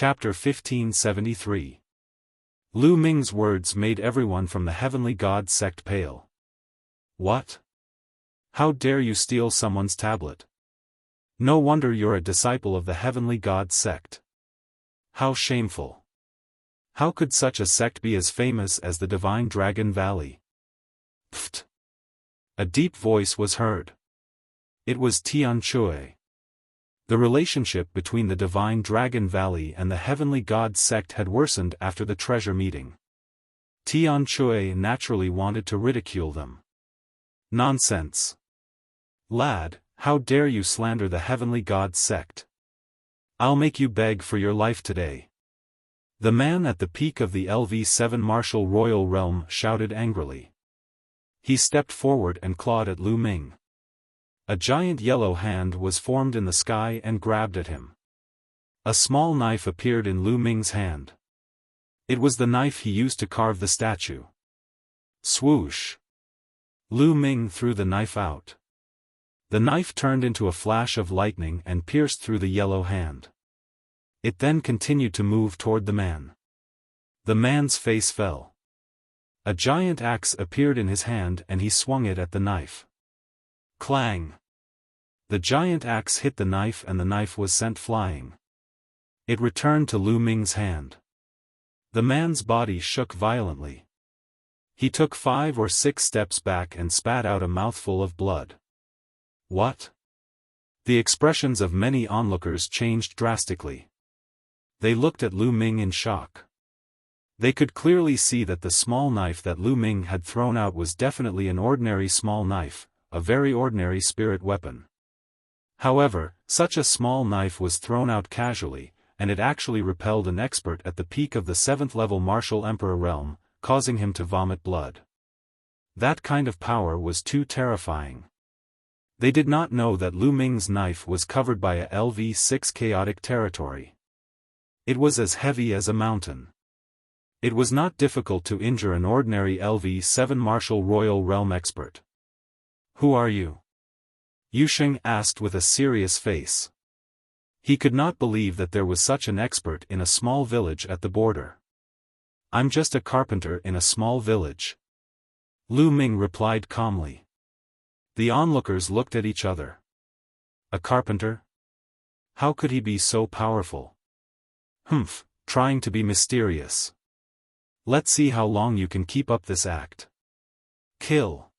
Chapter 1573. Lu Ming's words made everyone from the Heavenly God sect pale. What? How dare you steal someone's tablet? No wonder you're a disciple of the Heavenly God sect. How shameful. How could such a sect be as famous as the Divine Dragon Valley? Pfft! A deep voice was heard. It was Tian Chui. The relationship between the Divine Dragon Valley and the Heavenly God sect had worsened after the treasure meeting. Tian Chui naturally wanted to ridicule them. Nonsense. Lad, how dare you slander the Heavenly God sect? I'll make you beg for your life today. The man at the peak of the LV7 martial royal realm shouted angrily. He stepped forward and clawed at Lu Ming. A giant yellow hand was formed in the sky and grabbed at him. A small knife appeared in Lu Ming's hand. It was the knife he used to carve the statue. Swoosh! Lu Ming threw the knife out. The knife turned into a flash of lightning and pierced through the yellow hand. It then continued to move toward the man. The man's face fell. A giant axe appeared in his hand and he swung it at the knife. Clang! The giant axe hit the knife and the knife was sent flying. It returned to Lu Ming's hand. The man's body shook violently. He took 5 or 6 steps back and spat out a mouthful of blood. What? The expressions of many onlookers changed drastically. They looked at Lu Ming in shock. They could clearly see that the small knife that Lu Ming had thrown out was definitely an ordinary small knife, a very ordinary spirit weapon. However, such a small knife was thrown out casually, and it actually repelled an expert at the peak of the 7th level martial emperor realm, causing him to vomit blood. That kind of power was too terrifying. They did not know that Lu Ming's knife was covered by a LV6 chaotic territory. It was as heavy as a mountain. It was not difficult to injure an ordinary LV7 martial royal realm expert. Who are you? Yu Sheng asked with a serious face. He could not believe that there was such an expert in a small village at the border. I'm just a carpenter in a small village. Lu Ming replied calmly. The onlookers looked at each other. A carpenter? How could he be so powerful? Humph, trying to be mysterious. Let's see how long you can keep up this act. Kill.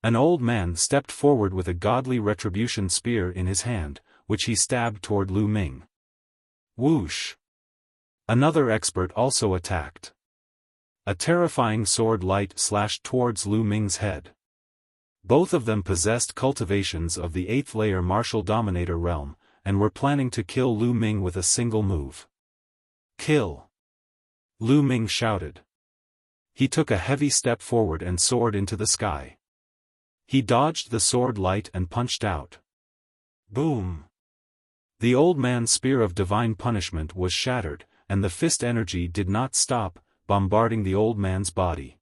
An old man stepped forward with a godly retribution spear in his hand, which he stabbed toward Lu Ming. Whoosh! Another expert also attacked. A terrifying sword light slashed towards Lu Ming's head. Both of them possessed cultivations of the 8th layer martial dominator realm, and were planning to kill Lu Ming with a single move. Kill! Lu Ming shouted. He took a heavy step forward and soared into the sky. He dodged the sword light and punched out. Boom! The old man's spear of divine punishment was shattered, and the fist energy did not stop, bombarding the old man's body.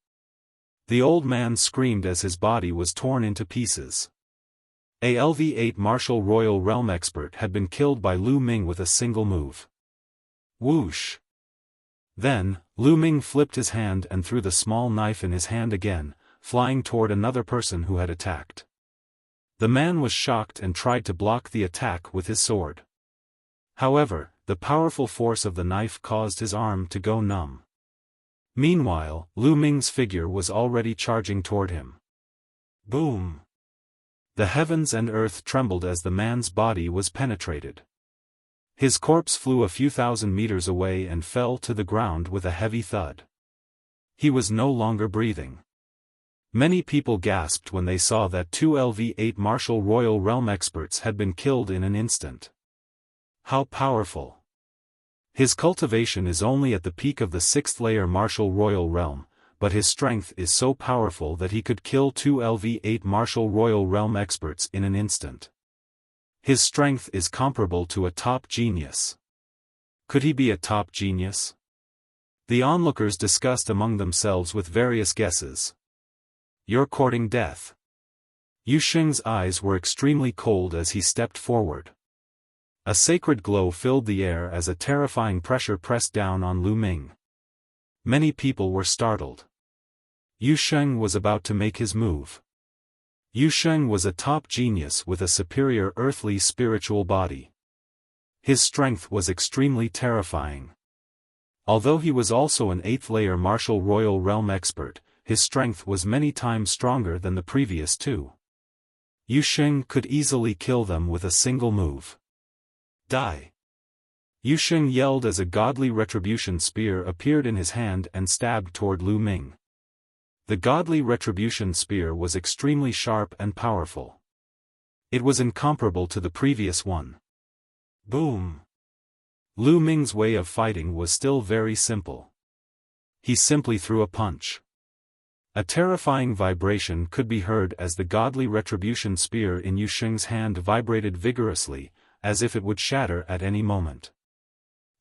The old man screamed as his body was torn into pieces. A LV8 martial royal realm expert had been killed by Lu Ming with a single move. Whoosh! Then, Lu Ming flipped his hand and threw the small knife in his hand again, flying toward another person who had attacked. The man was shocked and tried to block the attack with his sword. However, the powerful force of the knife caused his arm to go numb. Meanwhile, Lu Ming's figure was already charging toward him. Boom! The heavens and earth trembled as the man's body was penetrated. His corpse flew a few thousand meters away and fell to the ground with a heavy thud. He was no longer breathing. Many people gasped when they saw that 2 LV8 martial royal realm experts had been killed in an instant. How powerful! His cultivation is only at the peak of the 6th layer martial royal realm, but his strength is so powerful that he could kill 2 LV8 martial royal realm experts in an instant. His strength is comparable to a top genius. Could he be a top genius? The onlookers discussed among themselves with various guesses. You're courting death. Yu Sheng's eyes were extremely cold as he stepped forward. A sacred glow filled the air as a terrifying pressure pressed down on Lu Ming. Many people were startled. Yu Sheng was about to make his move. Yu Sheng was a top genius with a superior earthly spiritual body. His strength was extremely terrifying. Although he was also an 8th-layer martial royal realm expert, his strength was many times stronger than the previous two. Yu Sheng could easily kill them with a single move. Die! Yu Sheng yelled as a godly retribution spear appeared in his hand and stabbed toward Lu Ming. The godly retribution spear was extremely sharp and powerful. It was incomparable to the previous one. Boom! Lu Ming's way of fighting was still very simple. He simply threw a punch. A terrifying vibration could be heard as the godly retribution spear in Yu Sheng's hand vibrated vigorously, as if it would shatter at any moment.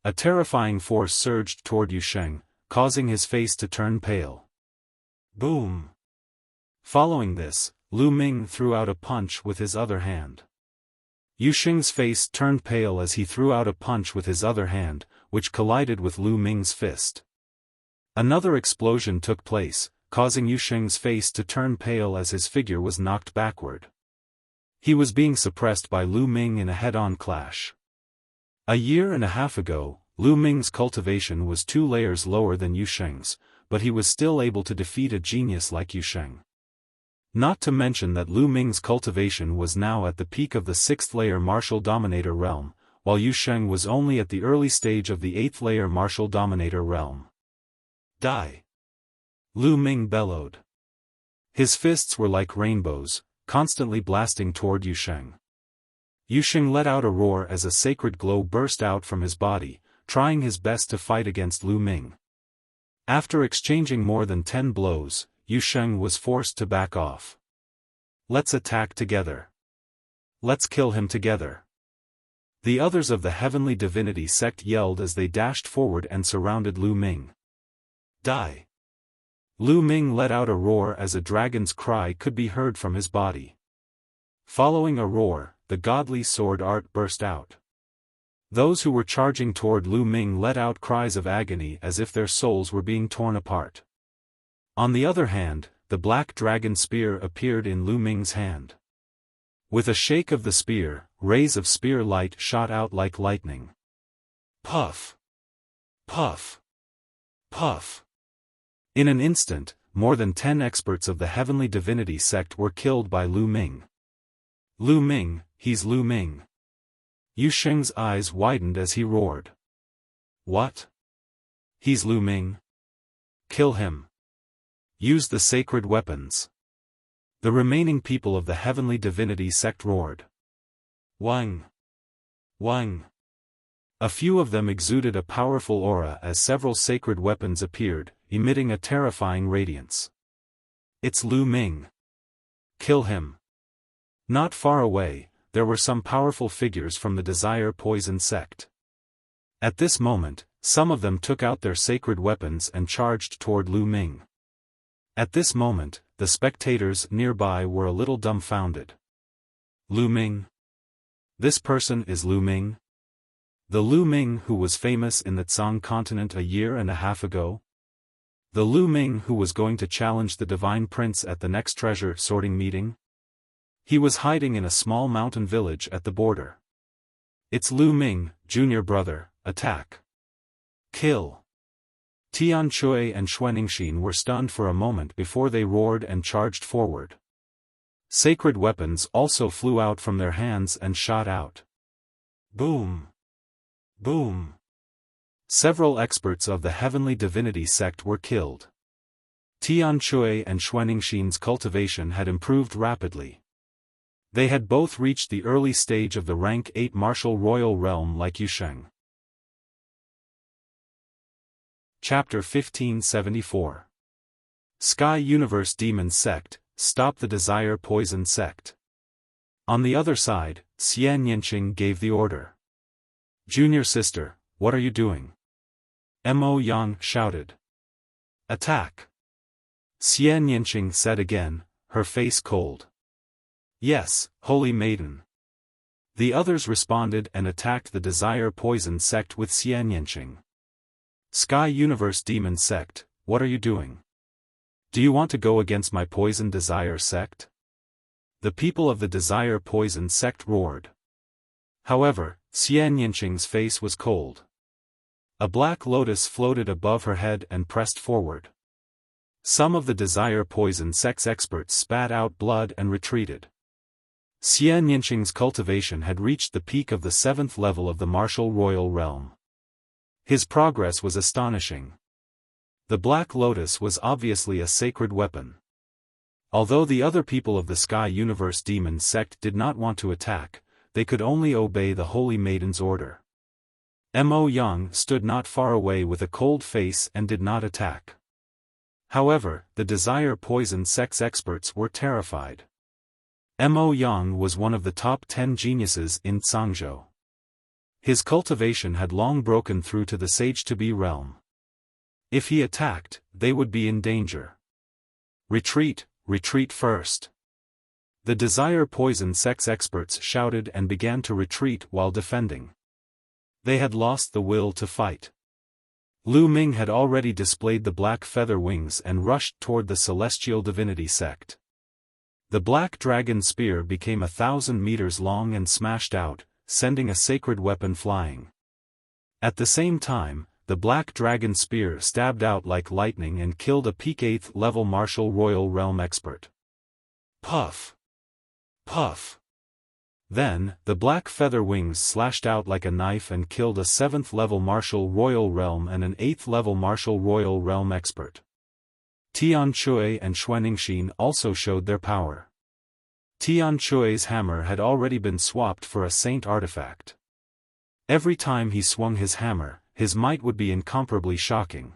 A terrifying force surged toward Yu Sheng, causing his face to turn pale. Boom! Following this, Lu Ming threw out a punch with his other hand. Yu Sheng's face turned pale as he threw out a punch with his other hand, which collided with Lu Ming's fist. Another explosion took place, causing Yu Sheng's face to turn pale as his figure was knocked backward. He was being suppressed by Lu Ming in a head-on clash. A year and a half ago, Lu Ming's cultivation was 2 layers lower than Yu Sheng's, but he was still able to defeat a genius like Yu Sheng. Not to mention that Lu Ming's cultivation was now at the peak of the 6th-layer martial dominator realm, while Yu Sheng was only at the early stage of the 8th-layer martial dominator realm. Die! Lu Ming bellowed. His fists were like rainbows, constantly blasting toward Yu Sheng. Yu Sheng let out a roar as a sacred glow burst out from his body, trying his best to fight against Lu Ming. After exchanging more than 10 blows, Yu Sheng was forced to back off. Let's attack together. Let's kill him together. The others of the Heavenly Divinity sect yelled as they dashed forward and surrounded Lu Ming. Die! Lu Ming let out a roar as a dragon's cry could be heard from his body. Following a roar, the godly sword art burst out. Those who were charging toward Lu Ming let out cries of agony as if their souls were being torn apart. On the other hand, the black dragon spear appeared in Lu Ming's hand. With a shake of the spear, rays of spear light shot out like lightning. Puff! Puff! Puff! In an instant, more than 10 experts of the Heavenly Divinity sect were killed by Lu Ming. Lu Ming, he's Lu Ming. Yu Sheng's eyes widened as he roared. What? He's Lu Ming? Kill him. Use the sacred weapons. The remaining people of the Heavenly Divinity sect roared. Wang! Wang! A few of them exuded a powerful aura as several sacred weapons appeared, emitting a terrifying radiance. It's Lu Ming. Kill him. Not far away, there were some powerful figures from the Desire Poison sect. At this moment, some of them took out their sacred weapons and charged toward Lu Ming. At this moment, the spectators nearby were a little dumbfounded. Lu Ming? This person is Lu Ming? The Lu Ming who was famous in the Tsang continent a year and a half ago? The Lu Ming who was going to challenge the Divine Prince at the next treasure sorting meeting? He was hiding in a small mountain village at the border. It's Lu Ming, junior brother, attack. Kill. Tian Chui and Xuanixin were stunned for a moment before they roared and charged forward. Sacred weapons also flew out from their hands and shot out. Boom! Boom! Several experts of the Heavenly Divinity sect were killed. Tian Chui and Xuanixin's cultivation had improved rapidly. They had both reached the early stage of the rank 8 martial royal realm like Yu Sheng. Chapter 1574. Sky Universe Demon Sect, Stop the Desire Poison Sect. On the other side, Xian Yanqing gave the order. Junior sister, what are you doing? Mo Yang shouted. Attack! Xian Yanqing said again, her face cold. Yes, holy maiden. The others responded and attacked the Desire Poison sect with Xianyanqing. Sky Universe Demon sect, what are you doing? Do you want to go against my Poison Desire sect? The people of the Desire Poison sect roared. However, Xianyanqing's face was cold. A black lotus floated above her head and pressed forward. Some of the Desire Poison sect's experts spat out blood and retreated. Xianyanqing's cultivation had reached the peak of the 7th level of the martial royal realm. His progress was astonishing. The Black Lotus was obviously a sacred weapon. Although the other people of the Sky Universe Demon sect did not want to attack, they could only obey the Holy Maiden's order. Mo Yang stood not far away with a cold face and did not attack. However, the Desire Poison sect's experts were terrified. Mo Yang was one of the top 10 geniuses in Zhangzhou. His cultivation had long broken through to the Sage-to-Be realm. If he attacked, they would be in danger. Retreat, retreat first. The Desire Poison sect's experts shouted and began to retreat while defending. They had lost the will to fight. Lu Ming had already displayed the black feather wings and rushed toward the Celestial Divinity sect. The black dragon spear became 1,000 meters long and smashed out, sending a sacred weapon flying. At the same time, the black dragon spear stabbed out like lightning and killed a peak 8th level martial royal realm expert. Puff! Puff! Then, the black feather wings slashed out like a knife and killed a 7th level martial royal realm and an 8th level martial royal realm expert. Tian Chui and Xuanixin also showed their power. Tian Chui's hammer had already been swapped for a saint artifact. Every time he swung his hammer, his might would be incomparably shocking.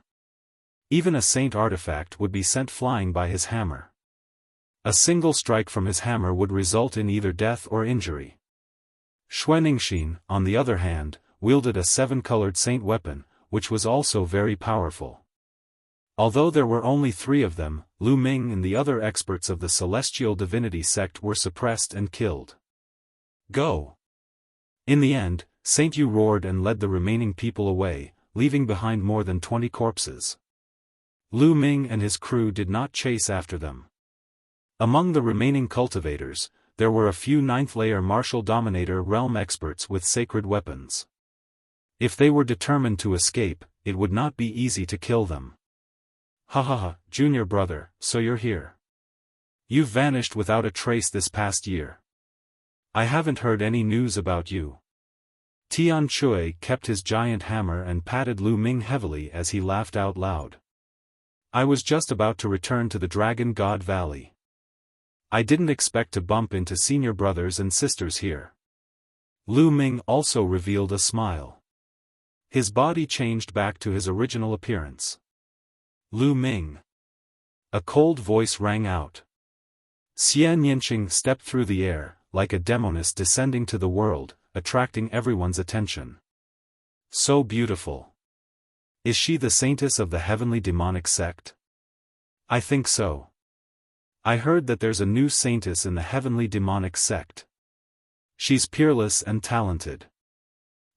Even a saint artifact would be sent flying by his hammer. A single strike from his hammer would result in either death or injury. Xuanixin, on the other hand, wielded a 7-colored saint weapon, which was also very powerful. Although there were only 3 of them, Lu Ming and the other experts of the Celestial Divinity sect were suppressed and killed. Go! In the end, Saint Yu roared and led the remaining people away, leaving behind more than 20 corpses. Lu Ming and his crew did not chase after them. Among the remaining cultivators, there were a few 9th-layer martial dominator realm experts with sacred weapons. If they were determined to escape, it would not be easy to kill them. Ha ha ha, junior brother, so you're here. You've vanished without a trace this past year. I haven't heard any news about you. Tian Chui kept his giant hammer and patted Lu Ming heavily as he laughed out loud. I was just about to return to the Dragon God Valley. I didn't expect to bump into senior brothers and sisters here. Lu Ming also revealed a smile. His body changed back to his original appearance. Lu Ming. A cold voice rang out. Xianyanqing stepped through the air, like a demoness descending to the world, attracting everyone's attention. So beautiful. Is she the saintess of the heavenly demonic sect? I think so. I heard that there's a new saintess in the heavenly demonic sect. She's peerless and talented.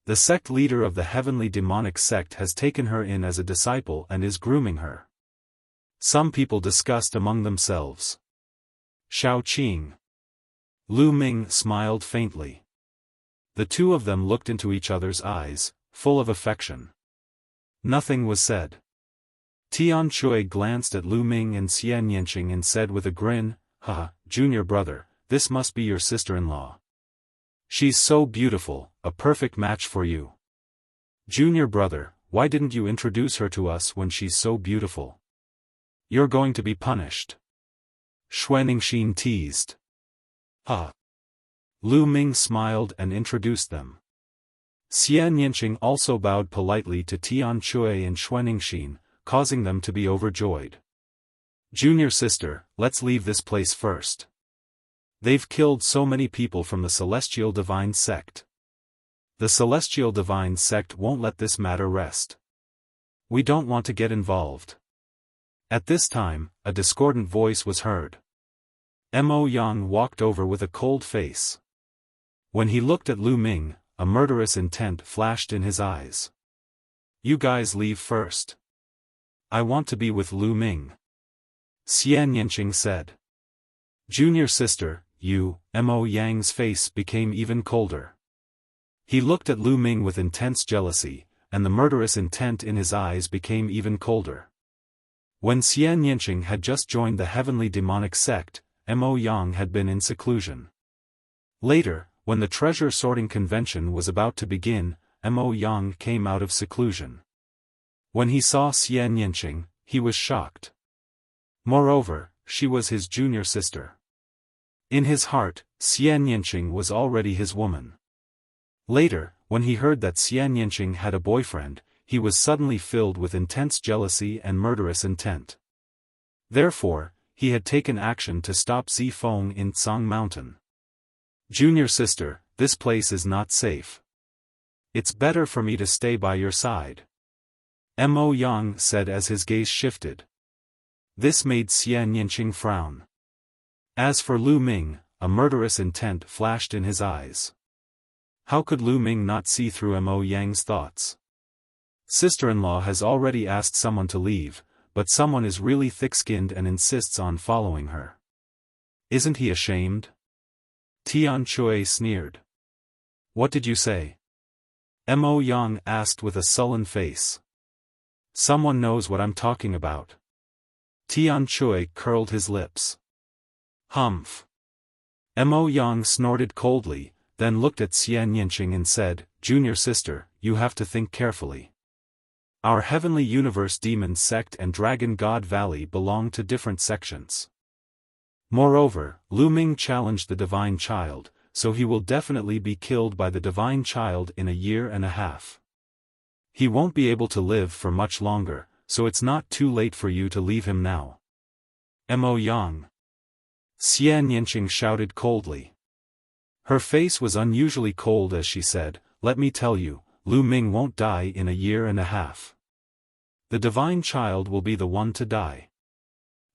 The sect leader of the heavenly demonic sect has taken her in as a disciple and is grooming her. Some people discussed among themselves. Shao Qing. Lu Ming smiled faintly. The two of them looked into each other's eyes, full of affection. Nothing was said. Tian Chui glanced at Lu Ming and Xianyanqing and said with a grin, "Ha, junior brother, this must be your sister-in-law. She's so beautiful, a perfect match for you. Junior brother, why didn't you introduce her to us when she's so beautiful? You're going to be punished." Xuanixin teased. Ha. Lu Ming smiled and introduced them. Xianyanqing also bowed politely to Tian Chui and Xuanixin, causing them to be overjoyed. Junior sister, let's leave this place first. They've killed so many people from the Celestial Divine Sect. The Celestial Divine Sect won't let this matter rest. We don't want to get involved. At this time, a discordant voice was heard. Mo Yang walked over with a cold face. When he looked at Lu Ming, a murderous intent flashed in his eyes. You guys leave first. I want to be with Lu Ming. Xian Yanqing said. Junior sister, Mo Yang's face became even colder. He looked at Lu Ming with intense jealousy, and the murderous intent in his eyes became even colder. When Xian Yanqing had just joined the heavenly demonic sect, Mo Yang had been in seclusion. Later, when the treasure sorting convention was about to begin, Mo Yang came out of seclusion. When he saw Xian Yanqing, he was shocked. Moreover, she was his junior sister. In his heart, Xian Yanqing was already his woman. Later, when he heard that Xian Yanqing had a boyfriend, he was suddenly filled with intense jealousy and murderous intent. Therefore, he had taken action to stop Zifeng in Tsang Mountain. Junior sister, this place is not safe. It's better for me to stay by your side. Mo Yang said as his gaze shifted. This made Xian Yanqing frown. As for Lu Ming, a murderous intent flashed in his eyes. How could Lu Ming not see through Mo Yang's thoughts? Sister-in-law has already asked someone to leave, but someone is really thick-skinned and insists on following her. Isn't he ashamed? Tian Chui sneered. What did you say? Mo Yang asked with a sullen face. Someone knows what I'm talking about. Tian Chui curled his lips. Humph. Mo Yang snorted coldly, then looked at Xian Yanqing and said, Junior sister, you have to think carefully. Our Heavenly Universe Demon Sect and Dragon God Valley belong to different sections. Moreover, Lu Ming challenged the Divine Child, so he will definitely be killed by the Divine Child in a year and a half. He won't be able to live for much longer, so it's not too late for you to leave him now. Mo Yang. Xian Yanqing shouted coldly. Her face was unusually cold as she said, Let me tell you, Lu Ming won't die in a year and a half. The Divine Child will be the one to die.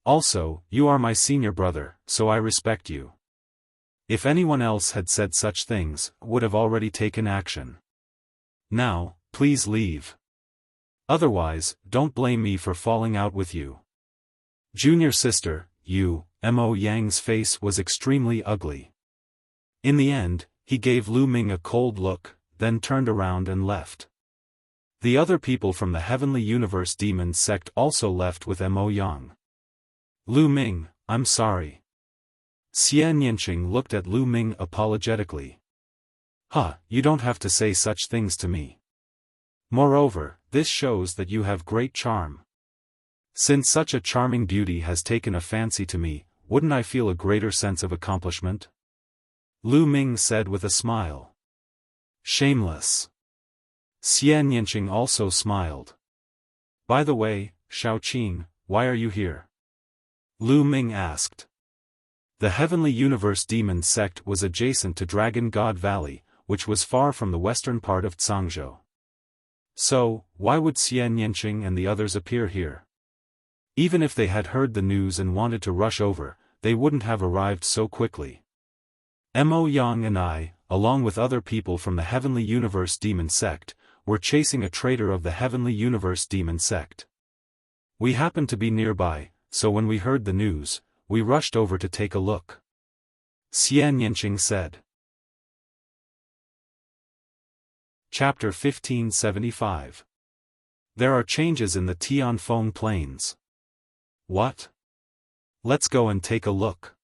Also, you are my senior brother, so I respect you. If anyone else had said such things, would have already taken action. Now, please leave. Otherwise, don't blame me for falling out with you. Junior sister, Mo Yang's face was extremely ugly. In the end, he gave Lu Ming a cold look, then turned around and left. The other people from the Heavenly Universe Demon Sect also left with Mo Yang. Lu Ming, I'm sorry. Xian Yanqing looked at Lu Ming apologetically. You don't have to say such things to me. Moreover, this shows that you have great charm. Since such a charming beauty has taken a fancy to me, wouldn't I feel a greater sense of accomplishment? Lu Ming said with a smile. Shameless. Xian Yanqing also smiled. By the way, Xiaoqin, why are you here? Lu Ming asked. The Heavenly Universe Demon Sect was adjacent to Dragon God Valley, which was far from the western part of Zhangzhou. So, why would Xian Yanqing and the others appear here? Even if they had heard the news and wanted to rush over, they wouldn't have arrived so quickly. Mo Yang and I, along with other people from the Heavenly Universe Demon Sect, were chasing a traitor of the Heavenly Universe Demon Sect. We happened to be nearby, so when we heard the news, we rushed over to take a look. Xian Yanqing said. Chapter 1575. There are changes in the Tianfeng Plains. What? Let's go and take a look.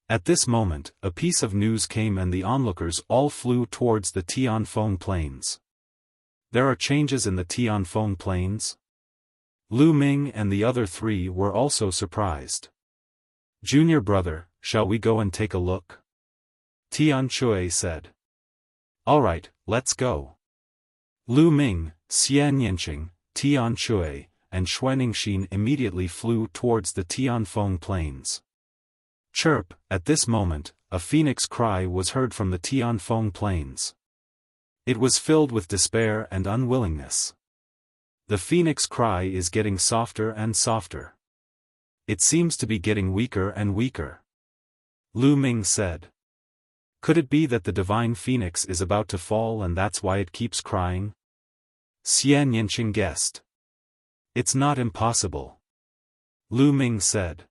At this moment, a piece of news came and the onlookers all flew towards the Tianfeng Plains. There are changes in the Tianfeng Plains? Lu Ming and the other three were also surprised. Junior brother, shall we go and take a look? Tian Chui said. Alright, let's go. Lu Ming, Xian Yanqing, Tian Chui, and Xuaningxin immediately flew towards the Tianfeng Plains. Chirp, at this moment, a phoenix cry was heard from the Tianfeng Plains. It was filled with despair and unwillingness. The phoenix cry is getting softer and softer. It seems to be getting weaker and weaker. Lu Ming said. Could it be that the divine phoenix is about to fall and that's why it keeps crying? Xian Yinqing guessed. It's not impossible. Lu Ming said.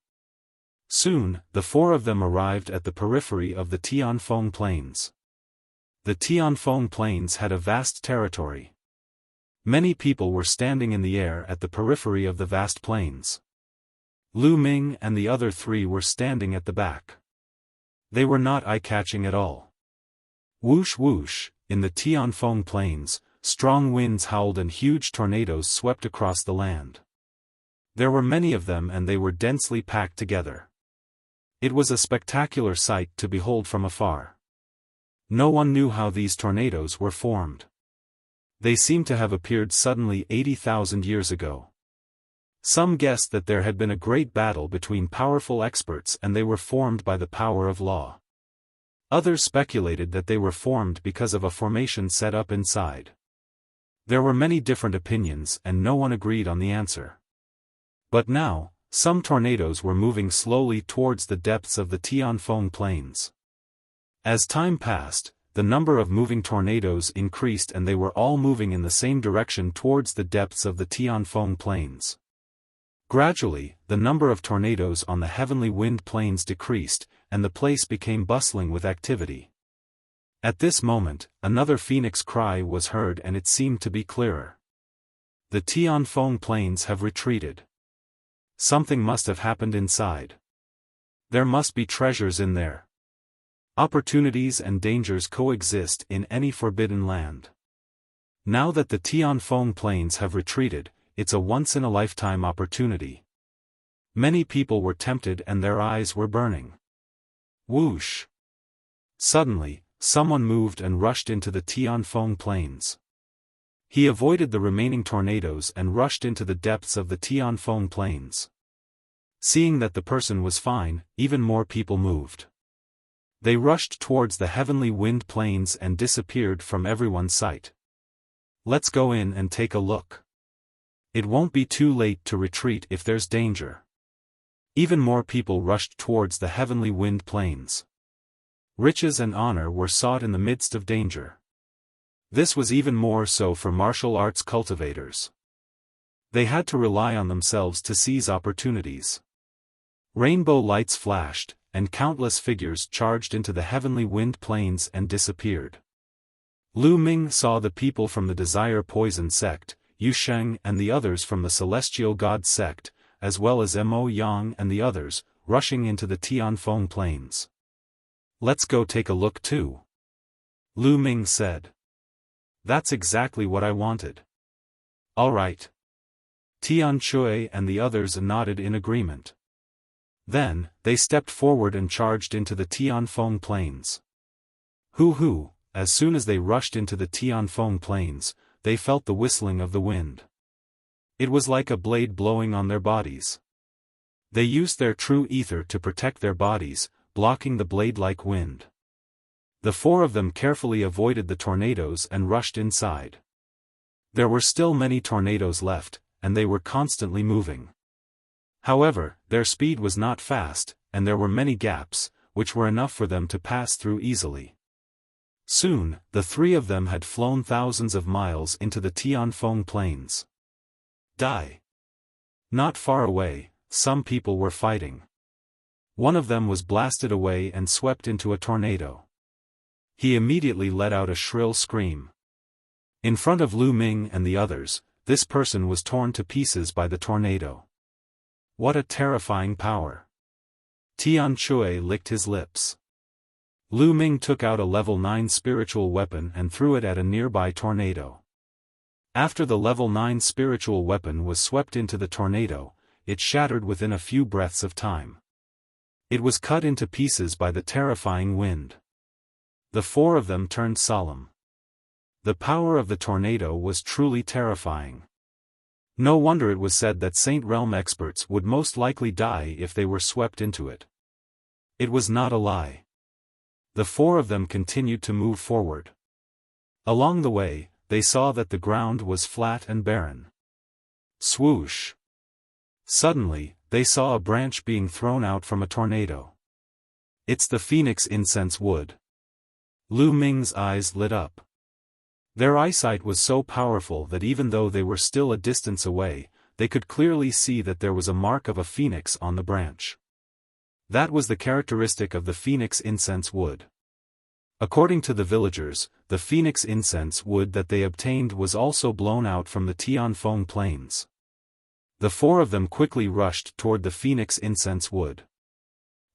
Soon, the four of them arrived at the periphery of the Tianfeng Plains. The Tianfeng Plains had a vast territory. Many people were standing in the air at the periphery of the vast plains. Lu Ming and the other three were standing at the back. They were not eye-catching at all. Whoosh whoosh, in the Tianfeng Plains, strong winds howled and huge tornadoes swept across the land. There were many of them and they were densely packed together. It was a spectacular sight to behold from afar. No one knew how these tornadoes were formed. They seemed to have appeared suddenly 80,000 years ago. Some guessed that there had been a great battle between powerful experts and they were formed by the power of law. Others speculated that they were formed because of a formation set up inside. There were many different opinions and no one agreed on the answer. But now, some tornadoes were moving slowly towards the depths of the Tianfeng Plains. As time passed, the number of moving tornadoes increased and they were all moving in the same direction towards the depths of the Tianfeng Plains. Gradually, the number of tornadoes on the heavenly wind plains decreased, and the place became bustling with activity. At this moment, another phoenix cry was heard and it seemed to be clearer. The Tianfeng Plains have retreated. Something must have happened inside. There must be treasures in there. Opportunities and dangers coexist in any forbidden land. Now that the Tianfeng Plains have retreated, it's a once-in-a-lifetime opportunity. Many people were tempted and their eyes were burning. Whoosh! Suddenly, someone moved and rushed into the Tianfeng Plains. He avoided the remaining tornadoes and rushed into the depths of the Tianfeng Plains. Seeing that the person was fine, even more people moved. They rushed towards the heavenly wind plains and disappeared from everyone's sight. Let's go in and take a look. It won't be too late to retreat if there's danger. Even more people rushed towards the heavenly wind plains. Riches and honor were sought in the midst of danger. This was even more so for martial arts cultivators. They had to rely on themselves to seize opportunities. Rainbow lights flashed, and countless figures charged into the heavenly wind plains and disappeared. Lu Ming saw the people from the Desire Poison sect, Yu Sheng and the others from the Celestial God sect, as well as Mo Yang and the others, rushing into the Tianfeng Plains. Let's go take a look too. Lu Ming said. That's exactly what I wanted. All right. Tian Chui and the others nodded in agreement. Then, they stepped forward and charged into the Tianfeng Plains. Hoo-hoo, as soon as they rushed into the Tianfeng Plains, they felt the whistling of the wind. It was like a blade blowing on their bodies. They used their true ether to protect their bodies, blocking the blade-like wind. The four of them carefully avoided the tornadoes and rushed inside. There were still many tornadoes left, and they were constantly moving. However, their speed was not fast, and there were many gaps, which were enough for them to pass through easily. Soon, the three of them had flown thousands of miles into the Tianfeng Plains. Die! Not far away, some people were fighting. One of them was blasted away and swept into a tornado. He immediately let out a shrill scream. In front of Lu Ming and the others, this person was torn to pieces by the tornado. What a terrifying power! Tian Chui licked his lips. Lu Ming took out a level 9 spiritual weapon and threw it at a nearby tornado. After the level 9 spiritual weapon was swept into the tornado, it shattered within a few breaths of time. It was cut into pieces by the terrifying wind. The four of them turned solemn. The power of the tornado was truly terrifying. No wonder it was said that Saint Realm experts would most likely die if they were swept into it. It was not a lie. The four of them continued to move forward. Along the way, they saw that the ground was flat and barren. Swoosh! Suddenly, they saw a branch being thrown out from a tornado. It's the phoenix incense wood. Lu Ming's eyes lit up. Their eyesight was so powerful that even though they were still a distance away, they could clearly see that there was a mark of a phoenix on the branch. That was the characteristic of the phoenix incense wood. According to the villagers, the phoenix incense wood that they obtained was also blown out from the Tianfeng plains. The four of them quickly rushed toward the phoenix incense wood.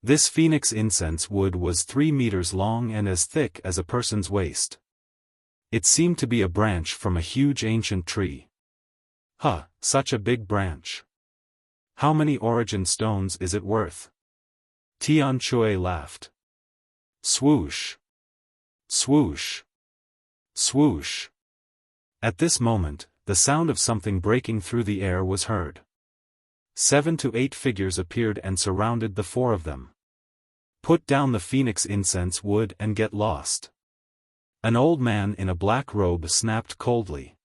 This phoenix incense wood was 3 meters long and as thick as a person's waist. It seemed to be a branch from a huge ancient tree. Huh, such a big branch. How many origin stones is it worth? Tian Chui laughed. Swoosh. Swoosh. Swoosh. At this moment, the sound of something breaking through the air was heard. 7 to 8 figures appeared and surrounded the four of them. Put down the phoenix incense wood and get lost. An old man in a black robe snapped coldly.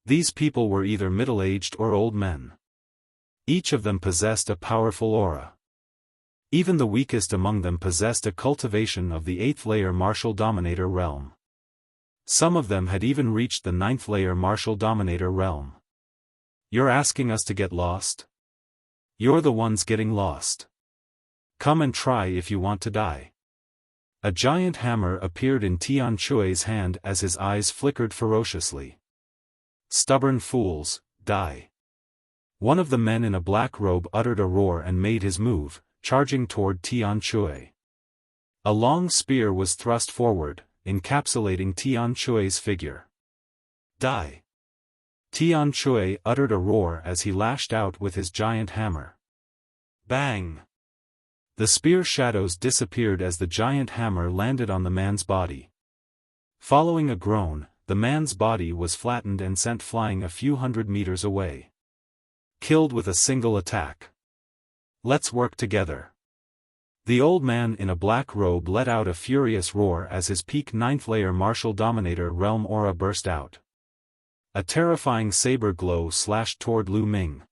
These people were either middle-aged or old men. Each of them possessed a powerful aura. Even the weakest among them possessed a cultivation of the 8th layer martial dominator realm. Some of them had even reached the 9th layer martial dominator realm. You're asking us to get lost? You're the ones getting lost. Come and try if you want to die. A giant hammer appeared in Tian Chui's hand as his eyes flickered ferociously. Stubborn fools, die. One of the men in a black robe uttered a roar and made his move, charging toward Tian Chui. A long spear was thrust forward, encapsulating Tian Chui's figure. Die. Tian Chui uttered a roar as he lashed out with his giant hammer. Bang! The spear shadows disappeared as the giant hammer landed on the man's body. Following a groan, the man's body was flattened and sent flying a few hundred meters away. Killed with a single attack. Let's work together. The old man in a black robe let out a furious roar as his peak 9th layer martial dominator realm aura burst out. A terrifying saber glow slashed toward Lu Ming.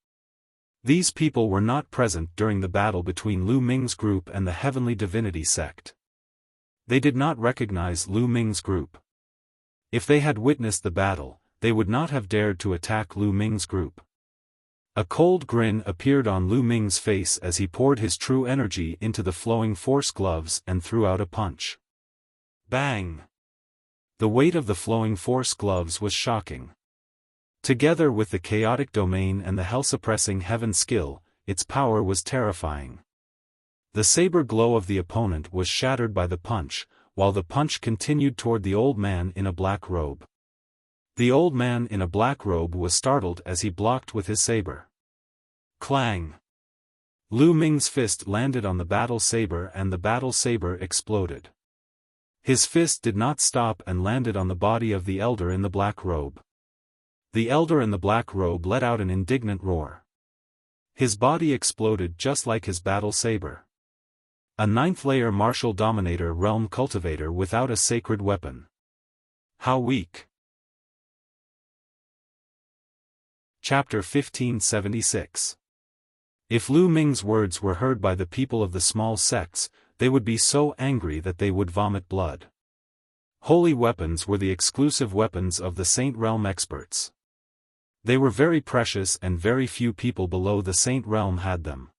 These people were not present during the battle between Lu Ming's group and the Heavenly Divinity sect. They did not recognize Lu Ming's group. If they had witnessed the battle, they would not have dared to attack Lu Ming's group. A cold grin appeared on Lu Ming's face as he poured his true energy into the flowing force gloves and threw out a punch. Bang! The weight of the flowing force gloves was shocking. Together with the chaotic domain and the hell-suppressing heaven skill, its power was terrifying. The saber glow of the opponent was shattered by the punch, while the punch continued toward the old man in a black robe. The old man in a black robe was startled as he blocked with his saber. Clang! Lu Ming's fist landed on the battle saber and the battle saber exploded. His fist did not stop and landed on the body of the elder in the black robe. The elder in the black robe let out an indignant roar. His body exploded just like his battle saber. A 9th layer martial dominator realm cultivator without a sacred weapon. How weak. Chapter 1576. If Lu Ming's words were heard by the people of the small sects, they would be so angry that they would vomit blood. Holy weapons were the exclusive weapons of the Saint Realm experts. They were very precious and very few people below the Saint Realm had them.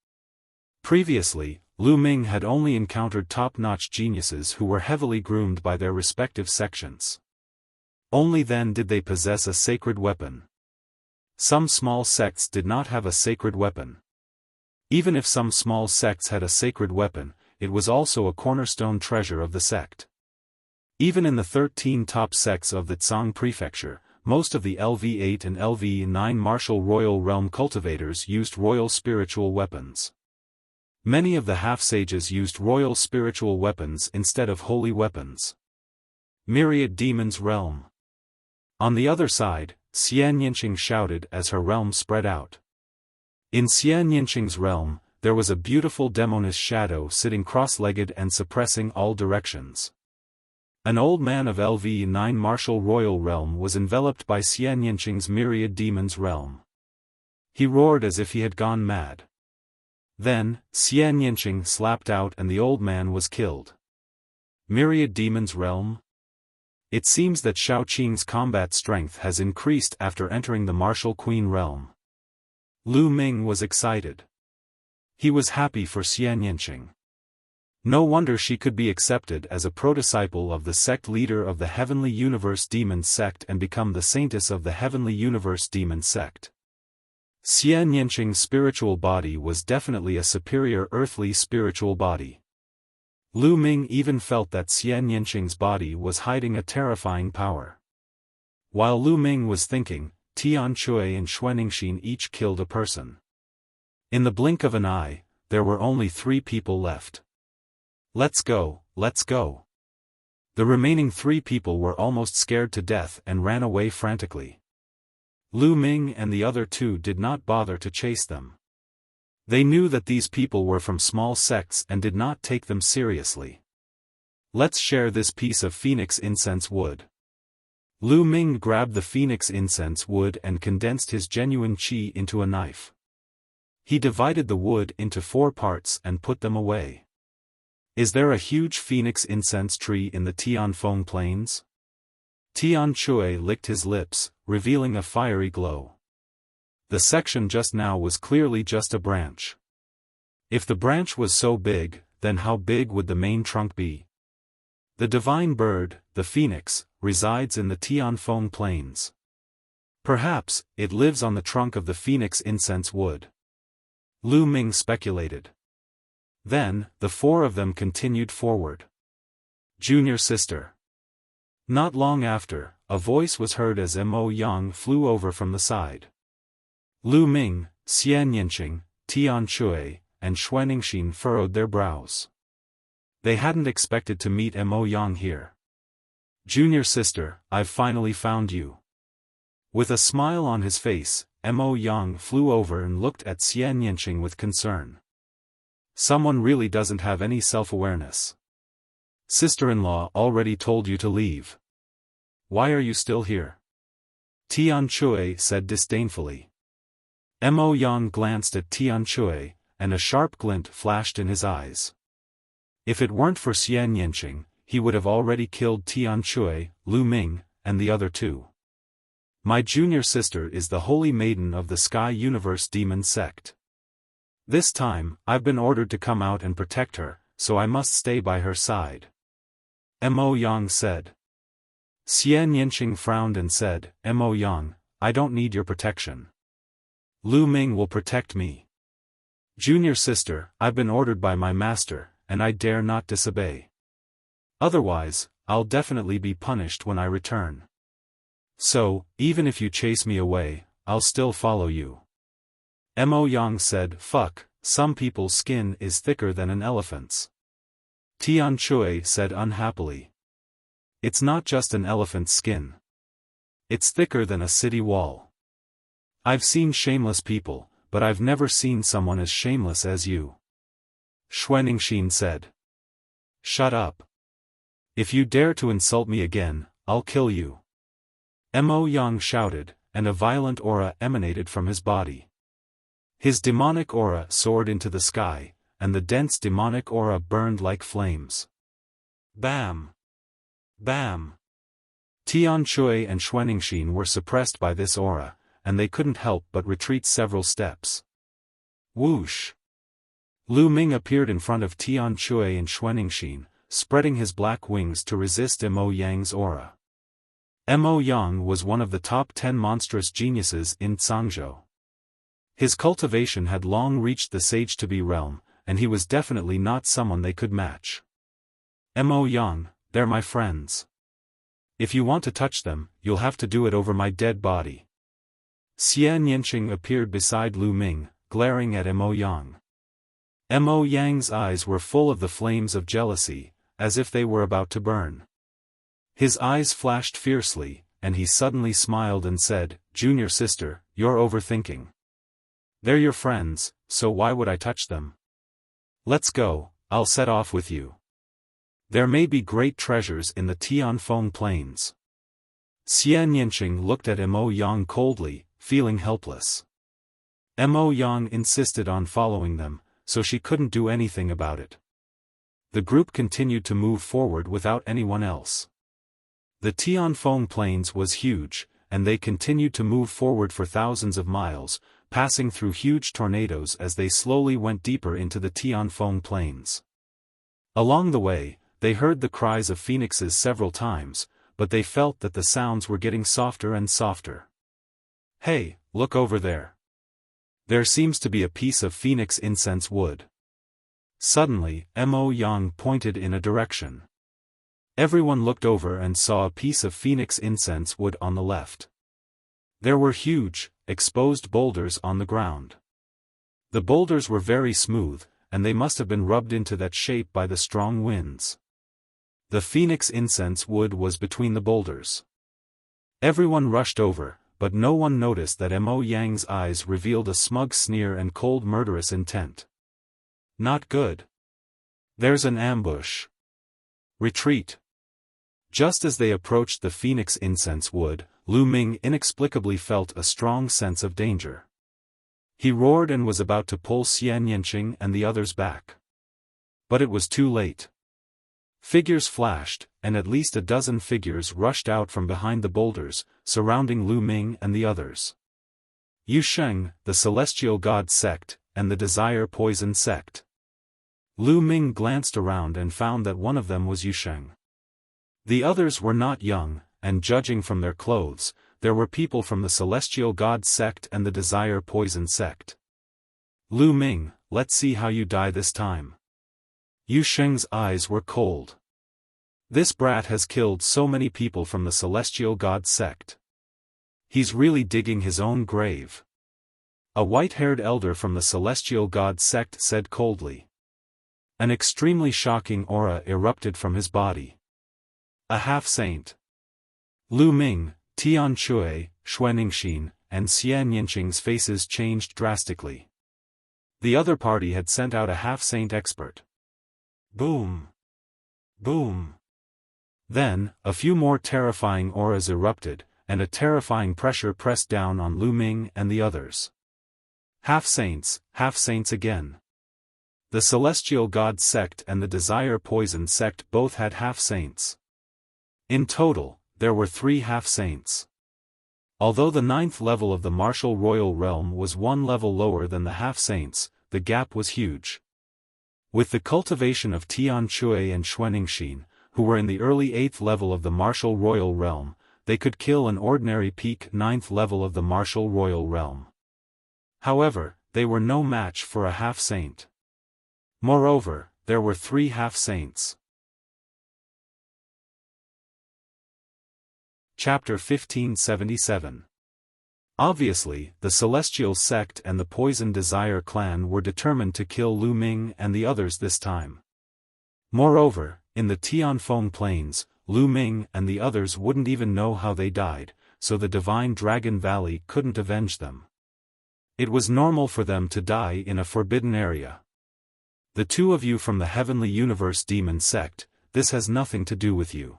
Previously, Lu Ming had only encountered top-notch geniuses who were heavily groomed by their respective sections. Only then did they possess a sacred weapon. Some small sects did not have a sacred weapon. Even if some small sects had a sacred weapon, it was also a cornerstone treasure of the sect. Even in the 13 top sects of the Tsang Prefecture, most of the LV8 and LV9 martial royal realm cultivators used royal spiritual weapons. Many of the half-sages used royal spiritual weapons instead of holy weapons. Myriad Demons Realm. On the other side, Xian Yinqing shouted as her realm spread out. In Xian Yinqing's realm, there was a beautiful demoness shadow sitting cross-legged and suppressing all directions. An old man of LV9 martial royal realm was enveloped by Xian Yinqing's myriad demons realm. He roared as if he had gone mad. Then, Xian Yinqing slapped out and the old man was killed. Myriad Demons Realm? It seems that Shao Qing's combat strength has increased after entering the Martial Queen realm. Lu Ming was excited. He was happy for Xian Yanqing. No wonder she could be accepted as a pro-disciple of the sect leader of the Heavenly Universe Demon Sect and become the saintess of the Heavenly Universe Demon Sect. Xian Yanqing's spiritual body was definitely a superior earthly spiritual body. Lu Ming even felt that Xian Yanqing's body was hiding a terrifying power. While Lu Ming was thinking, Tian Chui and Xuanixin each killed a person. In the blink of an eye, there were only 3 people left. Let's go, let's go. The remaining 3 people were almost scared to death and ran away frantically. Lu Ming and the other 2 did not bother to chase them. They knew that these people were from small sects and did not take them seriously. Let's share this piece of phoenix incense wood. Lu Ming grabbed the phoenix incense wood and condensed his genuine qi into a knife. He divided the wood into 4 parts and put them away. Is there a huge phoenix incense tree in the Tianfeng Plains? Tian Chui licked his lips, revealing a fiery glow. The section just now was clearly just a branch. If the branch was so big, then how big would the main trunk be? The divine bird, the phoenix, resides in the Tianfeng Plains. Perhaps, it lives on the trunk of the phoenix incense wood. Lu Ming speculated. Then, the 4 of them continued forward. Junior sister. Not long after, a voice was heard as Mo Yang flew over from the side. Lu Ming, Xian Yanqing, Tian Chui, and Xuanixin furrowed their brows. They hadn't expected to meet Mo Yang here. Junior sister, I've finally found you. With a smile on his face, Mo Yang flew over and looked at Xian Yanqing with concern. Someone really doesn't have any self-awareness. Sister-in-law already told you to leave. Why are you still here? Tian Chui said disdainfully. Mo Yang glanced at Tian Chui, and a sharp glint flashed in his eyes. If it weren't for Xian Yanqing, he would have already killed Tian Chui, Lu Ming, and the other 2. My junior sister is the Holy Maiden of the Sky Universe Demon Sect. This time, I've been ordered to come out and protect her, so I must stay by her side. Mo Yang said. Xian Yanqing frowned and said, Mo Yang, I don't need your protection. Lu Ming will protect me. Junior sister, I've been ordered by my master, and I dare not disobey. Otherwise, I'll definitely be punished when I return. So, even if you chase me away, I'll still follow you. Mo Yang said, fuck, some people's skin is thicker than an elephant's. Tian Chui said unhappily. It's not just an elephant's skin. It's thicker than a city wall. I've seen shameless people, but I've never seen someone as shameless as you. Xuanixin said. Shut up. If you dare to insult me again, I'll kill you. Mo Yang shouted, and a violent aura emanated from his body. His demonic aura soared into the sky, and the dense demonic aura burned like flames. Bam! Bam! Tian Chui and Xuanixin were suppressed by this aura, and they couldn't help but retreat several steps. Whoosh! Lu Ming appeared in front of Tian Chui and Xuanixin, spreading his black wings to resist Mo Yang's aura. Mo Yang was one of the top 10 monstrous geniuses in Zhangzhou. His cultivation had long reached the Sage-to-be realm, and he was definitely not someone they could match. Mo Yang, they're my friends. If you want to touch them, you'll have to do it over my dead body. Xian Yanqing appeared beside Lu Ming, glaring at Mo Yang. Mo Yang's eyes were full of the flames of jealousy, as if they were about to burn. His eyes flashed fiercely, and he suddenly smiled and said, Junior sister, you're overthinking. They're your friends, so why would I touch them? Let's go, I'll set off with you. There may be great treasures in the Tianfeng Plains. Xian Yanqing looked at Mo Yang coldly, feeling helpless. Mo Yang insisted on following them, so she couldn't do anything about it. The group continued to move forward without anyone else. The Tianfeng Plains was huge, and they continued to move forward for thousands of miles, passing through huge tornadoes as they slowly went deeper into the Tianfeng Plains. Along the way, they heard the cries of phoenixes several times, but they felt that the sounds were getting softer and softer. Hey, look over there. There seems to be a piece of phoenix incense wood. Suddenly, Mo Yang pointed in a direction. Everyone looked over and saw a piece of phoenix incense wood on the left. There were huge, exposed boulders on the ground. The boulders were very smooth, and they must have been rubbed into that shape by the strong winds. The phoenix incense wood was between the boulders. Everyone rushed over, but no one noticed that Mo Yang's eyes revealed a smug sneer and cold murderous intent. Not good. There's an ambush. Retreat. Just as they approached the phoenix incense wood, Lu Ming inexplicably felt a strong sense of danger. He roared and was about to pull Xian Yanqing and the others back. But it was too late. Figures flashed, and at least a dozen figures rushed out from behind the boulders, surrounding Lu Ming and the others. Yu Sheng, the Celestial God Sect, and the Desire Poison Sect. Lu Ming glanced around and found that one of them was Yu Sheng. The others were not young, and judging from their clothes, there were people from the Celestial God Sect and the Desire Poison Sect. Lu Ming, let's see how you die this time. Yu Sheng's eyes were cold. This brat has killed so many people from the Celestial God Sect. He's really digging his own grave. A white-haired elder from the Celestial God Sect said coldly. An extremely shocking aura erupted from his body. A half-saint. Lu Ming, Tian Chui, Xuaningxin, and Xian Yanqing's faces changed drastically. The other party had sent out a half-saint expert. Boom. Boom. Then, a few more terrifying auras erupted, and a terrifying pressure pressed down on Lu Ming and the others. Half-saints again. The Celestial God Sect and the Desire Poison Sect both had half-saints. In total, there were 3 half-saints. Although the 9th level of the martial royal realm was 1 level lower than the half-saints, the gap was huge. With the cultivation of Tian Chui and Xuaningxin, who were in the early 8th level of the martial royal realm, they could kill an ordinary peak 9th level of the martial royal realm. However, they were no match for a half-saint. Moreover, there were 3 half-saints. Chapter 1577. Obviously, the Celestial Sect and the Poison Desire clan were determined to kill Lu Ming and the others this time. Moreover, in the Tianfeng Plains, Lu Ming and the others wouldn't even know how they died, so the Divine Dragon Valley couldn't avenge them. It was normal for them to die in a forbidden area. The 2 of you from the Heavenly Universe Demon Sect, this has nothing to do with you.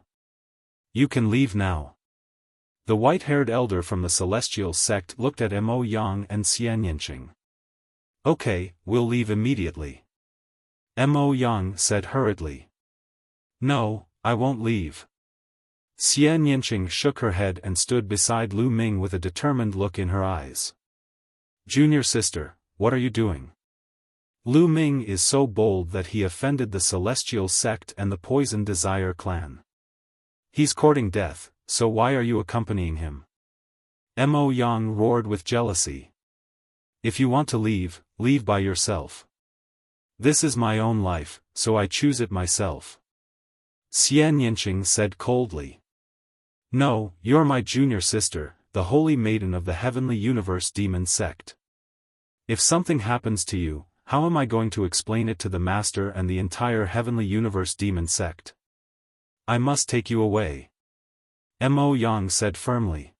You can leave now. The white-haired elder from the Celestial Sect looked at Mo Yang and Xian Yanqing. Okay, we'll leave immediately. Mo Yang said hurriedly. No, I won't leave. Xian Yanqing shook her head and stood beside Lu Ming with a determined look in her eyes. Junior sister, what are you doing? Lu Ming is so bold that he offended the Celestial Sect and the Poison Desire clan. He's courting death, so why are you accompanying him? Mo Yang roared with jealousy. If you want to leave, leave by yourself. This is my own life, so I choose it myself. Xian Yanqing said coldly. No, you're my junior sister, the Holy Maiden of the Heavenly Universe Demon Sect. If something happens to you, how am I going to explain it to the Master and the entire Heavenly Universe Demon Sect? I must take you away. Mo Yang said firmly.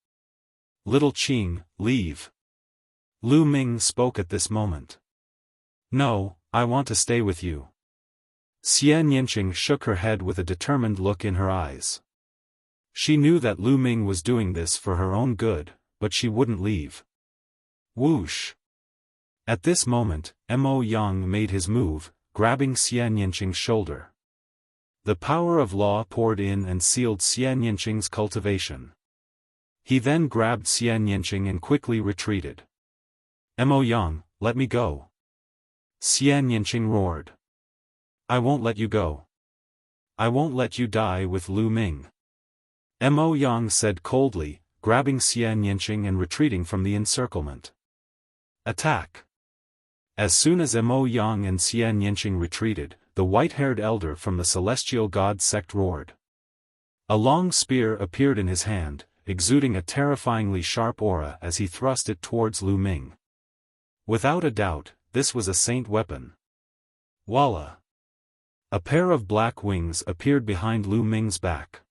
Little Qing, leave. Lu Ming spoke at this moment. No, I want to stay with you. Xian Yanqing shook her head with a determined look in her eyes. She knew that Lu Ming was doing this for her own good, but she wouldn't leave. Whoosh! At this moment, Mo Yang made his move, grabbing Xian Yanqing's shoulder. The power of law poured in and sealed Xian Yinqing's cultivation. He then grabbed Xian Yinqing and quickly retreated. "Mo Yang, let me go!" Xian Yinqing roared. "I won't let you go. I won't let you die with Lu Ming," Mo Yang said coldly, grabbing Xian Yinqing and retreating from the encirclement. "Attack!" As soon as Mo Yang and Xian Yinqing retreated, the white-haired elder from the celestial god sect roared. A long spear appeared in his hand, exuding a terrifyingly sharp aura as he thrust it towards Lu Ming. Without a doubt, this was a saint weapon. Voila! A pair of black wings appeared behind Lu Ming's back.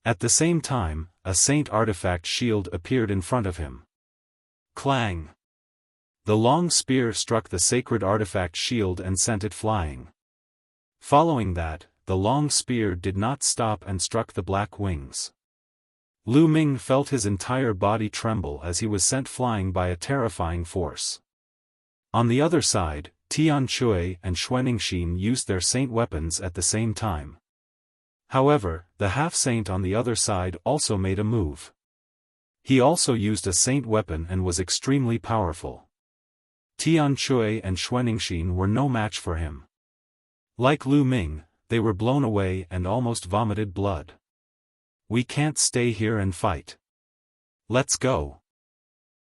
At the same time, a saint artifact shield appeared in front of him. Clang! The long spear struck the sacred artifact shield and sent it flying. Following that, the long spear did not stop and struck the black wings. Lu Ming felt his entire body tremble as he was sent flying by a terrifying force. On the other side, Tian Chui and Xuanixin used their saint weapons at the same time. However, the half-saint on the other side also made a move. He also used a saint weapon and was extremely powerful. Tian Chui and Xuanixin were no match for him. Like Lu Ming, they were blown away and almost vomited blood. "We can't stay here and fight. Let's go."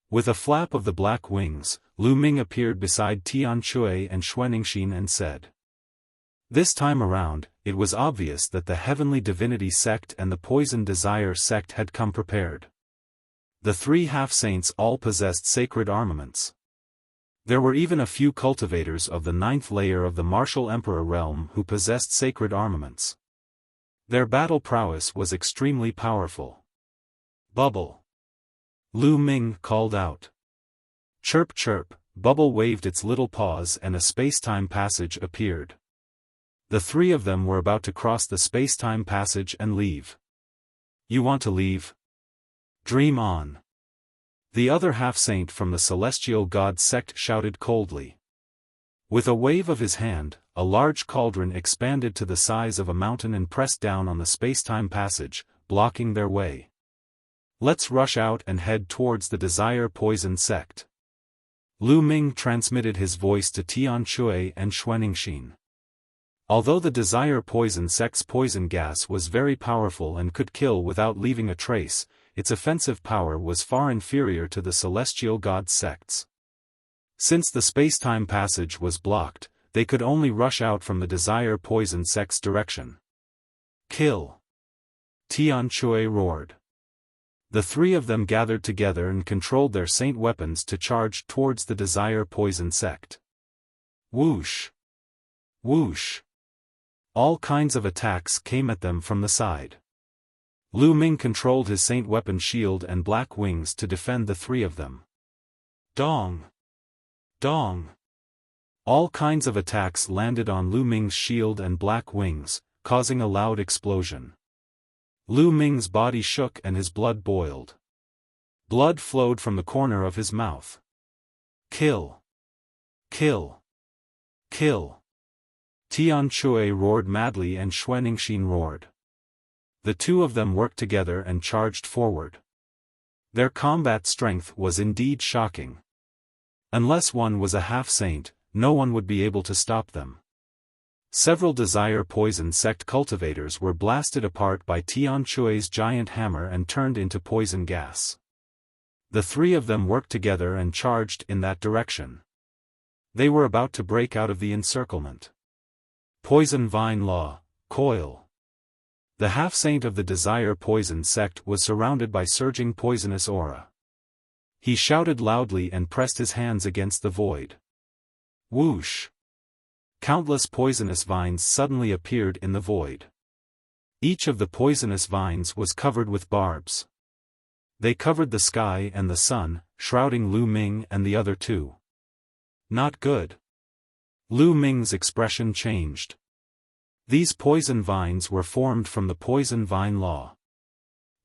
With a flap of the black wings, Lu Ming appeared beside Tian Chui and Xuanixin and said. This time around, it was obvious that the Heavenly Divinity sect and the Poison Desire sect had come prepared. The three half-saints all possessed sacred armaments. There were even a few cultivators of the 9th layer of the Martial Emperor realm who possessed sacred armaments. Their battle prowess was extremely powerful. "Bubble!" Lu Ming called out. Chirp chirp, Bubble waved its little paws and a space-time passage appeared. The three of them were about to cross the space-time passage and leave. "You want to leave? Dream on!" The other half-saint from the celestial god sect shouted coldly. With a wave of his hand, a large cauldron expanded to the size of a mountain and pressed down on the space-time passage, blocking their way. "Let's rush out and head towards the Desire Poison sect." Lu Ming transmitted his voice to Tian Chui and Xuanixin. Although the Desire Poison sect's poison gas was very powerful and could kill without leaving a trace, its offensive power was far inferior to the celestial god sect's. Since the space-time passage was blocked, they could only rush out from the Desire Poison sect's direction. "Kill!" Tian Chui roared. The three of them gathered together and controlled their saint weapons to charge towards the Desire Poison sect. Whoosh! Whoosh! All kinds of attacks came at them from the side. Lu Ming controlled his saint weapon shield and black wings to defend the three of them. Dong! Dong! All kinds of attacks landed on Lu Ming's shield and black wings, causing a loud explosion. Lu Ming's body shook and his blood boiled. Blood flowed from the corner of his mouth. "Kill! Kill! Kill!" Tian Chui roared madly and Xuanixin roared. The two of them worked together and charged forward. Their combat strength was indeed shocking. Unless one was a half-saint, no one would be able to stop them. Several Desire Poison sect cultivators were blasted apart by Tian Chui's giant hammer and turned into poison gas. The three of them worked together and charged in that direction. They were about to break out of the encirclement. Poison Vine Law, Coil. The half-saint of the Desire Poison sect was surrounded by surging poisonous aura. He shouted loudly and pressed his hands against the void. Whoosh! Countless poisonous vines suddenly appeared in the void. Each of the poisonous vines was covered with barbs. They covered the sky and the sun, shrouding Lu Ming and the other two. Not good. Lu Ming's expression changed. These poison vines were formed from the Poison Vine Law.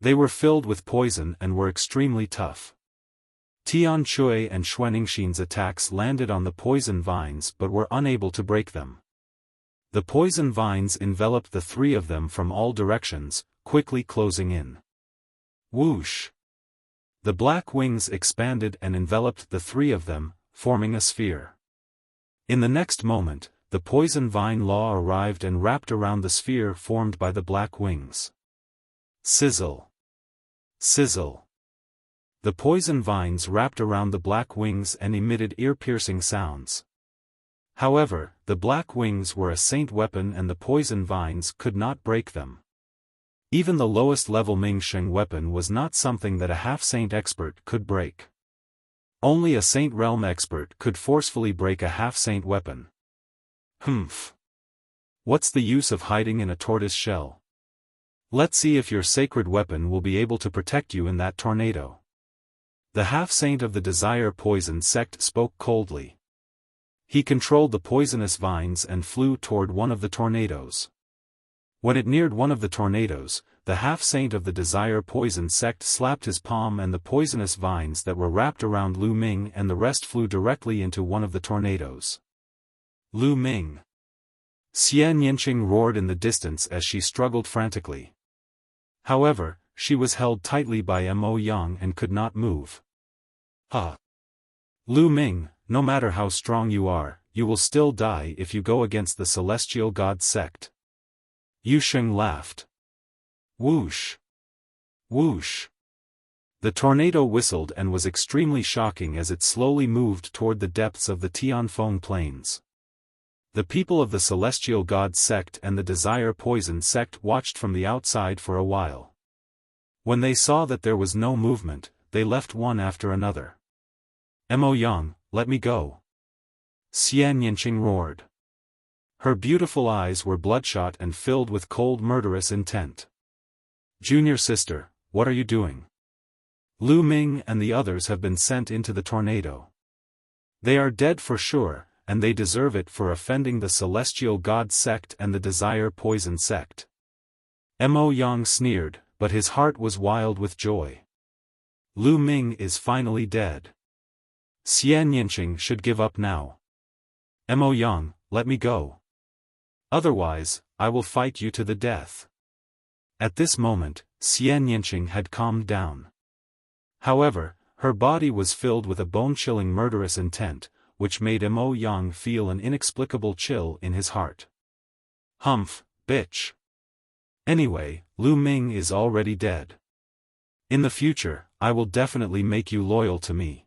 They were filled with poison and were extremely tough. Tian Chui and Xuanixin's attacks landed on the poison vines but were unable to break them. The poison vines enveloped the three of them from all directions, quickly closing in. Whoosh! The black wings expanded and enveloped the three of them, forming a sphere. In the next moment, the poison vine law arrived and wrapped around the sphere formed by the black wings. Sizzle! Sizzle! The poison vines wrapped around the black wings and emitted ear-piercing sounds. However, the black wings were a saint weapon and the poison vines could not break them. Even the lowest level Ming Sheng weapon was not something that a half-saint expert could break. Only a saint realm expert could forcefully break a half-saint weapon. Humph! What's the use of hiding in a tortoise shell? Let's see if your sacred weapon will be able to protect you in that tornado. The half-saint of the Desire Poison sect spoke coldly. He controlled the poisonous vines and flew toward one of the tornadoes. When it neared one of the tornadoes, the half-saint of the Desire Poison sect slapped his palm and the poisonous vines that were wrapped around Lu Ming and the rest flew directly into one of the tornadoes. Lu Ming! Xian Yinqing roared in the distance as she struggled frantically. However, she was held tightly by Mo Yang and could not move. Lu Ming, no matter how strong you are, you will still die if you go against the Celestial God sect. Yu Sheng laughed. Whoosh! Whoosh! The tornado whistled and was extremely shocking as it slowly moved toward the depths of the Tianfeng Plains. The people of the Celestial God sect and the Desire Poison sect watched from the outside for a while. When they saw that there was no movement, they left one after another. Mo Yang, let me go! Xian Yinqing roared. Her beautiful eyes were bloodshot and filled with cold murderous intent. Junior sister, what are you doing? Lu Ming and the others have been sent into the tornado. They are dead for sure, and they deserve it for offending the Celestial God sect and the Desire Poison sect. Mo Yang sneered, but his heart was wild with joy. Lu Ming is finally dead. Xian Yinqing should give up now. Mo Yang, let me go. Otherwise, I will fight you to the death. At this moment, Xian Yinqing had calmed down. However, her body was filled with a bone-chilling murderous intent, which made Mo Yang feel an inexplicable chill in his heart. Humph, bitch. Anyway, Lu Ming is already dead. In the future, I will definitely make you loyal to me.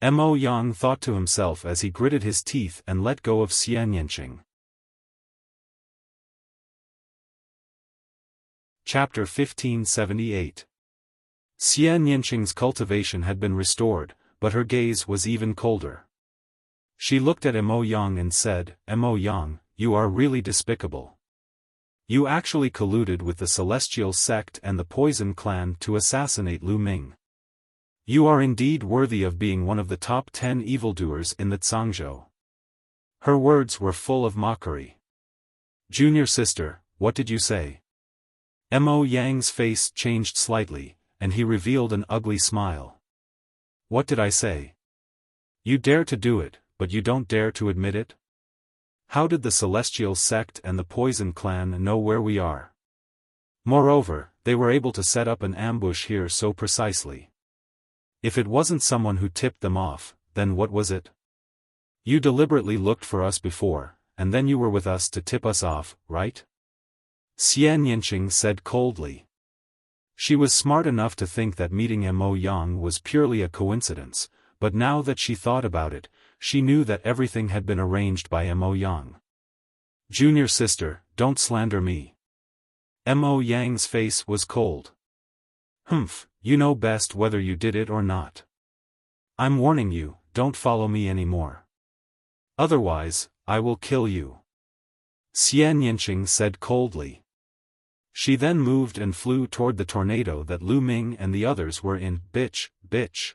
Mo Yang thought to himself as he gritted his teeth and let go of Xian Yinqing. Chapter 1578. Xian Yinqing's cultivation had been restored, but her gaze was even colder. She looked at Mo Yang and said, Mo Yang, you are really despicable. You actually colluded with the Celestial sect and the Poison clan to assassinate Lu Ming. You are indeed worthy of being one of the top 10 evildoers in the Zhangzhou. Her words were full of mockery. Junior sister, what did you say? Mo Yang's face changed slightly, and he revealed an ugly smile. What did I say? You dare to do it, but you don't dare to admit it? How did the Celestial sect and the Poison clan know where we are? Moreover, they were able to set up an ambush here so precisely. If it wasn't someone who tipped them off, then what was it? You deliberately looked for us before, and then you were with us to tip us off, right? Xian Yinqing said coldly. She was smart enough to think that meeting Mo Yang was purely a coincidence, but now that she thought about it, she knew that everything had been arranged by Mo Yang. Junior sister, don't slander me. Mo Yang's face was cold. Humph, you know best whether you did it or not. I'm warning you, don't follow me anymore. Otherwise, I will kill you. Xian Yinqing said coldly. She then moved and flew toward the tornado that Lu Ming and the others were in. Bitch, bitch.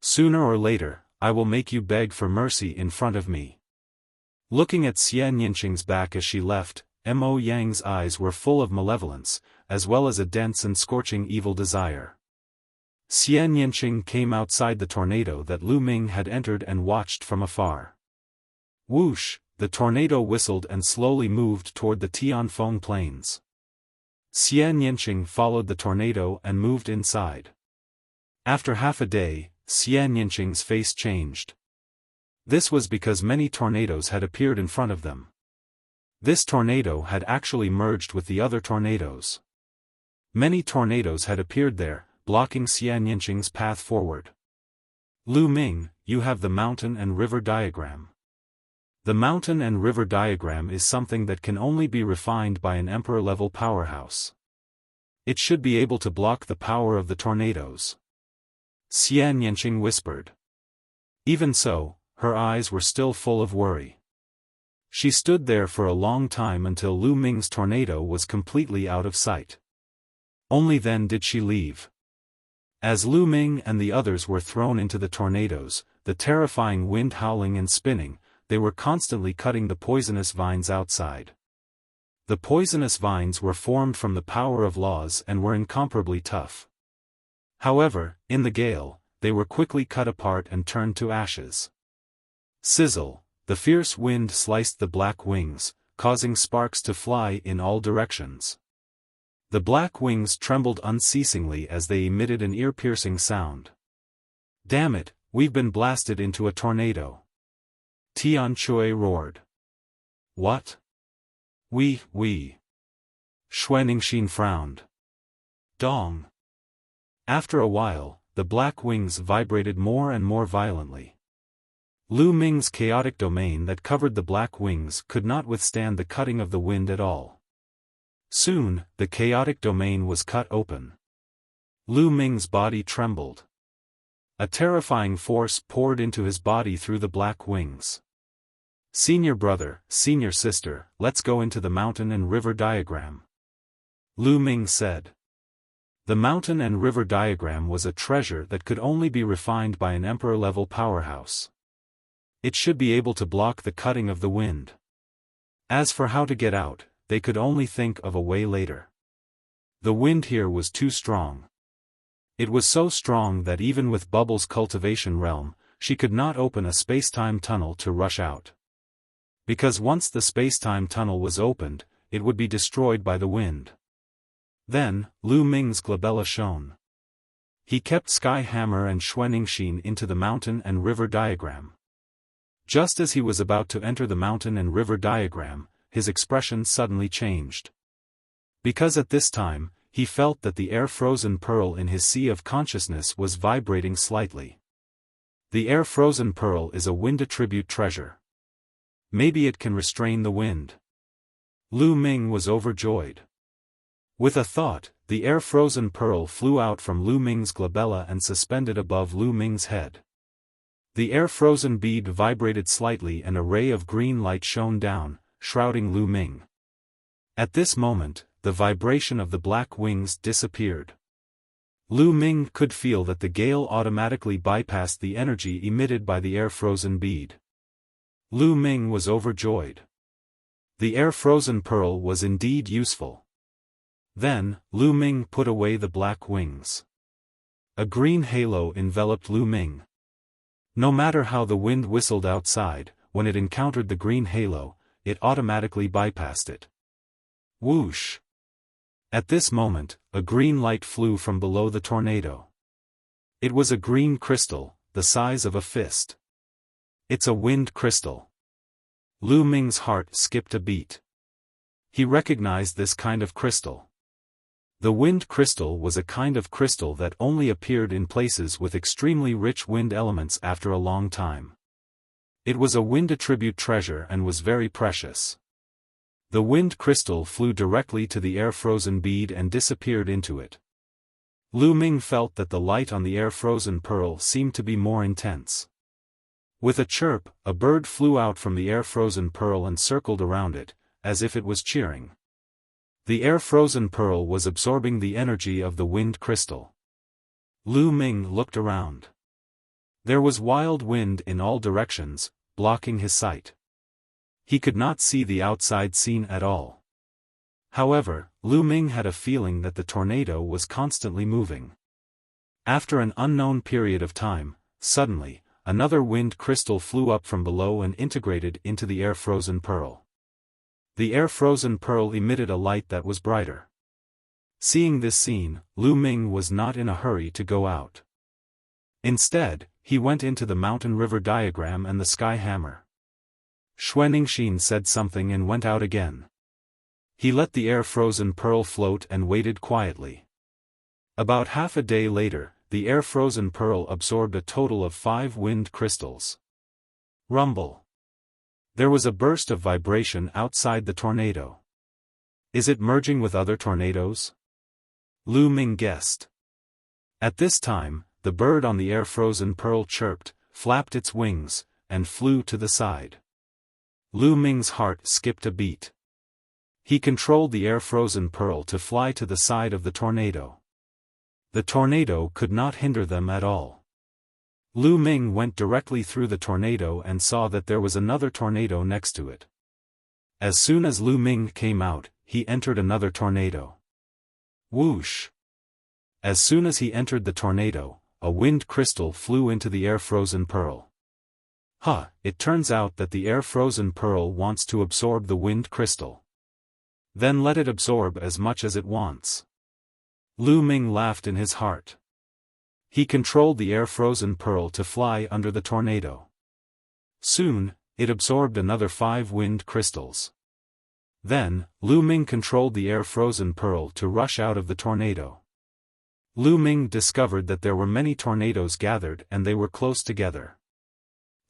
Sooner or later, I will make you beg for mercy in front of me. Looking at Xian Yinqing's back as she left, Mo Yang's eyes were full of malevolence, as well as a dense and scorching evil desire. Xian Yinqing came outside the tornado that Lu Ming had entered and watched from afar. Whoosh, the tornado whistled and slowly moved toward the Tianfeng plains. Xie Nianqing followed the tornado and moved inside. After half a day, Xie Nianqing's face changed. This was because many tornadoes had appeared in front of them. This tornado had actually merged with the other tornadoes. Many tornadoes had appeared there, blocking Xie Nianqing's path forward. Lu Ming, you have the mountain and river diagram. The mountain and river diagram is something that can only be refined by an emperor-level powerhouse. It should be able to block the power of the tornadoes. Xie Nianqing whispered. Even so, her eyes were still full of worry. She stood there for a long time until Lu Ming's tornado was completely out of sight. Only then did she leave. As Lu Ming and the others were thrown into the tornadoes, the terrifying wind howling and spinning, they were constantly cutting the poisonous vines outside. The poisonous vines were formed from the power of laws and were incomparably tough. However, in the gale, they were quickly cut apart and turned to ashes. Sizzle, the fierce wind sliced the black wings, causing sparks to fly in all directions. The black wings trembled unceasingly as they emitted an ear-piercing sound. Damn it, we've been blasted into a tornado. Tian Chui roared. What? We. Xuanixin frowned. Dong. After a while, the black wings vibrated more and more violently. Lu Ming's chaotic domain that covered the black wings could not withstand the cutting of the wind at all. Soon, the chaotic domain was cut open. Lu Ming's body trembled. A terrifying force poured into his body through the black wings. Senior brother, senior sister, let's go into the mountain and river diagram. Lu Ming said. The mountain and river diagram was a treasure that could only be refined by an emperor-level powerhouse. It should be able to block the cutting of the wind. As for how to get out, they could only think of a way later. The wind here was too strong. It was so strong that even with Bubble's cultivation realm, she could not open a space-time tunnel to rush out. Because once the space-time tunnel was opened, it would be destroyed by the wind. Then, Lu Ming's glabella shone. He kept Sky Hammer and Xuanixin into the mountain and river diagram. Just as he was about to enter the mountain and river diagram, his expression suddenly changed. Because at this time, he felt that the air-frozen pearl in his sea of consciousness was vibrating slightly. The air-frozen pearl is a wind attribute treasure. Maybe it can restrain the wind. Lu Ming was overjoyed. With a thought, the air-frozen pearl flew out from Lu Ming's glabella and suspended above Lu Ming's head. The air-frozen bead vibrated slightly and a ray of green light shone down, shrouding Lu Ming. At this moment, the vibration of the black wings disappeared. Lu Ming could feel that the gale automatically bypassed the energy emitted by the air-frozen bead. Lu Ming was overjoyed. The air-frozen pearl was indeed useful. Then, Lu Ming put away the black wings. A green halo enveloped Lu Ming. No matter how the wind whistled outside, when it encountered the green halo, it automatically bypassed it. Whoosh! At this moment, a green light flew from below the tornado. It was a green crystal, the size of a fist. It's a wind crystal. Lu Ming's heart skipped a beat. He recognized this kind of crystal. The wind crystal was a kind of crystal that only appeared in places with extremely rich wind elements after a long time. It was a wind attribute treasure and was very precious. The wind crystal flew directly to the air-frozen bead and disappeared into it. Lu Ming felt that the light on the air-frozen pearl seemed to be more intense. With a chirp, a bird flew out from the air-frozen pearl and circled around it, as if it was cheering. The air-frozen pearl was absorbing the energy of the wind crystal. Lu Ming looked around. There was wild wind in all directions, blocking his sight. He could not see the outside scene at all. However, Lu Ming had a feeling that the tornado was constantly moving. After an unknown period of time, suddenly, another wind crystal flew up from below and integrated into the air-frozen pearl. The air-frozen pearl emitted a light that was brighter. Seeing this scene, Lu Ming was not in a hurry to go out. Instead, he went into the mountain river diagram and the sky hammer. Xuanixin said something and went out again. He let the air-frozen pearl float and waited quietly. About half a day later, the air-frozen pearl absorbed a total of 5 wind crystals. Rumble. There was a burst of vibration outside the tornado. Is it merging with other tornadoes? Lu Ming guessed. At this time, the bird on the air-frozen pearl chirped, flapped its wings, and flew to the side. Lu Ming's heart skipped a beat. He controlled the air-frozen pearl to fly to the side of the tornado. The tornado could not hinder them at all. Lu Ming went directly through the tornado and saw that there was another tornado next to it. As soon as Lu Ming came out, he entered another tornado. Whoosh! As soon as he entered the tornado, a wind crystal flew into the air-frozen pearl. It turns out that the air-frozen pearl wants to absorb the wind crystal. Then let it absorb as much as it wants. Lu Ming laughed in his heart. He controlled the air-frozen pearl to fly under the tornado. Soon, it absorbed another 5 wind crystals. Then, Lu Ming controlled the air-frozen pearl to rush out of the tornado. Lu Ming discovered that there were many tornadoes gathered and they were close together.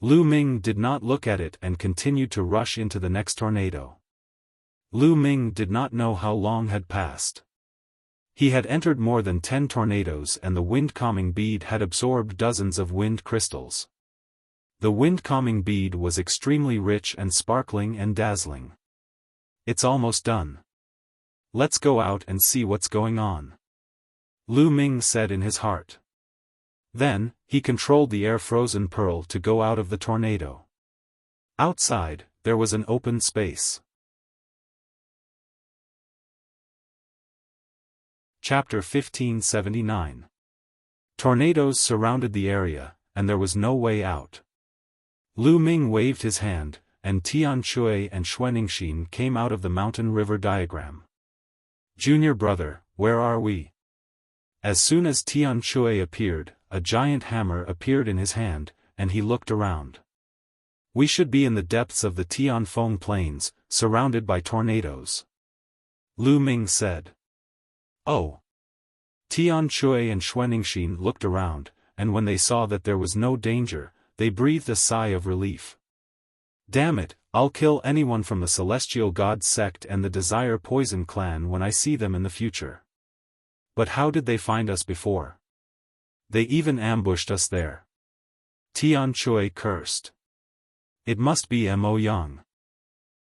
Lu Ming did not look at it and continued to rush into the next tornado. Lu Ming did not know how long had passed. He had entered more than 10 tornadoes and the wind-calming bead had absorbed dozens of wind crystals. The wind-calming bead was extremely rich and sparkling and dazzling. It's almost done. Let's go out and see what's going on. Lu Ming said in his heart. Then, he controlled the air-frozen pearl to go out of the tornado. Outside, there was an open space. Chapter 1579. Tornadoes surrounded the area, and there was no way out. Lu Ming waved his hand, and Tian Shui and Xuanixin came out of the mountain river diagram. Junior brother, where are we? As soon as Tian Shui appeared, a giant hammer appeared in his hand, and he looked around. We should be in the depths of the Tianfeng Plains, surrounded by tornadoes. Lu Ming said. Oh. Tian Shui and Xuanixin looked around, and when they saw that there was no danger, they breathed a sigh of relief. Damn it, I'll kill anyone from the Celestial God sect and the Desire Poison clan when I see them in the future. But how did they find us before? They even ambushed us there. Tian Shui cursed. It must be Mo Yang.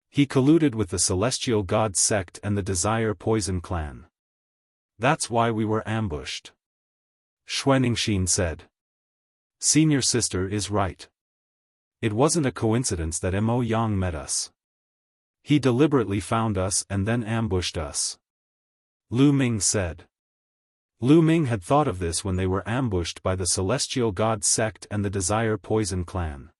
He colluded with the Celestial God sect and the Desire Poison clan. That's why we were ambushed. Xuanixin said. Senior sister is right. It wasn't a coincidence that Mo Yang met us. He deliberately found us and then ambushed us. Lu Ming said. Lu Ming had thought of this when they were ambushed by the Celestial God sect and the Desire Poison clan.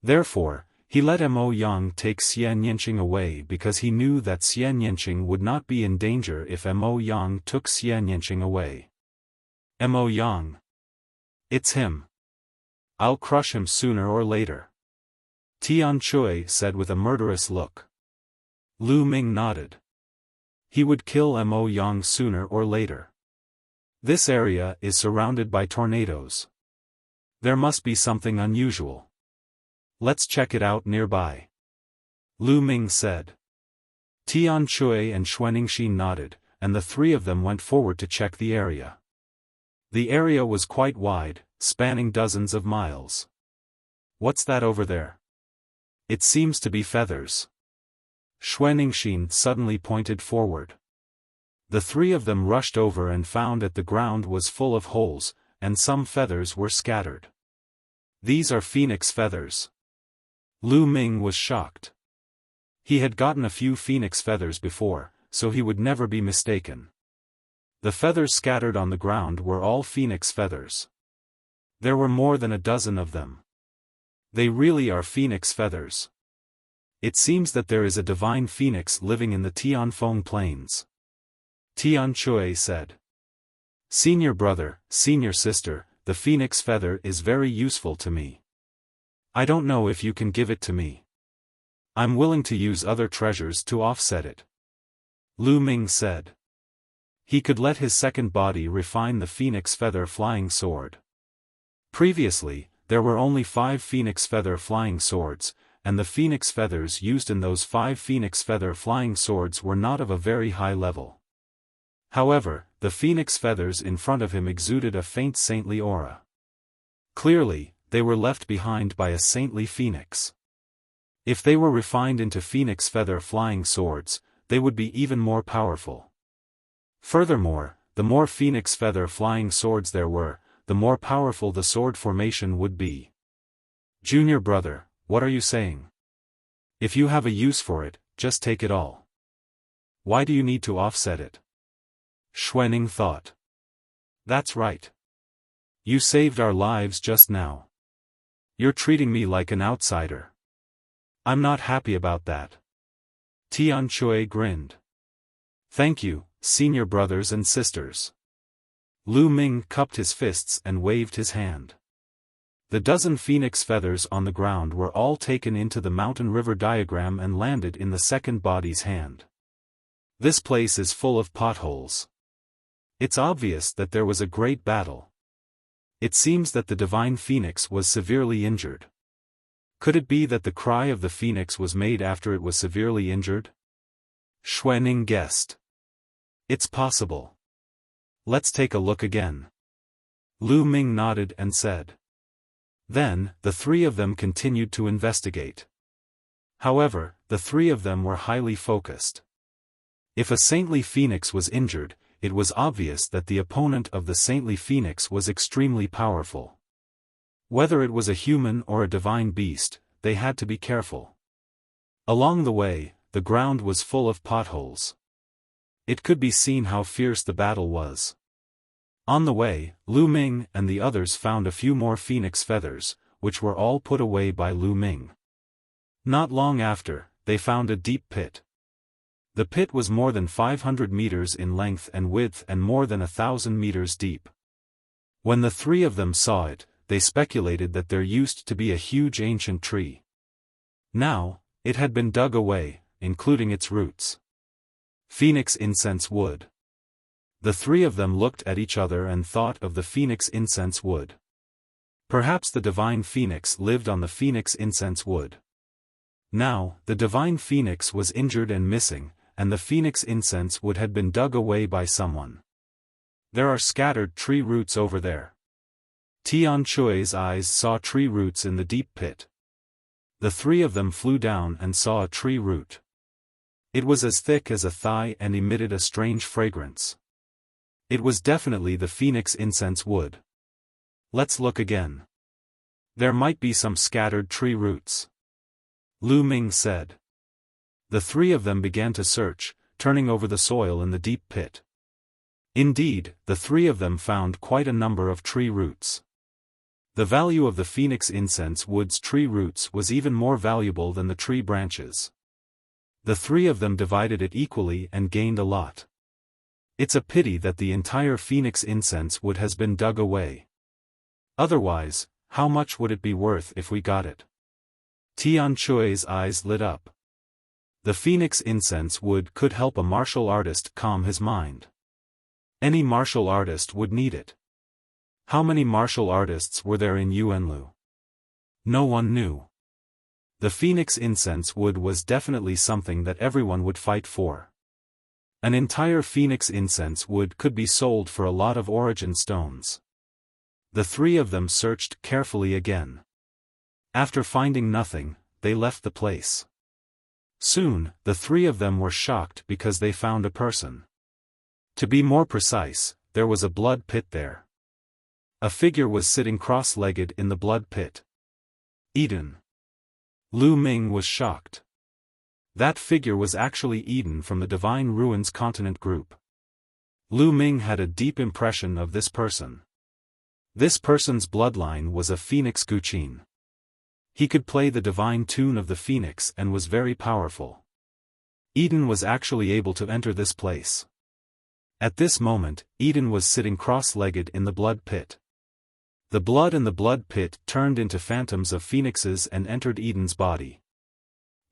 Therefore, he let Mo Yang take Xian Yanqing away because he knew that Xian Yanqing would not be in danger if Mo Yang took Xian Yanqing away. Mo Yang. It's him. I'll crush him sooner or later. Tian Shui said with a murderous look. Lu Ming nodded. He would kill Mo Yang sooner or later. This area is surrounded by tornadoes. There must be something unusual. Let's check it out nearby. Lu Ming said. Tian Shui and Xuanixin nodded, and the 3 of them went forward to check the area. The area was quite wide, spanning dozens of miles. What's that over there? It seems to be feathers. Xuanixin suddenly pointed forward. The 3 of them rushed over and found that the ground was full of holes, and some feathers were scattered. These are phoenix feathers. Lu Ming was shocked. He had gotten a few phoenix feathers before, so he would never be mistaken. The feathers scattered on the ground were all phoenix feathers. There were more than a dozen of them. They really are phoenix feathers. It seems that there is a divine phoenix living in the Tianfeng plains. Tian Chui said. Senior brother, senior sister, the phoenix feather is very useful to me. I don't know if you can give it to me. I'm willing to use other treasures to offset it. Lu Ming said. He could let his second body refine the phoenix feather flying sword. Previously, there were only 5 phoenix feather flying swords, and the phoenix feathers used in those 5 phoenix feather flying swords were not of a very high level. However, the phoenix feathers in front of him exuded a faint saintly aura. Clearly, they were left behind by a saintly phoenix. If they were refined into phoenix feather flying swords, they would be even more powerful. Furthermore, the more phoenix feather flying swords there were, the more powerful the sword formation would be. Junior brother, what are you saying? If you have a use for it, just take it all. Why do you need to offset it? Xuening thought. That's right. You saved our lives just now. You're treating me like an outsider. I'm not happy about that. Tian Chui grinned. Thank you, senior brothers and sisters. Lu Ming cupped his fists and waved his hand. The dozen phoenix feathers on the ground were all taken into the mountain river diagram and landed in the second body's hand. This place is full of potholes. It's obvious that there was a great battle. It seems that the divine phoenix was severely injured. Could it be that the cry of the phoenix was made after it was severely injured? Xuening guessed. It's possible. Let's take a look again. Lu Ming nodded and said. Then, the 3 of them continued to investigate. However, the 3 of them were highly focused. If a saintly phoenix was injured, it was obvious that the opponent of the saintly phoenix was extremely powerful. Whether it was a human or a divine beast, they had to be careful. Along the way, the ground was full of potholes. It could be seen how fierce the battle was. On the way, Lu Ming and the others found a few more phoenix feathers, which were all put away by Lu Ming. Not long after, they found a deep pit. The pit was more than 500 meters in length and width and more than 1,000 meters deep. When the 3 of them saw it, they speculated that there used to be a huge ancient tree. Now, it had been dug away, including its roots. Phoenix incense wood. The 3 of them looked at each other and thought of the phoenix incense wood. Perhaps the divine phoenix lived on the phoenix incense wood. Now, the divine phoenix was injured and missing, and the phoenix incense wood had been dug away by someone. There are scattered tree roots over there. Tian Chui's eyes saw tree roots in the deep pit. The 3 of them flew down and saw a tree root. It was as thick as a thigh and emitted a strange fragrance. It was definitely the phoenix incense wood. Let's look again. There might be some scattered tree roots. Lu Ming said. The 3 of them began to search, turning over the soil in the deep pit. Indeed, the 3 of them found quite a number of tree roots. The value of the phoenix incense wood's tree roots was even more valuable than the tree branches. The 3 of them divided it equally and gained a lot. It's a pity that the entire phoenix incense wood has been dug away. Otherwise, how much would it be worth if we got it? Tian Chui's eyes lit up. The phoenix incense wood could help a martial artist calm his mind. Any martial artist would need it. How many martial artists were there in Yuanlu? No one knew. The phoenix incense wood was definitely something that everyone would fight for. An entire phoenix incense wood could be sold for a lot of origin stones. The 3 of them searched carefully again. After finding nothing, they left the place. Soon, the 3 of them were shocked because they found a person. To be more precise, there was a blood pit there. A figure was sitting cross-legged in the blood pit. Eden. Lu Ming was shocked. That figure was actually Eden from the Divine Ruins Continent group. Lu Ming had a deep impression of this person. This person's bloodline was a Phoenix Guqin. He could play the divine tune of the phoenix and was very powerful. Eden was actually able to enter this place. At this moment, Eden was sitting cross-legged in the blood pit. The blood in the blood pit turned into phantoms of phoenixes and entered Eden's body.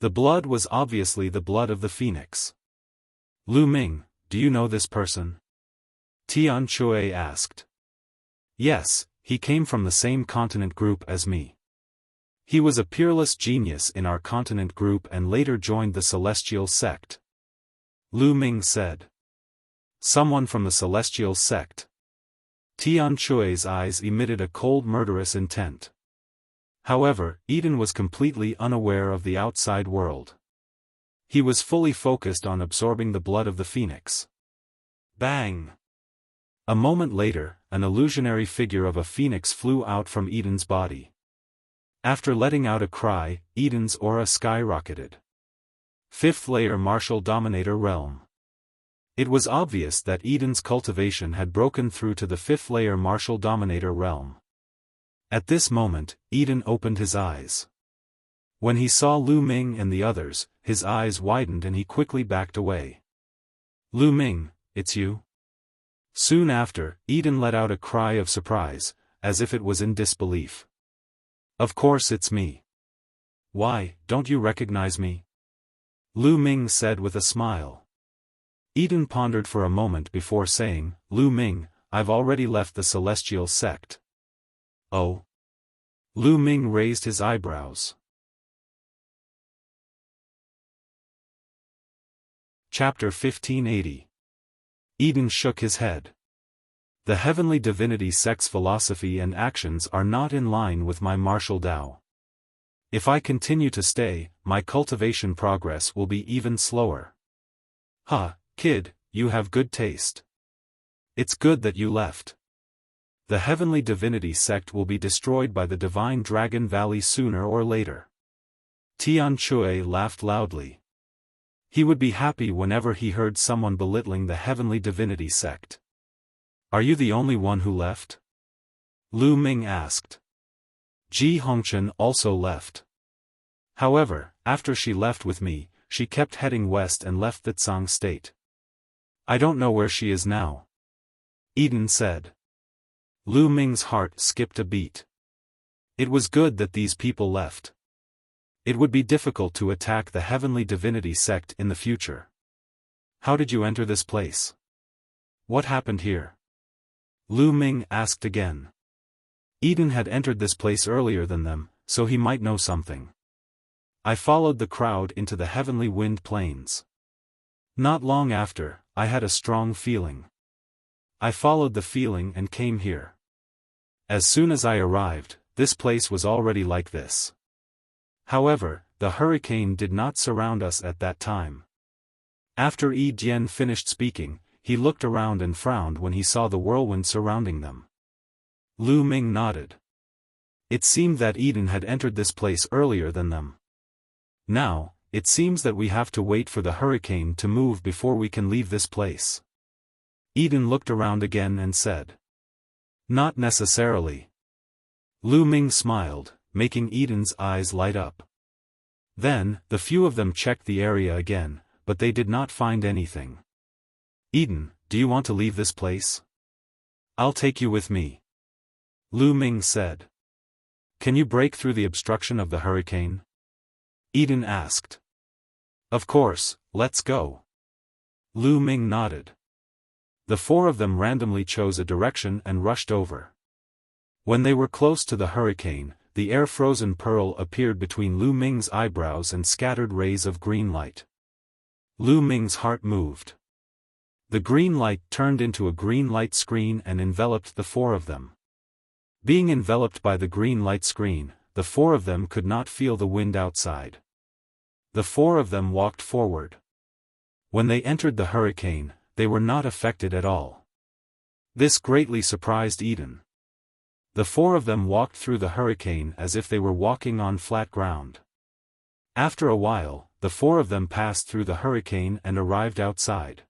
The blood was obviously the blood of the phoenix. Lu Ming, do you know this person? Tian Chui asked. Yes, he came from the same continent group as me. He was a peerless genius in our continent group and later joined the Celestial Sect. Lu Ming said. Someone from the Celestial Sect. Tian Chui's eyes emitted a cold murderous intent. However, Eden was completely unaware of the outside world. He was fully focused on absorbing the blood of the phoenix. Bang! A moment later, an illusionary figure of a phoenix flew out from Eden's body. After letting out a cry, Eden's aura skyrocketed. Fifth layer Martial Dominator Realm. It was obvious that Eden's cultivation had broken through to the fifth layer Martial Dominator Realm. At this moment, Eden opened his eyes. When he saw Lu Ming and the others, his eyes widened and he quickly backed away. Lu Ming, it's you? Soon after, Eden let out a cry of surprise, as if it was in disbelief. Of course it's me. Why, don't you recognize me? Lu Ming said with a smile. Eden pondered for a moment before saying, Lu Ming, I've already left the Celestial Sect. Oh? Lu Ming raised his eyebrows. Chapter 1580. Eden shook his head. The Heavenly Divinity Sect's philosophy and actions are not in line with my martial Tao. If I continue to stay, my cultivation progress will be even slower. Kid, you have good taste. It's good that you left. The Heavenly Divinity Sect will be destroyed by the Divine Dragon Valley sooner or later. Tian Chui laughed loudly. He would be happy whenever he heard someone belittling the Heavenly Divinity Sect. Are you the only one who left? Lu Ming asked. Ji Hongchen also left. However, after she left with me, she kept heading west and left the Tsang state. I don't know where she is now. Eden said. Lu Ming's heart skipped a beat. It was good that these people left. It would be difficult to attack the Heavenly Divinity Sect in the future. How did you enter this place? What happened here? Lu Ming asked again. Eden had entered this place earlier than them, so he might know something. I followed the crowd into the Heavenly Wind Plains. Not long after, I had a strong feeling. I followed the feeling and came here. As soon as I arrived, this place was already like this. However, the hurricane did not surround us at that time. After Yi Jian finished speaking, he looked around and frowned when he saw the whirlwind surrounding them. Lu Ming nodded. It seemed that Eden had entered this place earlier than them. Now, it seems that we have to wait for the hurricane to move before we can leave this place. Eden looked around again and said. Not necessarily. Lu Ming smiled, making Eden's eyes light up. Then, the few of them checked the area again, but they did not find anything. Eden, do you want to leave this place? I'll take you with me. Lu Ming said. Can you break through the obstruction of the hurricane? Eden asked. Of course, let's go. Lu Ming nodded. The four of them randomly chose a direction and rushed over. When they were close to the hurricane, the air-frozen pearl appeared between Lu Ming's eyebrows and scattered rays of green light. Lu Ming's heart moved. The green light turned into a green light screen and enveloped the four of them. Being enveloped by the green light screen, the four of them could not feel the wind outside. The four of them walked forward. When they entered the hurricane, they were not affected at all. This greatly surprised Eden. The four of them walked through the hurricane as if they were walking on flat ground. After a while, the four of them passed through the hurricane and arrived outside.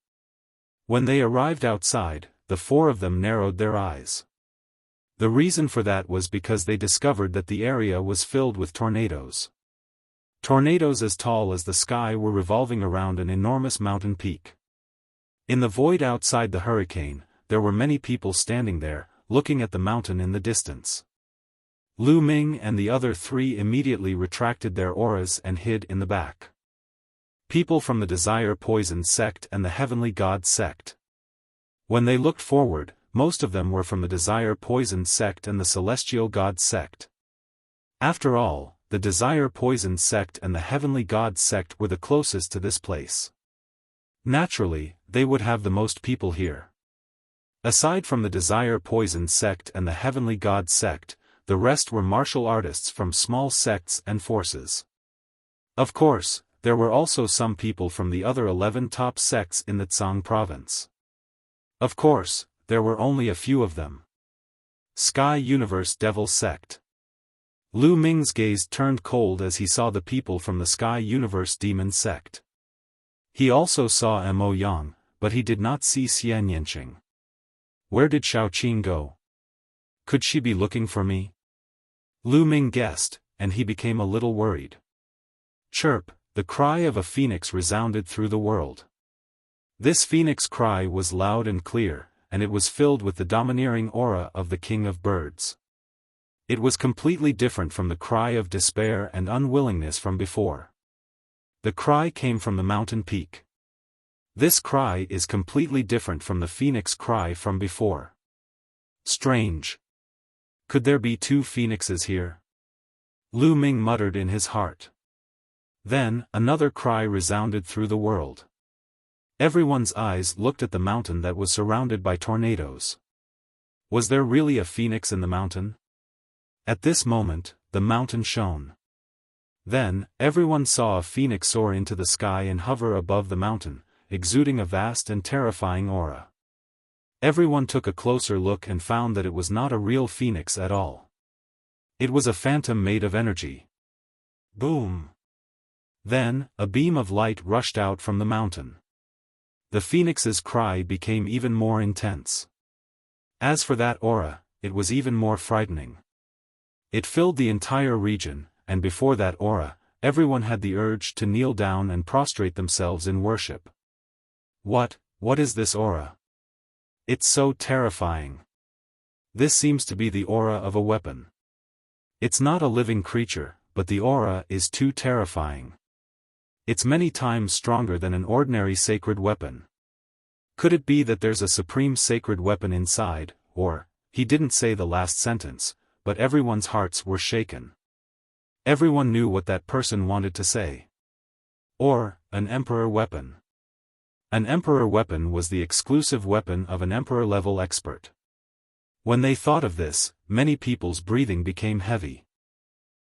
When they arrived outside, the four of them narrowed their eyes. The reason for that was because they discovered that the area was filled with tornadoes. Tornadoes as tall as the sky were revolving around an enormous mountain peak. In the void outside the hurricane, there were many people standing there, looking at the mountain in the distance. Lu Ming and the other three immediately retracted their auras and hid in the back. People from the Desire Poison sect and the Heavenly God sect. When they looked forward, most of them were from the Desire Poison sect and the Celestial God sect. After all, the Desire Poison sect and the Heavenly God sect were the closest to this place. Naturally, they would have the most people here. Aside from the Desire Poison sect and the Heavenly God sect, the rest were martial artists from small sects and forces. Of course, there were also some people from the other 11 top sects in the Tsang province. Of course, there were only a few of them. Sky Universe Devil Sect. Lu Ming's gaze turned cold as he saw the people from the Sky Universe Demon Sect. He also saw Mo Yang, but he did not see Xian Yanqing. Where did Xiaoqing go? Could she be looking for me? Lu Ming guessed, and he became a little worried. Chirp, the cry of a phoenix resounded through the world. This phoenix cry was loud and clear, and it was filled with the domineering aura of the King of Birds. It was completely different from the cry of despair and unwillingness from before. The cry came from the mountain peak. This cry is completely different from the phoenix cry from before. Strange. Could there be two phoenixes here? Lu Ming muttered in his heart. Then, another cry resounded through the world. Everyone's eyes looked at the mountain that was surrounded by tornadoes. Was there really a phoenix in the mountain? At this moment, the mountain shone. Then, everyone saw a phoenix soar into the sky and hover above the mountain, exuding a vast and terrifying aura. Everyone took a closer look and found that it was not a real phoenix at all. It was a phantom made of energy. Boom! Then, a beam of light rushed out from the mountain. The phoenix's cry became even more intense. As for that aura, it was even more frightening. It filled the entire region, and before that aura, everyone had the urge to kneel down and prostrate themselves in worship. What is this aura? It's so terrifying. This seems to be the aura of a weapon. It's not a living creature, but the aura is too terrifying. It's many times stronger than an ordinary sacred weapon. Could it be that there's a supreme sacred weapon inside, or, he didn't say the last sentence, but everyone's hearts were shaken. Everyone knew what that person wanted to say. Or, an emperor weapon. An emperor weapon was the exclusive weapon of an emperor-level expert. When they thought of this, many people's breathing became heavy.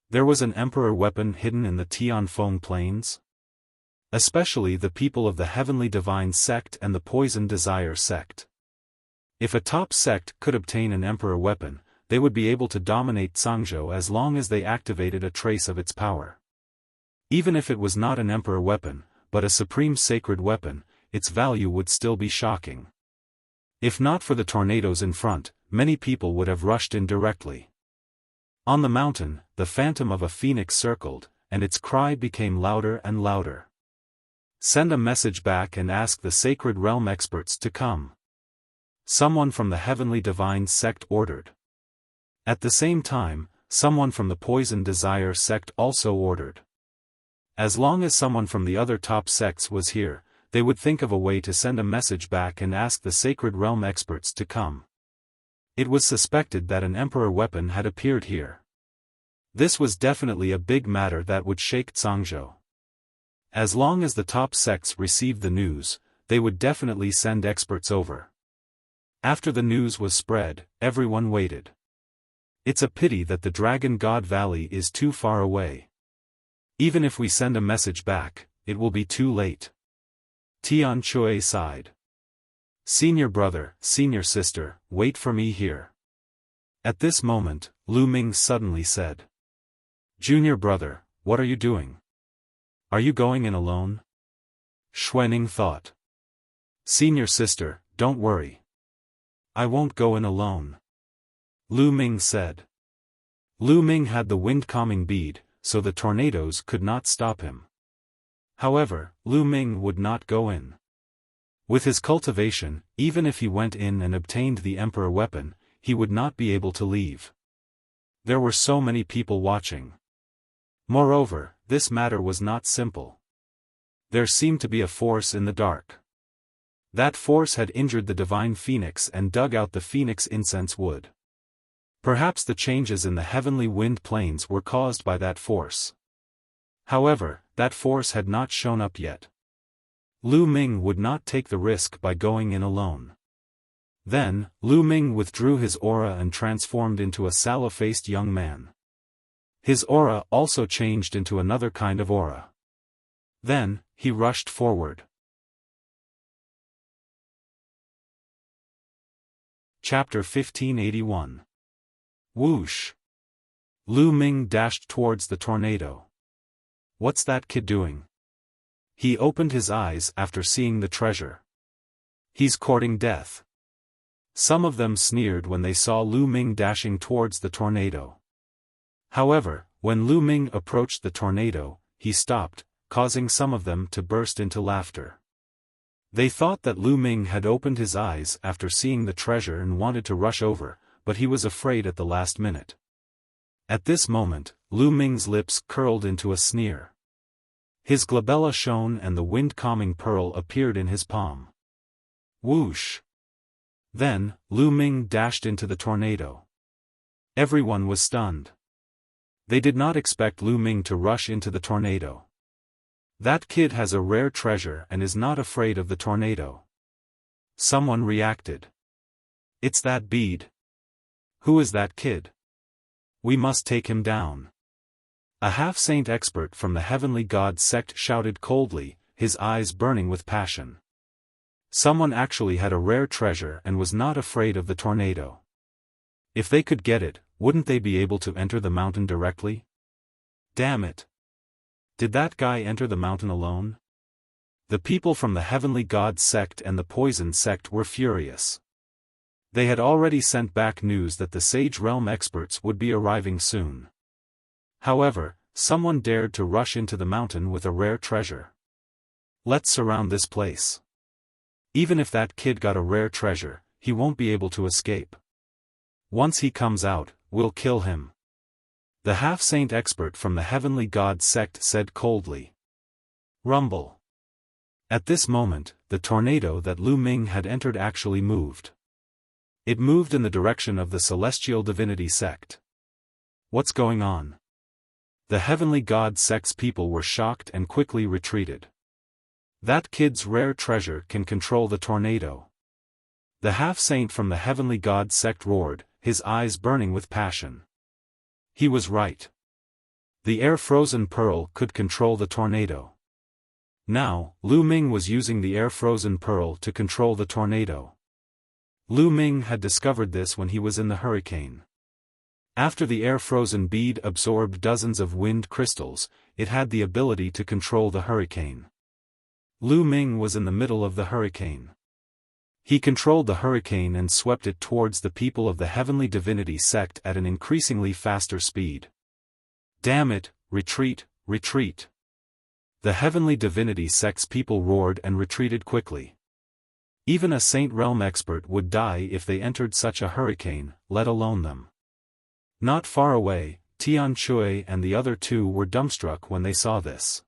There was an emperor weapon hidden in the Tianfeng Plains? Especially the people of the Heavenly Divine Sect and the Poison Desire Sect. If a top sect could obtain an emperor weapon, they would be able to dominate Zhangzhou as long as they activated a trace of its power. Even if it was not an emperor weapon, but a supreme sacred weapon, its value would still be shocking. If not for the tornadoes in front, many people would have rushed in directly. On the mountain, the phantom of a phoenix circled, and its cry became louder and louder. Send a message back and ask the Sacred Realm experts to come. Someone from the Heavenly Divine Sect ordered. At the same time, someone from the Poison Desire Sect also ordered. As long as someone from the other top sects was here, they would think of a way to send a message back and ask the Sacred Realm experts to come. It was suspected that an emperor weapon had appeared here. This was definitely a big matter that would shake Zhangzhou. As long as the top sects received the news, they would definitely send experts over. After the news was spread, everyone waited. It's a pity that the Dragon God Valley is too far away. Even if we send a message back, it will be too late. Tian Chui sighed. Senior brother, senior sister, wait for me here. At this moment, Lu Ming suddenly said. Junior brother, what are you doing? Are you going in alone? Xuening thought. Senior sister, don't worry. I won't go in alone. Lu Ming said. Lu Ming had the wind-calming bead, so the tornadoes could not stop him. However, Lu Ming would not go in. With his cultivation, even if he went in and obtained the emperor weapon, he would not be able to leave. There were so many people watching. Moreover, this matter was not simple. There seemed to be a force in the dark. That force had injured the divine phoenix and dug out the phoenix incense wood. Perhaps the changes in the heavenly wind planes were caused by that force. However, that force had not shown up yet. Lu Ming would not take the risk by going in alone. Then, Lu Ming withdrew his aura and transformed into a sallow-faced young man. His aura also changed into another kind of aura. Then, he rushed forward. Chapter 1581. Whoosh! Lu Ming dashed towards the tornado. What's that kid doing? He opened his eyes after seeing the treasure. He's courting death. Some of them sneered when they saw Lu Ming dashing towards the tornado. However, when Lu Ming approached the tornado, he stopped, causing some of them to burst into laughter. They thought that Lu Ming had opened his eyes after seeing the treasure and wanted to rush over, but he was afraid at the last minute. At this moment, Lu Ming's lips curled into a sneer. His glabella shone and the wind-calming pearl appeared in his palm. Whoosh! Then, Lu Ming dashed into the tornado. Everyone was stunned. They did not expect Lu Ming to rush into the tornado. That kid has a rare treasure and is not afraid of the tornado. Someone reacted. It's that bead. Who is that kid? We must take him down. A half-saint expert from the heavenly god sect shouted coldly, his eyes burning with passion. Someone actually had a rare treasure and was not afraid of the tornado. If they could get it, wouldn't they be able to enter the mountain directly? Damn it! Did that guy enter the mountain alone? The people from the heavenly god sect and the poison sect were furious. They had already sent back news that the Sage Realm experts would be arriving soon. However, someone dared to rush into the mountain with a rare treasure. Let's surround this place. Even if that kid got a rare treasure, he won't be able to escape. Once he comes out, we'll kill him. The half-saint expert from the heavenly god sect said coldly. Rumble. At this moment, the tornado that Lu Ming had entered actually moved. It moved in the direction of the celestial divinity sect. What's going on? The heavenly god sect's people were shocked and quickly retreated. That kid's rare treasure can control the tornado. The half-saint from the heavenly god sect roared, his eyes burning with passion. He was right. The air-frozen pearl could control the tornado. Now, Lu Ming was using the air-frozen pearl to control the tornado. Lu Ming had discovered this when he was in the hurricane. After the air-frozen bead absorbed dozens of wind crystals, it had the ability to control the hurricane. Lu Ming was in the middle of the hurricane. He controlled the hurricane and swept it towards the people of the heavenly divinity sect at an increasingly faster speed. Damn it, retreat, retreat. The heavenly divinity sect's people roared and retreated quickly. Even a Saint Realm expert would die if they entered such a hurricane, let alone them. Not far away, Tian Chui and the other two were dumbstruck when they saw this.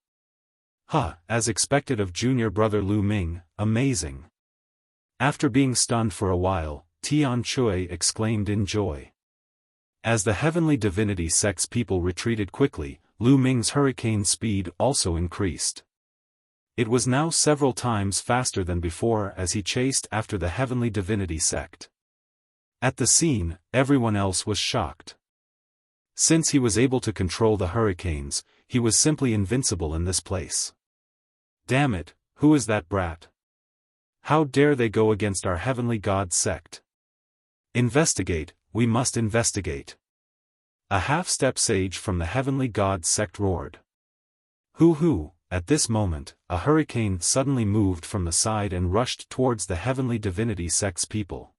As expected of junior brother Lu Ming, amazing. After being stunned for a while, Tian Chui exclaimed in joy. As the heavenly divinity sect's people retreated quickly, Lu Ming's hurricane speed also increased. It was now several times faster than before as he chased after the heavenly divinity sect. At the scene, everyone else was shocked. Since he was able to control the hurricanes, he was simply invincible in this place. Damn it, who is that brat? How dare they go against our heavenly god sect? Investigate, we must investigate. A half-step sage from the heavenly god sect roared. Hoo-hoo, at this moment, a hurricane suddenly moved from the side and rushed towards the heavenly divinity sect's people.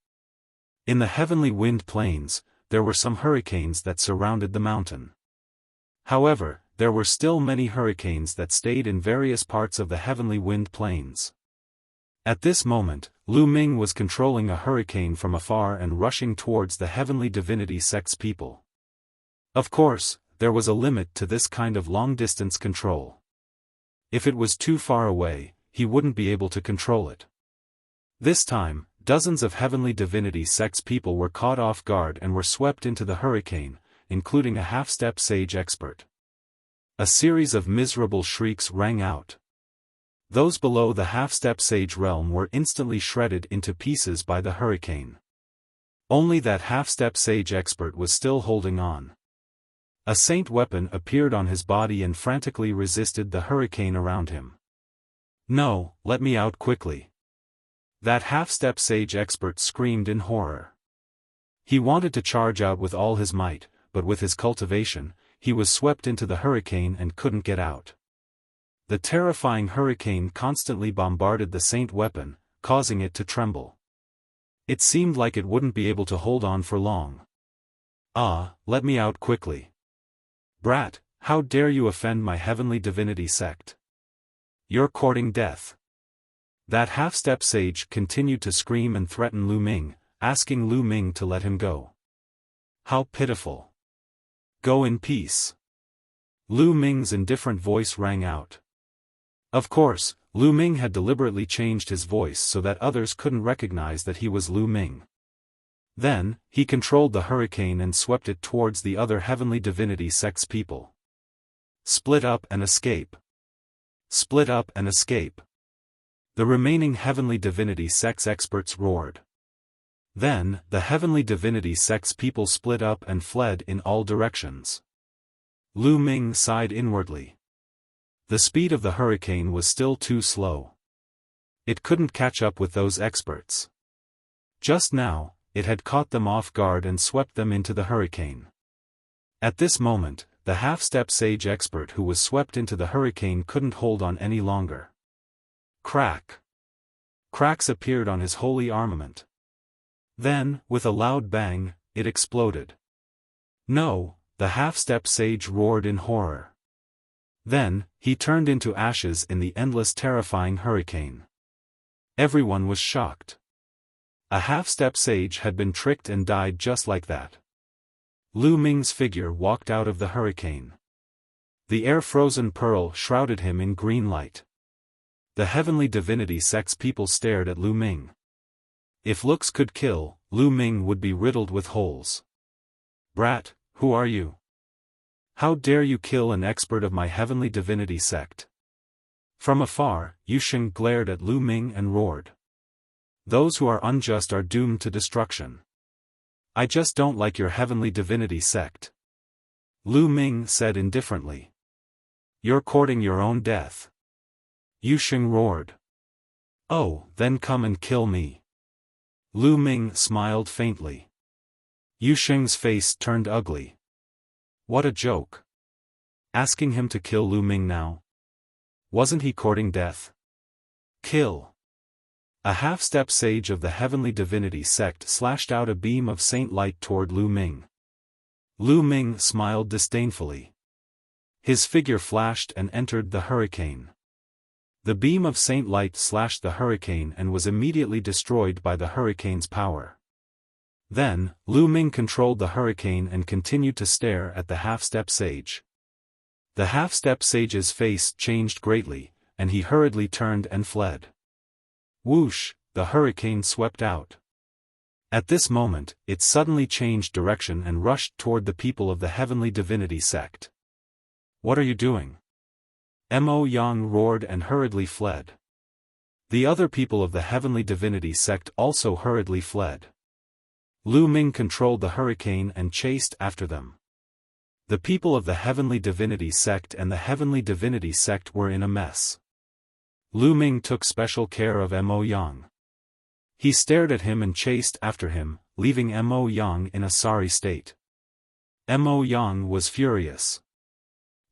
In the heavenly wind plains, there were some hurricanes that surrounded the mountain. However, there were still many hurricanes that stayed in various parts of the heavenly wind plains. At this moment, Lu Ming was controlling a hurricane from afar and rushing towards the heavenly divinity sect's people. Of course, there was a limit to this kind of long-distance control. If it was too far away, he wouldn't be able to control it. This time, dozens of heavenly divinity sect's people were caught off guard and were swept into the hurricane, including a half-step sage expert. A series of miserable shrieks rang out. Those below the half-step sage realm were instantly shredded into pieces by the hurricane. Only that half-step sage expert was still holding on. A saint weapon appeared on his body and frantically resisted the hurricane around him. "No, let me out quickly!" That half-step sage expert screamed in horror. He wanted to charge out with all his might, but with his cultivation, he was swept into the hurricane and couldn't get out. The terrifying hurricane constantly bombarded the saint weapon, causing it to tremble. It seemed like it wouldn't be able to hold on for long. "Ah, let me out quickly. Brat, how dare you offend my heavenly divinity sect? You're courting death." That half-step sage continued to scream and threaten Lu Ming, asking Lu Ming to let him go. How pitiful. "Go in peace." Lu Ming's indifferent voice rang out. Of course, Lu Ming had deliberately changed his voice so that others couldn't recognize that he was Lu Ming. Then, he controlled the hurricane and swept it towards the other heavenly divinity sect's people. Split up and escape. Split up and escape. The remaining heavenly divinity sect's experts roared. Then, the heavenly divinity sect's people split up and fled in all directions. Lu Ming sighed inwardly. The speed of the hurricane was still too slow. It couldn't catch up with those experts. Just now, it had caught them off guard and swept them into the hurricane. At this moment, the half-step sage expert who was swept into the hurricane couldn't hold on any longer. Crack! Cracks appeared on his holy armament. Then, with a loud bang, it exploded. "No!" the half-step sage roared in horror. Then, he turned into ashes in the endless terrifying hurricane. Everyone was shocked. A half-step sage had been tricked and died just like that. Lu Ming's figure walked out of the hurricane. The air-frozen pearl shrouded him in green light. The heavenly divinity sect's people stared at Lu Ming. If looks could kill, Lu Ming would be riddled with holes. "Brat, who are you? How dare you kill an expert of my heavenly divinity sect?" From afar, Yusheng glared at Lu Ming and roared. "Those who are unjust are doomed to destruction. I just don't like your heavenly divinity sect." Lu Ming said indifferently. "You're courting your own death." Yusheng roared. "Oh, then come and kill me." Lu Ming smiled faintly. Yusheng's face turned ugly. What a joke. Asking him to kill Lu Ming now? Wasn't he courting death? Kill. A half-step sage of the heavenly divinity sect slashed out a beam of saint light toward Lu Ming. Lu Ming smiled disdainfully. His figure flashed and entered the hurricane. The beam of saint light slashed the hurricane and was immediately destroyed by the hurricane's power. Then, Lu Ming controlled the hurricane and continued to stare at the half-step sage. The half-step sage's face changed greatly, and he hurriedly turned and fled. Whoosh, the hurricane swept out. At this moment, it suddenly changed direction and rushed toward the people of the heavenly divinity sect. "What are you doing?" Mo Yang roared and hurriedly fled. The other people of the heavenly divinity sect also hurriedly fled. Lu Ming controlled the hurricane and chased after them. The people of the heavenly divinity sect and the heavenly divinity sect were in a mess. Lu Ming took special care of Mo Yang. He stared at him and chased after him, leaving Mo Yang in a sorry state. Mo Yang was furious.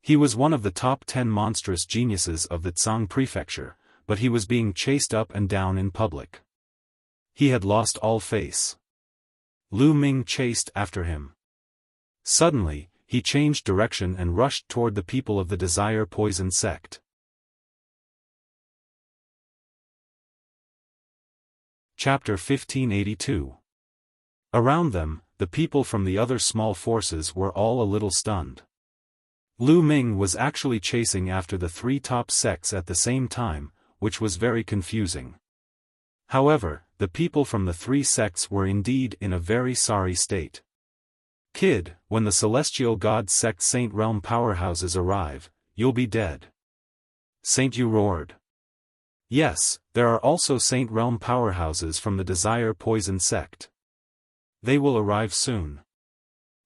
He was one of the top 10 monstrous geniuses of the Tsang prefecture, but he was being chased up and down in public. He had lost all face. Lu Ming chased after him. Suddenly, he changed direction and rushed toward the people of the Desire Poison sect. Chapter 1582. Around them, the people from the other small forces were all a little stunned. Lu Ming was actually chasing after the three top sects at the same time, which was very confusing. However, the people from the three sects were indeed in a very sorry state. Kid, when the Celestial God sect Saint Realm powerhouses arrive, you'll be dead. Saint Yu roared. Yes, there are also Saint Realm powerhouses from the Desire Poison sect. They will arrive soon.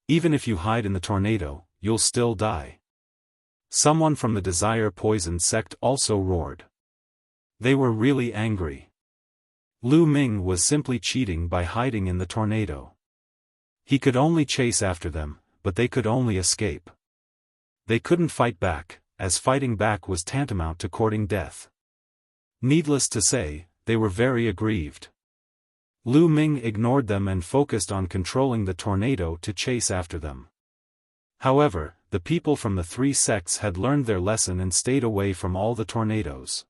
Even if you hide in the tornado, you'll still die. Someone from the Desire Poison sect also roared. They were really angry. Lu Ming was simply cheating by hiding in the tornado. He could only chase after them, but they could only escape. They couldn't fight back, as fighting back was tantamount to courting death. Needless to say, they were very aggrieved. Lu Ming ignored them and focused on controlling the tornado to chase after them. However, the people from the three sects had learned their lesson and stayed away from all the tornadoes.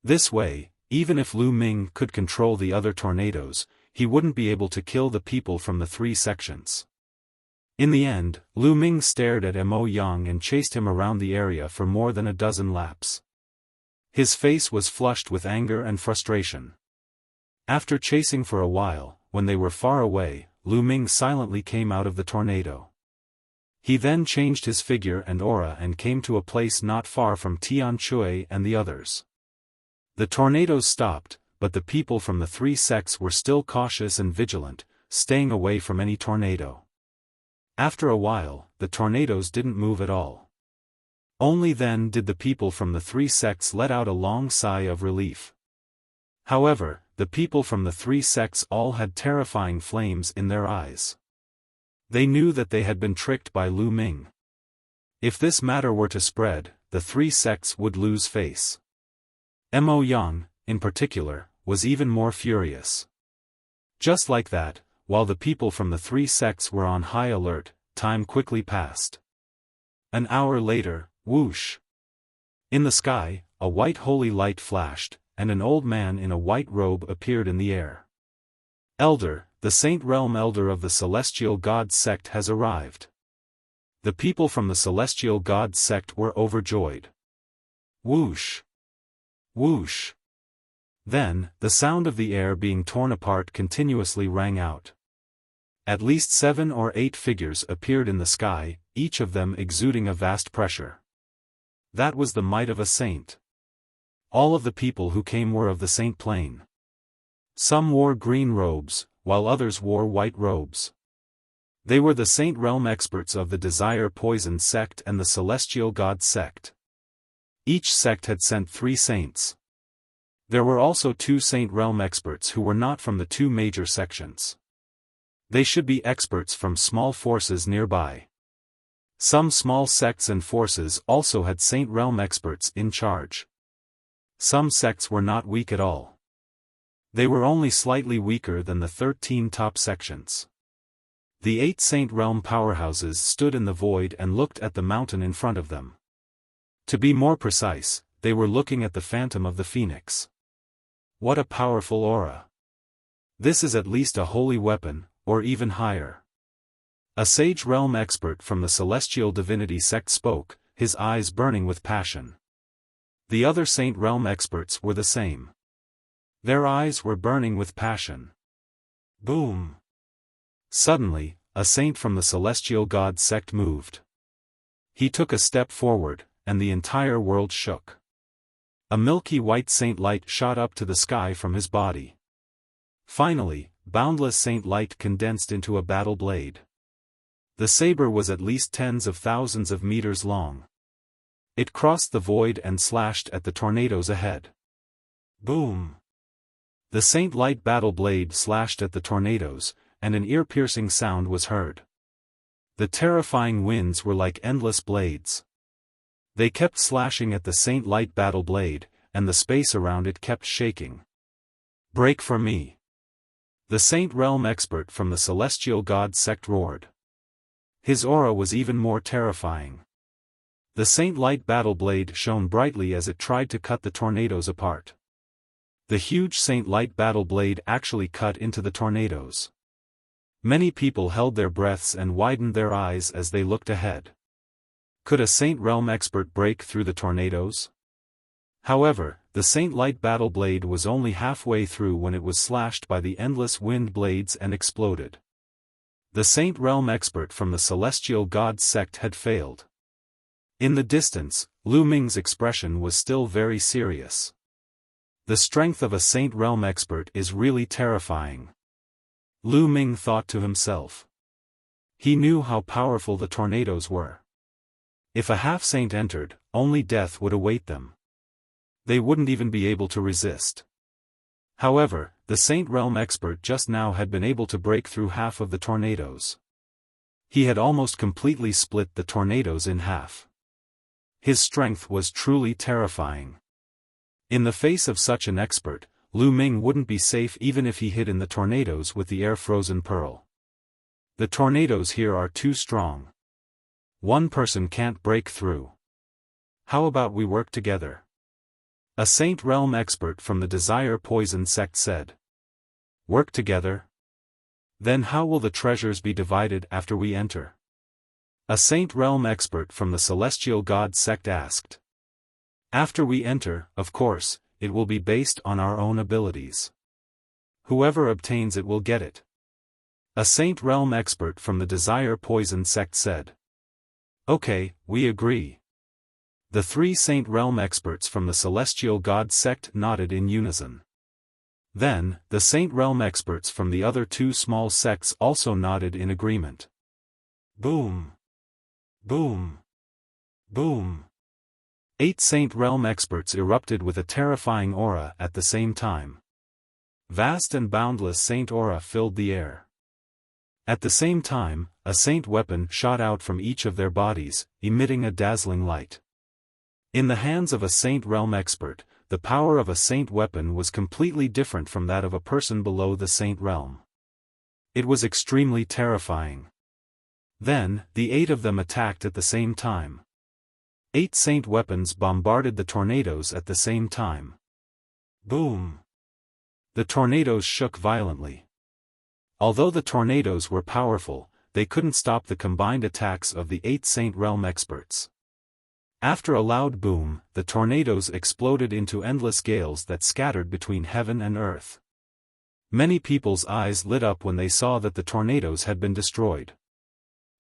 This way, even if Lu Ming could control the other tornadoes, he wouldn't be able to kill the people from the three sections. In the end, Lu Ming stared at Mo Yang and chased him around the area for more than a dozen laps. His face was flushed with anger and frustration. After chasing for a while, when they were far away, Lu Ming silently came out of the tornado. He then changed his figure and aura and came to a place not far from Tian Chui and the others. The tornadoes stopped, but the people from the three sects were still cautious and vigilant, staying away from any tornado. After a while, the tornadoes didn't move at all. Only then did the people from the three sects let out a long sigh of relief. However, the people from the three sects all had terrifying flames in their eyes. They knew that they had been tricked by Lu Ming. If this matter were to spread, the three sects would lose face. Mo Yang, in particular, was even more furious. Just like that, while the people from the three sects were on high alert, time quickly passed. An hour later, whoosh! In the sky, a white holy light flashed, and an old man in a white robe appeared in the air. Elder, the Saint Realm Elder of the Celestial God sect has arrived. The people from the Celestial God sect were overjoyed. Whoosh! Whoosh! Then, the sound of the air being torn apart continuously rang out. At least 7 or 8 figures appeared in the sky, each of them exuding a vast pressure. That was the might of a saint. All of the people who came were of the saint plane. Some wore green robes, while others wore white robes. They were the Saint Realm experts of the Desire Poison sect and the Celestial God sect. Each sect had sent 3 saints. There were also 2 Saint Realm experts who were not from the 2 major sections. They should be experts from small forces nearby. Some small sects and forces also had Saint Realm experts in charge. Some sects were not weak at all. They were only slightly weaker than the 13 top sections. The 8 Saint Realm powerhouses stood in the void and looked at the mountain in front of them. To be more precise, they were looking at the phantom of the phoenix. What a powerful aura! This is at least a holy weapon, or even higher. A Sage Realm expert from the Celestial Divinity sect spoke, his eyes burning with passion. The other Saint Realm experts were the same. Their eyes were burning with passion. Boom! Suddenly, a saint from the Celestial God sect moved. He took a step forward, and the entire world shook. A milky white saint light shot up to the sky from his body. Finally, boundless saint light condensed into a battle blade. The saber was at least tens of thousands of meters long. It crossed the void and slashed at the tornadoes ahead. Boom! The saint light battle blade slashed at the tornadoes, and an ear-piercing sound was heard. The terrifying winds were like endless blades. They kept slashing at the Saint Light battle blade, and the space around it kept shaking. Break for me! The Saint Realm expert from the celestial god sect roared. His aura was even more terrifying. The Saint Light battle blade shone brightly as it tried to cut the tornadoes apart. The huge Saint Light battle blade actually cut into the tornadoes. Many people held their breaths and widened their eyes as they looked ahead. Could a Saint Realm expert break through the tornadoes? However, the Saint Light battle blade was only halfway through when it was slashed by the endless wind blades and exploded. The Saint Realm expert from the celestial god sect had failed. In the distance, Lu Ming's expression was still very serious. The strength of a Saint Realm expert is really terrifying. Lu Ming thought to himself. He knew how powerful the tornadoes were. If a half-saint entered, only death would await them. They wouldn't even be able to resist. However, the Saint Realm expert just now had been able to break through half of the tornadoes. He had almost completely split the tornadoes in half. His strength was truly terrifying. In the face of such an expert, Lu Ming wouldn't be safe even if he hid in the tornadoes with the air-frozen pearl. The tornadoes here are too strong. One person can't break through. How about we work together? A Saint Realm expert from the Desire Poison sect said. Work together? Then how will the treasures be divided after we enter? A Saint Realm expert from the Celestial God sect asked. After we enter, of course, it will be based on our own abilities. Whoever obtains it will get it. A Saint Realm expert from the Desire Poison sect said. Okay, we agree. The 3 Saint Realm experts from the Celestial God sect nodded in unison. Then, the Saint Realm experts from the other 2 small sects also nodded in agreement. Boom! Boom! Boom! 8 Saint Realm experts erupted with a terrifying aura at the same time. Vast and boundless Saint aura filled the air. At the same time, a Saint weapon shot out from each of their bodies, emitting a dazzling light. In the hands of a Saint Realm expert, the power of a Saint weapon was completely different from that of a person below the Saint Realm. It was extremely terrifying. Then, the 8 of them attacked at the same time. 8 Saint weapons bombarded the tornadoes at the same time. Boom! The tornadoes shook violently. Although the tornadoes were powerful, they couldn't stop the combined attacks of the 8 Saint Realm experts. After a loud boom, the tornadoes exploded into endless gales that scattered between heaven and earth. Many people's eyes lit up when they saw that the tornadoes had been destroyed.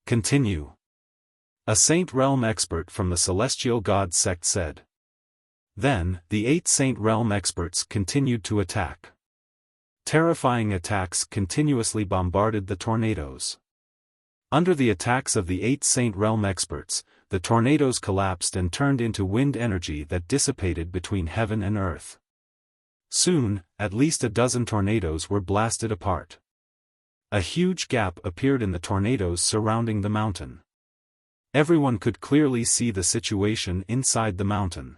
Continue. A Saint Realm expert from the Celestial God sect said. Then, the 8 Saint Realm experts continued to attack. Terrifying attacks continuously bombarded the tornadoes. Under the attacks of the 8 Saint Realm experts, the tornadoes collapsed and turned into wind energy that dissipated between heaven and earth. Soon, at least a dozen tornadoes were blasted apart. A huge gap appeared in the tornadoes surrounding the mountain. Everyone could clearly see the situation inside the mountain.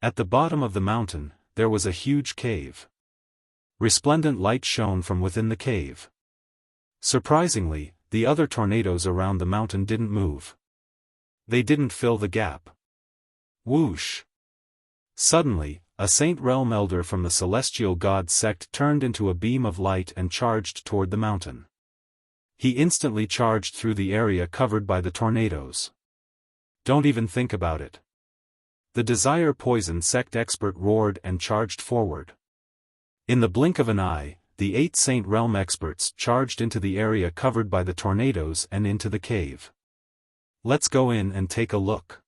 At the bottom of the mountain, there was a huge cave. Resplendent light shone from within the cave. Surprisingly, the other tornadoes around the mountain didn't move. They didn't fill the gap. Whoosh! Suddenly, a Saint Realm elder from the Celestial God sect turned into a beam of light and charged toward the mountain. He instantly charged through the area covered by the tornadoes. Don't even think about it. The Desire Poison sect expert roared and charged forward. In the blink of an eye, the 8 Saint Realm experts charged into the area covered by the tornadoes and into the cave. Let's go in and take a look.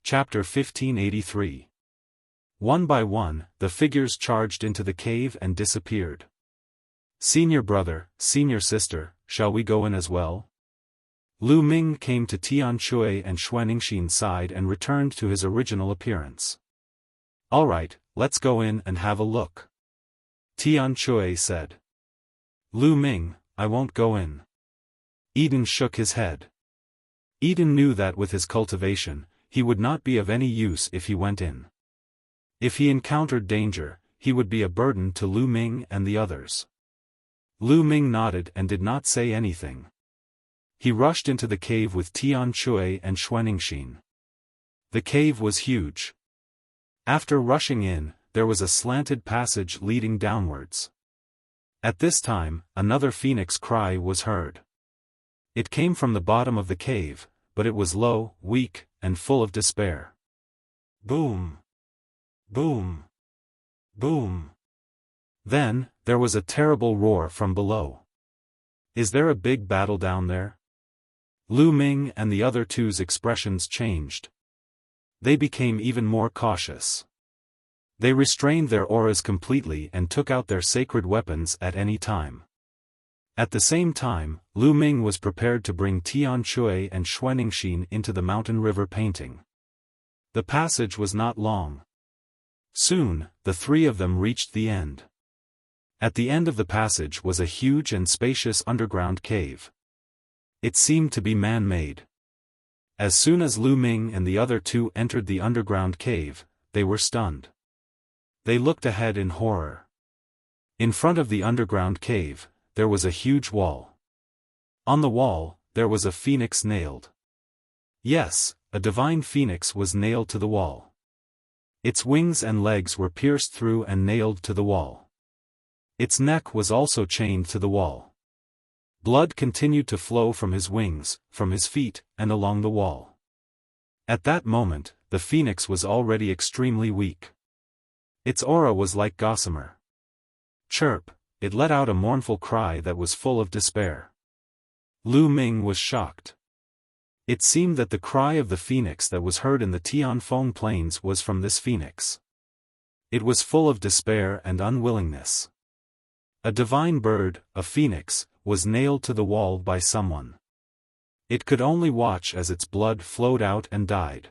Chapter 1583. One by one, the figures charged into the cave and disappeared. Senior brother, senior sister, shall we go in as well? Lu Ming came to Tian Shui and Xuanixin's side and returned to his original appearance. Alright, let's go in and have a look. Tian Shui said. Lu Ming, I won't go in. Eden shook his head. Eden knew that with his cultivation, he would not be of any use if he went in. If he encountered danger, he would be a burden to Lu Ming and the others. Lu Ming nodded and did not say anything. He rushed into the cave with Tian Shui and Xuaningxin. The cave was huge. After rushing in, there was a slanted passage leading downwards. At this time, another phoenix cry was heard. It came from the bottom of the cave, but it was low, weak, and full of despair. Boom! Boom! Boom! Then, there was a terrible roar from below. Is there a big battle down there? Lu Ming and the other two's expressions changed. They became even more cautious. They restrained their auras completely and took out their sacred weapons at any time. At the same time, Lu Ming was prepared to bring Tian Shui and Xuaningxin into the mountain river painting. The passage was not long. Soon, the three of them reached the end. At the end of the passage was a huge and spacious underground cave. It seemed to be man-made. As soon as Lu Ming and the other two entered the underground cave, they were stunned. They looked ahead in horror. In front of the underground cave, there was a huge wall. On the wall, there was a phoenix nailed. Yes, a divine phoenix was nailed to the wall. Its wings and legs were pierced through and nailed to the wall. Its neck was also chained to the wall. Blood continued to flow from his wings, from his feet, and along the wall. At that moment, the phoenix was already extremely weak. Its aura was like gossamer. Chirp, it let out a mournful cry that was full of despair. Lu Ming was shocked. It seemed that the cry of the phoenix that was heard in the Tianfeng plains was from this phoenix. It was full of despair and unwillingness. A divine bird, a phoenix, was nailed to the wall by someone. It could only watch as its blood flowed out and died.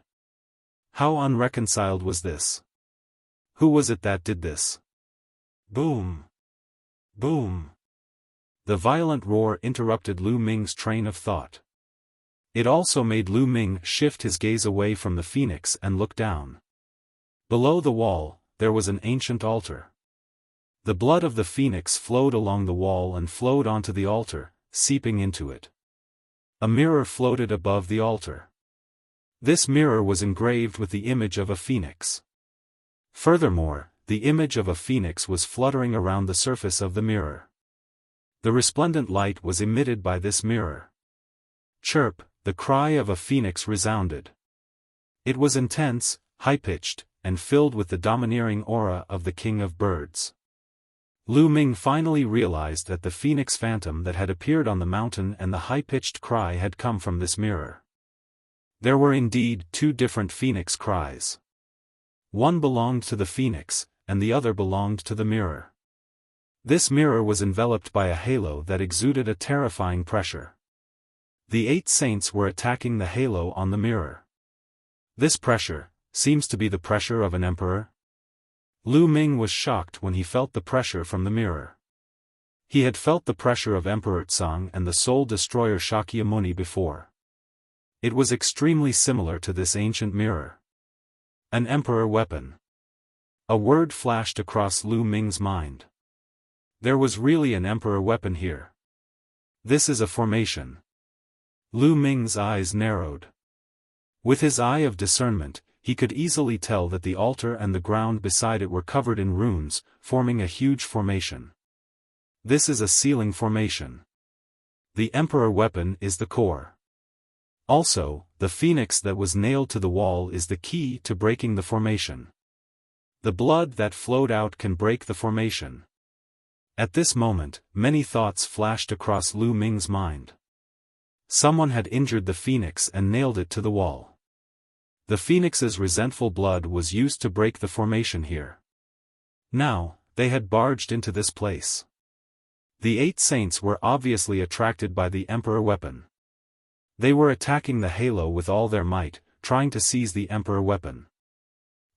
How unreconciled was this? Who was it that did this? Boom! Boom! The violent roar interrupted Lu Ming's train of thought. It also made Lu Ming shift his gaze away from the phoenix and look down. Below the wall, there was an ancient altar. The blood of the phoenix flowed along the wall and flowed onto the altar, seeping into it. A mirror floated above the altar. This mirror was engraved with the image of a phoenix. Furthermore, the image of a phoenix was fluttering around the surface of the mirror. The resplendent light was emitted by this mirror. Chirp, the cry of a phoenix resounded. It was intense, high-pitched, and filled with the domineering aura of the king of birds. Lu Ming finally realized that the phoenix phantom that had appeared on the mountain and the high-pitched cry had come from this mirror. There were indeed two different phoenix cries. One belonged to the phoenix, and the other belonged to the mirror. This mirror was enveloped by a halo that exuded a terrifying pressure. The 8 saints were attacking the halo on the mirror. This pressure seems to be the pressure of an emperor. Lu Ming was shocked when he felt the pressure from the mirror. He had felt the pressure of Emperor Tsang and the soul destroyer Shakyamuni before. It was extremely similar to this ancient mirror. An emperor weapon. A word flashed across Lu Ming's mind. There was really an emperor weapon here. This is a formation. Lu Ming's eyes narrowed. With his eye of discernment, he could easily tell that the altar and the ground beside it were covered in runes, forming a huge formation. This is a sealing formation. The emperor weapon is the core. Also, the phoenix that was nailed to the wall is the key to breaking the formation. The blood that flowed out can break the formation. At this moment, many thoughts flashed across Lu Ming's mind. Someone had injured the phoenix and nailed it to the wall. The phoenix's resentful blood was used to break the formation here. Now, they had barged into this place. The 8 saints were obviously attracted by the emperor weapon. They were attacking the halo with all their might, trying to seize the emperor weapon.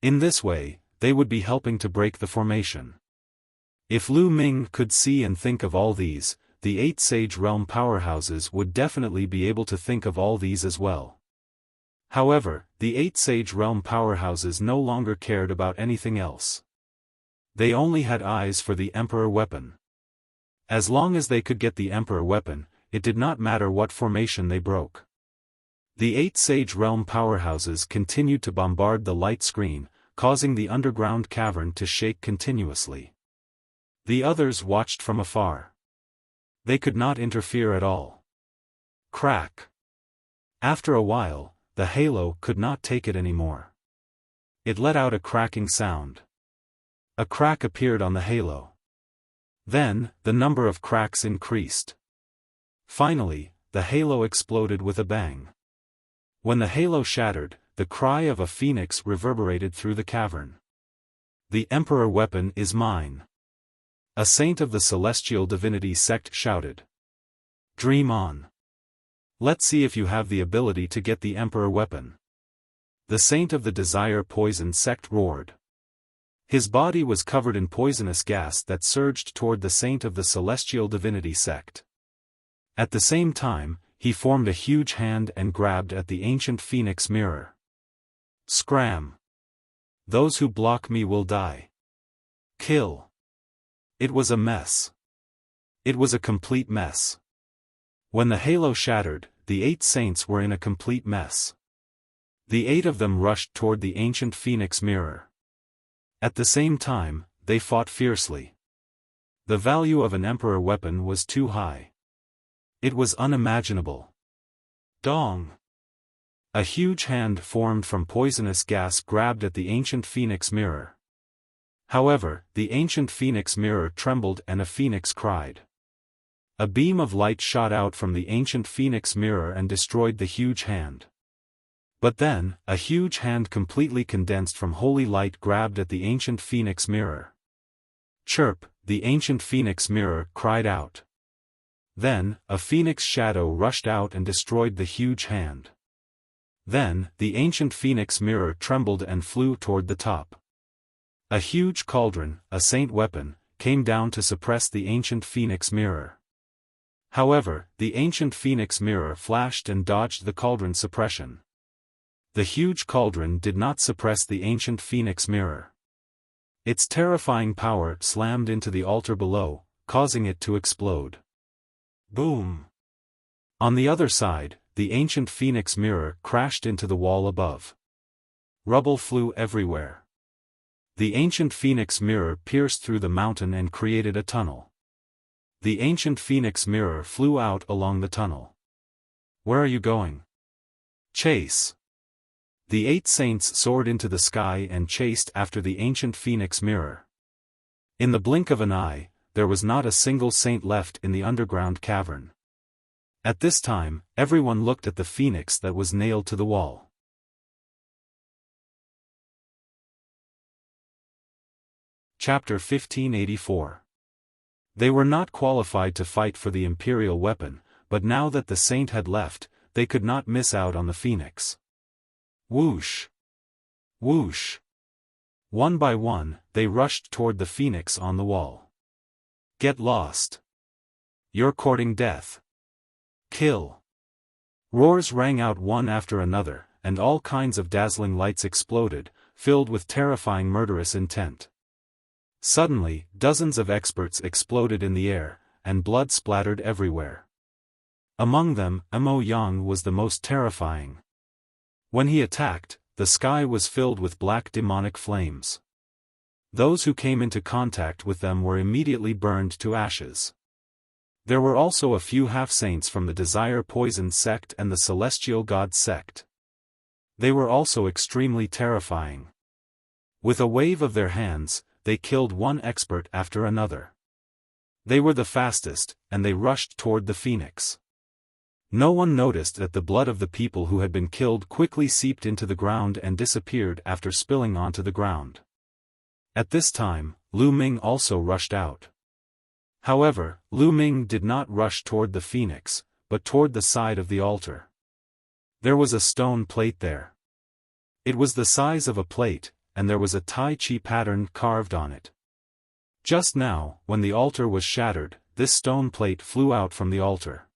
In this way, they would be helping to break the formation. If Lu Ming could see and think of all these, the 8 Sage Realm powerhouses would definitely be able to think of all these as well. However, the 8 Sage Realm powerhouses no longer cared about anything else. They only had eyes for the Emperor weapon. As long as they could get the Emperor weapon, it did not matter what formation they broke. The 8 Sage Realm powerhouses continued to bombard the light screen, causing the underground cavern to shake continuously. The others watched from afar. They could not interfere at all. Crack. After a while, the halo could not take it anymore. It let out a cracking sound. A crack appeared on the halo. Then, the number of cracks increased. Finally, the halo exploded with a bang. When the halo shattered, the cry of a phoenix reverberated through the cavern. "The Emperor weapon is mine!" A saint of the celestial divinity sect shouted. "Dream on. Let's see if you have the ability to get the Emperor weapon." The saint of the desire poison sect roared. His body was covered in poisonous gas that surged toward the saint of the celestial divinity sect. At the same time, he formed a huge hand and grabbed at the ancient phoenix mirror. Scram! Those who block me will die. Kill! It was a mess. It was a complete mess. When the halo shattered, the 8 saints were in a complete mess. The 8 of them rushed toward the ancient phoenix mirror. At the same time, they fought fiercely. The value of an emperor weapon was too high. It was unimaginable. Dong! A huge hand formed from poisonous gas grabbed at the ancient phoenix mirror. However, the ancient phoenix mirror trembled and a phoenix cried. A beam of light shot out from the ancient phoenix mirror and destroyed the huge hand. But then, a huge hand completely condensed from holy light grabbed at the ancient phoenix mirror. Chirp! The ancient phoenix mirror cried out. Then, a phoenix shadow rushed out and destroyed the huge hand. Then, the ancient phoenix mirror trembled and flew toward the top. A huge cauldron, a saint weapon, came down to suppress the ancient phoenix mirror. However, the ancient phoenix mirror flashed and dodged the cauldron suppression. The huge cauldron did not suppress the ancient phoenix mirror. Its terrifying power slammed into the altar below, causing it to explode. Boom! On the other side, the ancient phoenix mirror crashed into the wall above. Rubble flew everywhere. The ancient phoenix mirror pierced through the mountain and created a tunnel. The ancient phoenix mirror flew out along the tunnel. Where are you going? Chase! The 8 saints soared into the sky and chased after the ancient phoenix mirror. In the blink of an eye, there was not a single saint left in the underground cavern. At this time, everyone looked at the phoenix that was nailed to the wall. Chapter 1584. They were not qualified to fight for the imperial weapon, but now that the saint had left, they could not miss out on the phoenix. Whoosh! Whoosh! One by one, they rushed toward the phoenix on the wall. Get lost! You're courting death! Kill! Roars rang out one after another, and all kinds of dazzling lights exploded, filled with terrifying murderous intent. Suddenly, dozens of experts exploded in the air, and blood splattered everywhere. Among them, Mo Yang was the most terrifying. When he attacked, the sky was filled with black demonic flames. Those who came into contact with them were immediately burned to ashes. There were also a few half-saints from the Desire Poison sect and the Celestial God sect. They were also extremely terrifying. With a wave of their hands, they killed one expert after another. They were the fastest, and they rushed toward the phoenix. No one noticed that the blood of the people who had been killed quickly seeped into the ground and disappeared after spilling onto the ground. At this time, Lu Ming also rushed out. However, Lu Ming did not rush toward the phoenix, but toward the side of the altar. There was a stone plate there. It was the size of a plate, and there was a Tai Chi pattern carved on it. Just now, when the altar was shattered, this stone plate flew out from the altar.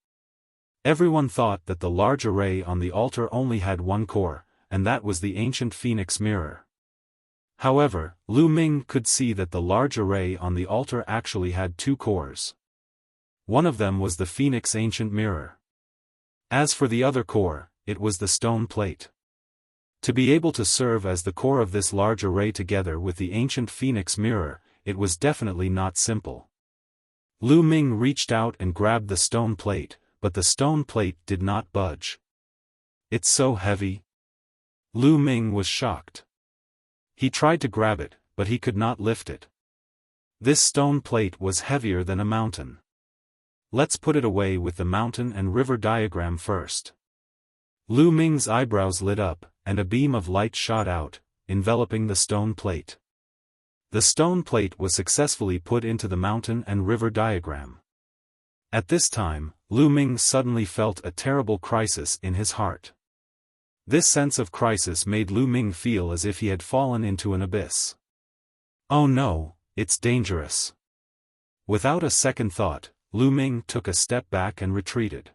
Everyone thought that the large array on the altar only had one core, and that was the ancient phoenix mirror. However, Lu Ming could see that the large array on the altar actually had two cores. One of them was the phoenix ancient mirror. As for the other core, it was the stone plate. To be able to serve as the core of this large array together with the ancient phoenix mirror, it was definitely not simple. Lu Ming reached out and grabbed the stone plate, but the stone plate did not budge. "It's so heavy." Lu Ming was shocked. He tried to grab it, but he could not lift it. This stone plate was heavier than a mountain. "Let's put it away with the mountain and river diagram first." Lu Ming's eyebrows lit up, and a beam of light shot out, enveloping the stone plate. The stone plate was successfully put into the mountain and river diagram. At this time, Lu Ming suddenly felt a terrible crisis in his heart. This sense of crisis made Lu Ming feel as if he had fallen into an abyss. "Oh no, it's dangerous." Without a second thought, Lu Ming took a step back and retreated.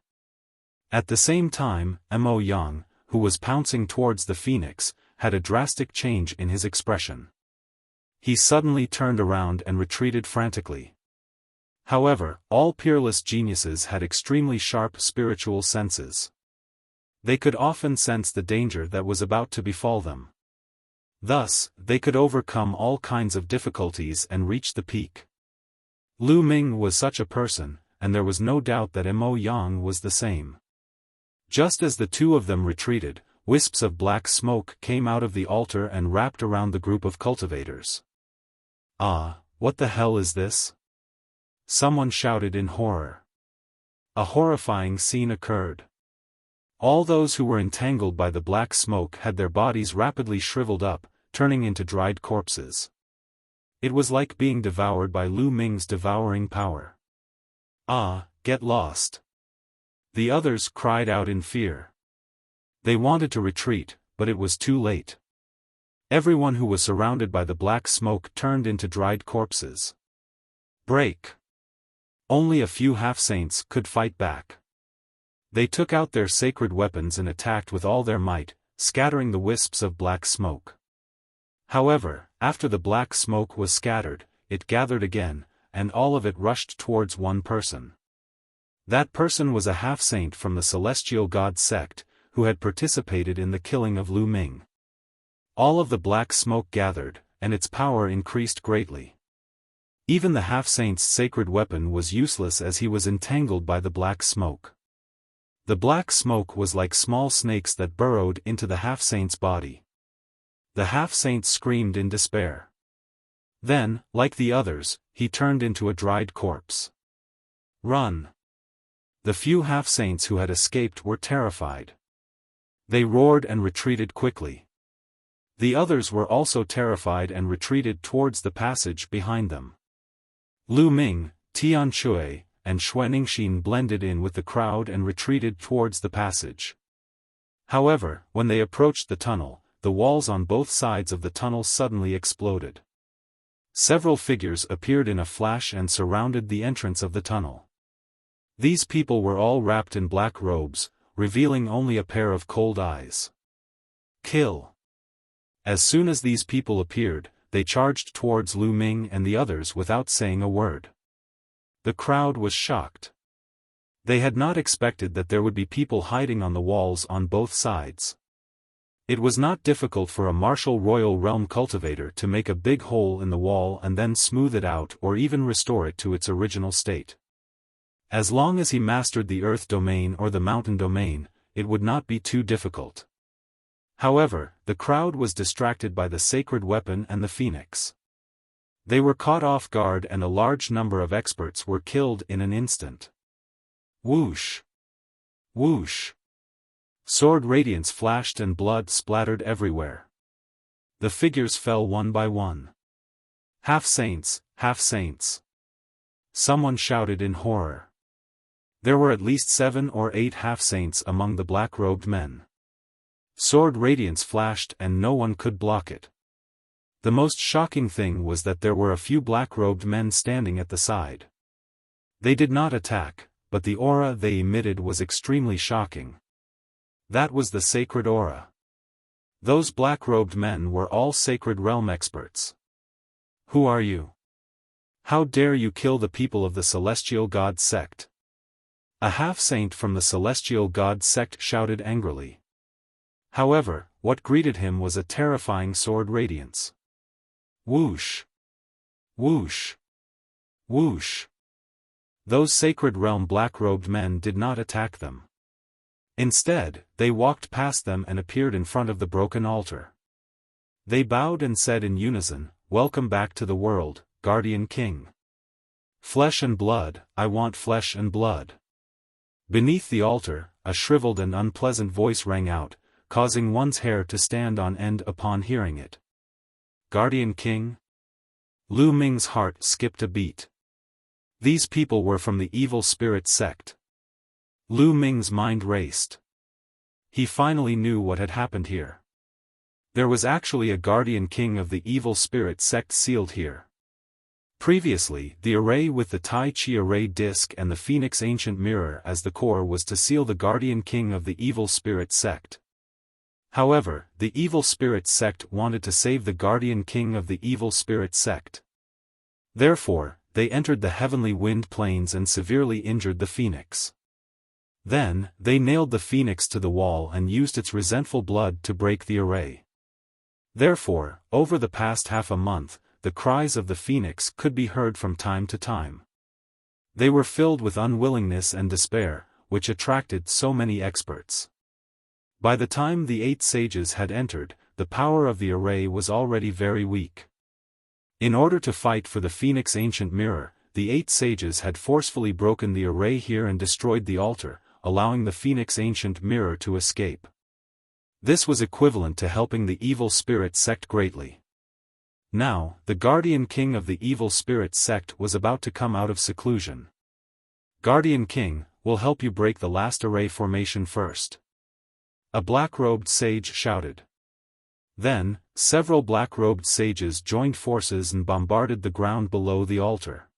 At the same time, Mo Yang, who was pouncing towards the phoenix, had a drastic change in his expression. He suddenly turned around and retreated frantically. However, all peerless geniuses had extremely sharp spiritual senses. They could often sense the danger that was about to befall them. Thus, they could overcome all kinds of difficulties and reach the peak. Lu Ming was such a person, and there was no doubt that Mo Yang was the same. Just as the two of them retreated, wisps of black smoke came out of the altar and wrapped around the group of cultivators. "Ah, what the hell is this?" someone shouted in horror. A horrifying scene occurred. All those who were entangled by the black smoke had their bodies rapidly shriveled up, turning into dried corpses. It was like being devoured by Lu Ming's devouring power. "Ah, get lost!" The others cried out in fear. They wanted to retreat, but it was too late. Everyone who was surrounded by the black smoke turned into dried corpses. Break! Only a few half-saints could fight back. They took out their sacred weapons and attacked with all their might, scattering the wisps of black smoke. However, after the black smoke was scattered, it gathered again, and all of it rushed towards one person. That person was a half-saint from the celestial god sect, who had participated in the killing of Lu Ming. All of the black smoke gathered, and its power increased greatly. Even the half-saint's sacred weapon was useless as he was entangled by the black smoke. The black smoke was like small snakes that burrowed into the half-saint's body. The half-saint screamed in despair. Then, like the others, he turned into a dried corpse. "Run!" The few half-saints who had escaped were terrified. They roared and retreated quickly. The others were also terrified and retreated towards the passage behind them. Lu Ming, Tian Shui, and Xue Ningxin blended in with the crowd and retreated towards the passage. However, when they approached the tunnel, the walls on both sides of the tunnel suddenly exploded. Several figures appeared in a flash and surrounded the entrance of the tunnel. These people were all wrapped in black robes, revealing only a pair of cold eyes. "Kill!" As soon as these people appeared, they charged towards Lu Ming and the others without saying a word. The crowd was shocked. They had not expected that there would be people hiding on the walls on both sides. It was not difficult for a martial royal realm cultivator to make a big hole in the wall and then smooth it out or even restore it to its original state. As long as he mastered the earth domain or the mountain domain, it would not be too difficult. However, the crowd was distracted by the sacred weapon and the phoenix. They were caught off guard and a large number of experts were killed in an instant. Whoosh! Whoosh! Sword radiance flashed and blood splattered everywhere. The figures fell one by one. "Half-saints, half-saints!" someone shouted in horror. There were at least 7 or 8 half-saints among the black-robed men. Sword radiance flashed and no one could block it. The most shocking thing was that there were a few black-robed men standing at the side. They did not attack, but the aura they emitted was extremely shocking. That was the sacred aura. Those black-robed men were all sacred realm experts. Who are you? How dare you kill the people of the Celestial God sect? A half-saint from the Celestial God sect shouted angrily. However, what greeted him was a terrifying sword radiance. Whoosh! Whoosh! Whoosh! Those sacred realm black-robed men did not attack them. Instead, they walked past them and appeared in front of the broken altar. They bowed and said in unison, "Welcome back to the world, Guardian King. Flesh and blood, I want flesh and blood." Beneath the altar, a shriveled and unpleasant voice rang out, causing one's hair to stand on end upon hearing it. Guardian King? Lu Ming's heart skipped a beat. These people were from the evil spirit sect. Lu Ming's mind raced. He finally knew what had happened here. There was actually a Guardian King of the evil spirit sect sealed here. Previously, the array with the Tai Chi array disc and the Phoenix Ancient Mirror as the core was to seal the Guardian King of the evil spirit sect. However, the evil spirit sect wanted to save the Guardian King of the evil spirit sect. Therefore, they entered the heavenly wind plains and severely injured the Phoenix. Then, they nailed the Phoenix to the wall and used its resentful blood to break the array. Therefore, over the past half a month, the cries of the Phoenix could be heard from time to time. They were filled with unwillingness and despair, which attracted so many experts. By the time the 8 sages had entered, the power of the array was already very weak. In order to fight for the Phoenix Ancient Mirror, the 8 sages had forcefully broken the array here and destroyed the altar, allowing the Phoenix Ancient Mirror to escape. This was equivalent to helping the evil spirit sect greatly. Now, the Guardian King of the evil spirit sect was about to come out of seclusion. Guardian King, we'll help you break the last array formation first. A black-robed sage shouted. Then, several black-robed sages joined forces and bombarded the ground below the altar.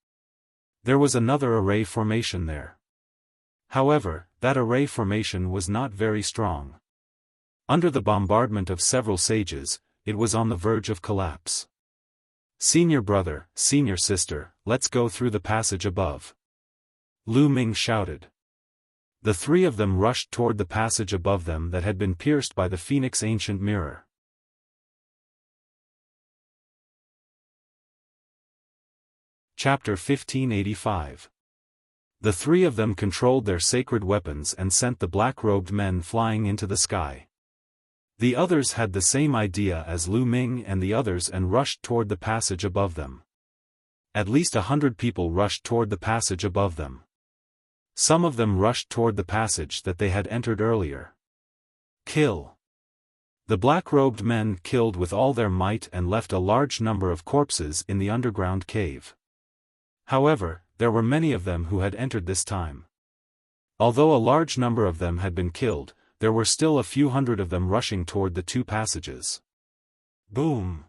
There was another array formation there. However, that array formation was not very strong. Under the bombardment of several sages, it was on the verge of collapse. "Senior brother, senior sister, let's go through the passage above," Lu Ming shouted. The 3 of them rushed toward the passage above them that had been pierced by the Phoenix Ancient Mirror. Chapter 1585. The 3 of them controlled their sacred weapons and sent the black-robed men flying into the sky. The others had the same idea as Lu Ming and the others and rushed toward the passage above them. At least 100 people rushed toward the passage above them. Some of them rushed toward the passage that they had entered earlier. Kill. The black-robed men killed with all their might and left a large number of corpses in the underground cave. However, there were many of them who had entered this time. Although a large number of them had been killed, there were still a few hundred of them rushing toward the 2 passages. Boom!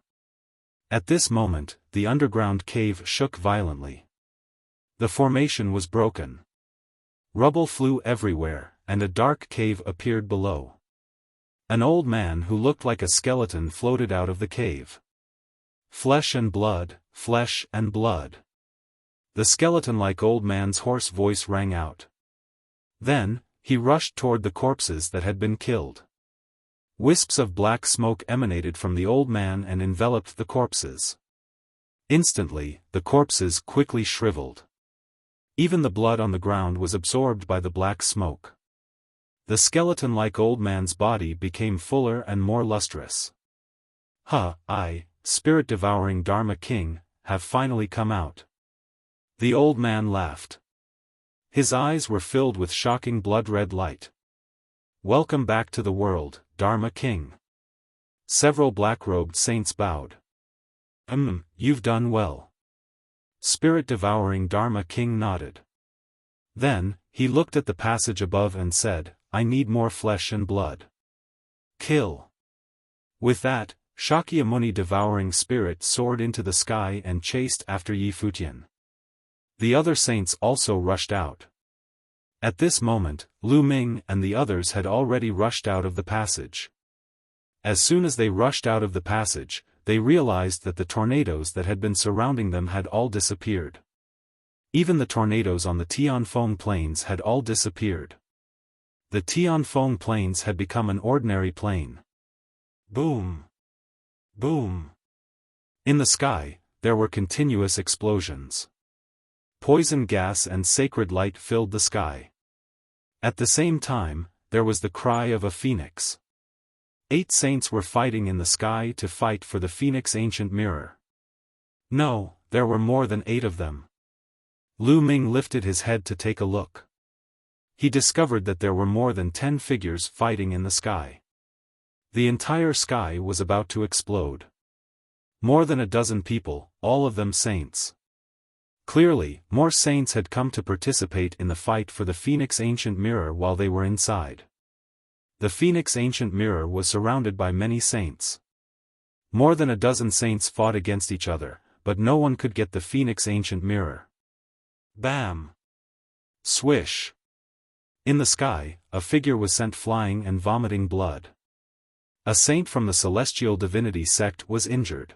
At this moment, the underground cave shook violently. The formation was broken. Rubble flew everywhere, and a dark cave appeared below. An old man who looked like a skeleton floated out of the cave. Flesh and blood, flesh and blood. The skeleton-like old man's hoarse voice rang out. Then, he rushed toward the corpses that had been killed. Wisps of black smoke emanated from the old man and enveloped the corpses. Instantly, the corpses quickly shriveled. Even the blood on the ground was absorbed by the black smoke. The skeleton-like old man's body became fuller and more lustrous. I, spirit-devouring Dharma King, have finally come out. The old man laughed. His eyes were filled with shocking blood-red light. Welcome back to the world, Dharma King. Several black-robed saints bowed. You've done well. Spirit-devouring Dharma King nodded. Then, he looked at the passage above and said, I need more flesh and blood. Kill. With that, Shakyamuni devouring spirit soared into the sky and chased after Yi Futian. The other saints also rushed out. At this moment, Lu Ming and the others had already rushed out of the passage. As soon as they rushed out of the passage, they realized that the tornadoes that had been surrounding them had all disappeared. Even the tornadoes on the Tianfeng plains had all disappeared. The Tianfeng plains had become an ordinary plain. Boom! Boom! In the sky, there were continuous explosions. Poison gas and sacred light filled the sky. At the same time, there was the cry of a phoenix. 8 saints were fighting in the sky to fight for the phoenix ancient mirror. No, there were more than 8 of them. Lu Ming lifted his head to take a look. He discovered that there were more than 10 figures fighting in the sky. The entire sky was about to explode. More than a dozen people, all of them saints. Clearly, more saints had come to participate in the fight for the Phoenix Ancient Mirror while they were inside. The Phoenix Ancient Mirror was surrounded by many saints. More than a dozen saints fought against each other, but no one could get the Phoenix Ancient Mirror. Bam! Swish! In the sky, a figure was sent flying and vomiting blood. A saint from the Celestial Divinity sect was injured.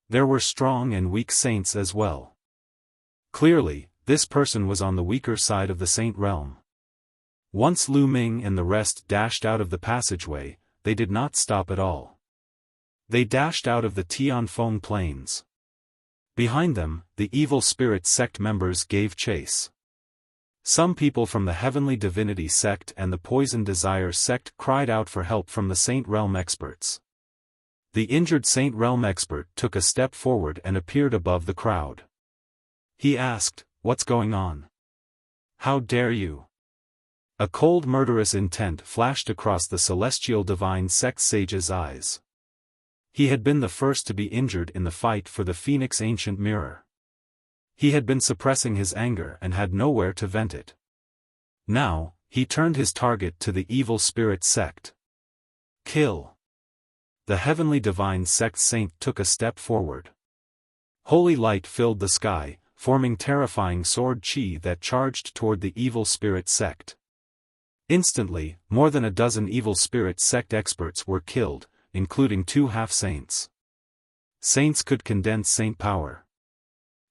There were strong and weak saints as well. Clearly, this person was on the weaker side of the saint realm. Once Lu Ming and the rest dashed out of the passageway, they did not stop at all. They dashed out of the Tianfeng plains. Behind them, the evil spirit sect members gave chase. Some people from the Heavenly Divinity sect and the Poison Desire sect cried out for help from the Saint Realm experts. The injured Saint Realm expert took a step forward and appeared above the crowd. He asked, "What's going on? How dare you?" A cold murderous intent flashed across the Celestial Divine Sect sage's eyes. He had been the first to be injured in the fight for the Phoenix Ancient Mirror. He had been suppressing his anger and had nowhere to vent it. Now, he turned his target to the evil spirit sect. Kill! The Heavenly Divine Sect saint took a step forward. Holy light filled the sky, forming terrifying sword chi that charged toward the evil spirit sect. Instantly, more than a dozen evil spirit sect experts were killed, including 2 half-saints. Saints could condense saint power.